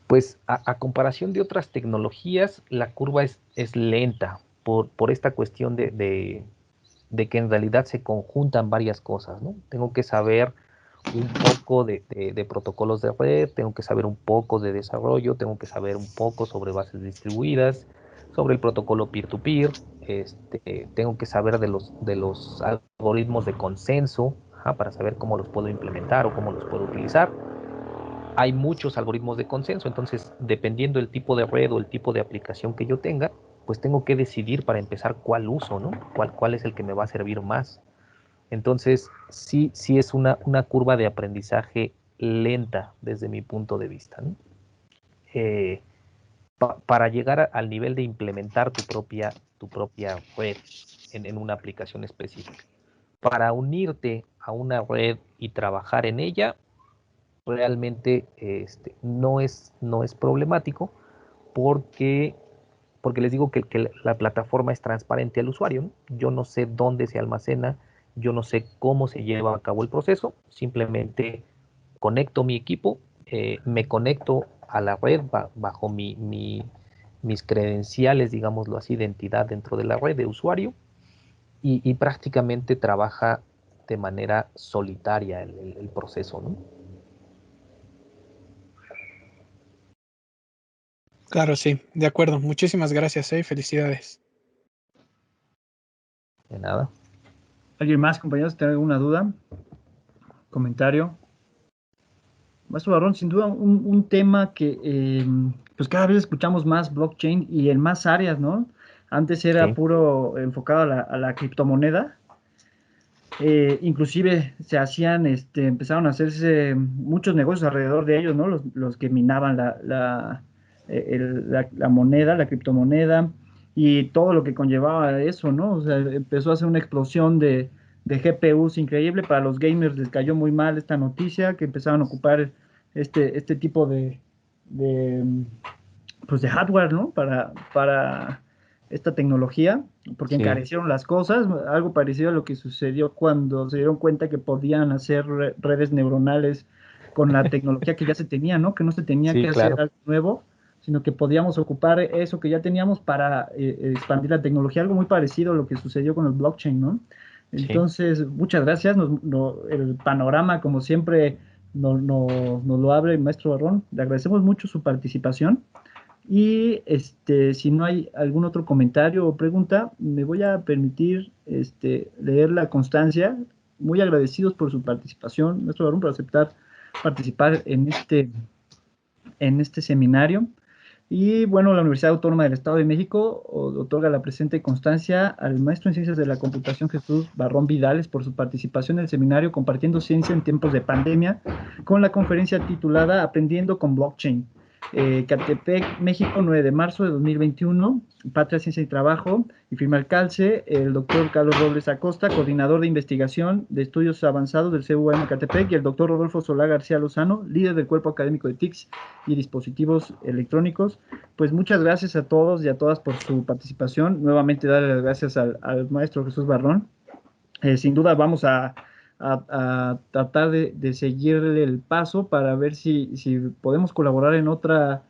Pues a comparación de otras tecnologías, la curva es lenta por esta cuestión de que en realidad se conjuntan varias cosas, ¿no? Tengo que saber un poco de protocolos de red, tengo que saber un poco de desarrollo, tengo que saber un poco sobre bases distribuidas, sobre el protocolo peer-to-peer, tengo que saber de los algoritmos de consenso, para saber cómo los puedo implementar o cómo los puedo utilizar. Hay muchos algoritmos de consenso, entonces dependiendo del tipo de red o el tipo de aplicación que yo tenga, pues tengo que decidir para empezar cuál uso, ¿no? Cuál es el que me va a servir más. Entonces, sí es una curva de aprendizaje lenta desde mi punto de vista, ¿no? Para llegar al nivel de implementar tu propia red en una aplicación específica. Para unirte a una red y trabajar en ella, realmente no es problemático porque les digo que la plataforma es transparente al usuario, ¿no? Yo no sé dónde se almacena, yo no sé cómo se lleva a cabo el proceso, simplemente conecto mi equipo, me conecto a la red bajo mis credenciales, digámoslo así, de identidad dentro de la red de usuario y prácticamente trabaja de manera solitaria el proceso, ¿no? Claro, sí, de acuerdo. Muchísimas gracias, felicidades. De nada. ¿Alguien más, compañeros, tiene alguna duda? ¿Comentario? Maestro Barrón, sin duda un tema que pues cada vez escuchamos más blockchain y en más áreas, ¿no? Antes era Sí. puro enfocado a la criptomoneda. Inclusive se hacían, empezaron a hacerse muchos negocios alrededor de ellos, ¿no? Los que minaban la moneda, la criptomoneda y todo lo que conllevaba eso, ¿no? O sea, empezó a hacer una explosión de GPUs increíble. Para los gamers les cayó muy mal esta noticia, que empezaron a ocupar este tipo de, pues de hardware, ¿no? Para esta tecnología, porque Sí. encarecieron las cosas, algo parecido a lo que sucedió cuando se dieron cuenta que podían hacer redes neuronales con la tecnología que ya se tenía, ¿no? Que no se tenía Sí, que hacer claro. algo nuevo, sino que podíamos ocupar eso que ya teníamos para expandir la tecnología, algo muy parecido a lo que sucedió con el blockchain, ¿no? Sí. Entonces, muchas gracias. El panorama, como siempre, nos lo abre el maestro Barrón. Le agradecemos mucho su participación. Y si no hay algún otro comentario o pregunta, me voy a permitir leer la constancia. Muy agradecidos por su participación, maestro Barón, por aceptar participar en este seminario. Y bueno, la Universidad Autónoma del Estado de México otorga la presente constancia al maestro en Ciencias de la Computación Jesús Barrón Vidales por su participación en el seminario Compartiendo Ciencia en Tiempos de Pandemia, con la conferencia titulada Aprendiendo con Blockchain. Catepec, México, 9 de marzo de 2021, Patria, Ciencia y Trabajo, y firma el calce el doctor Carlos Robles Acosta, coordinador de investigación de estudios avanzados del CUM Catepec, y el doctor Rodolfo Solá García Lozano, líder del cuerpo académico de TICS y dispositivos electrónicos. Pues muchas gracias a todos y a todas por su participación. Nuevamente darle las gracias al maestro Jesús Barrón. Sin duda vamos a tratar de seguirle el paso para ver si podemos colaborar en otra,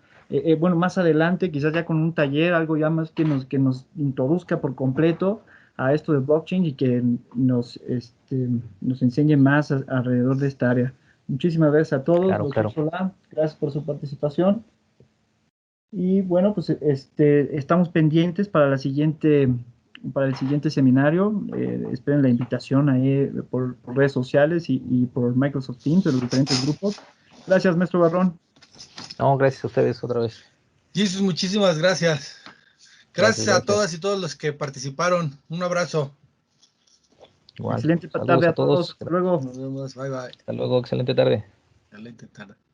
bueno, más adelante, quizás ya con un taller, algo ya más que nos introduzca por completo a esto de blockchain y que nos enseñe más alrededor de esta área. Muchísimas gracias a todos. Claro, Doctor claro. Solá, gracias por su participación. Y bueno, pues estamos pendientes para el siguiente seminario. Esperen la invitación ahí por redes sociales y por Microsoft Teams de los diferentes grupos. Gracias, maestro Barrón. No, gracias a ustedes otra vez. Jesús, muchísimas gracias. Gracias a Gracias. todas y todos los que participaron. Un abrazo. Igual. Excelente Saludos tarde a a todos. todos. Hasta luego. Nos vemos. Bye, bye. Hasta luego. Excelente tarde. Excelente tarde.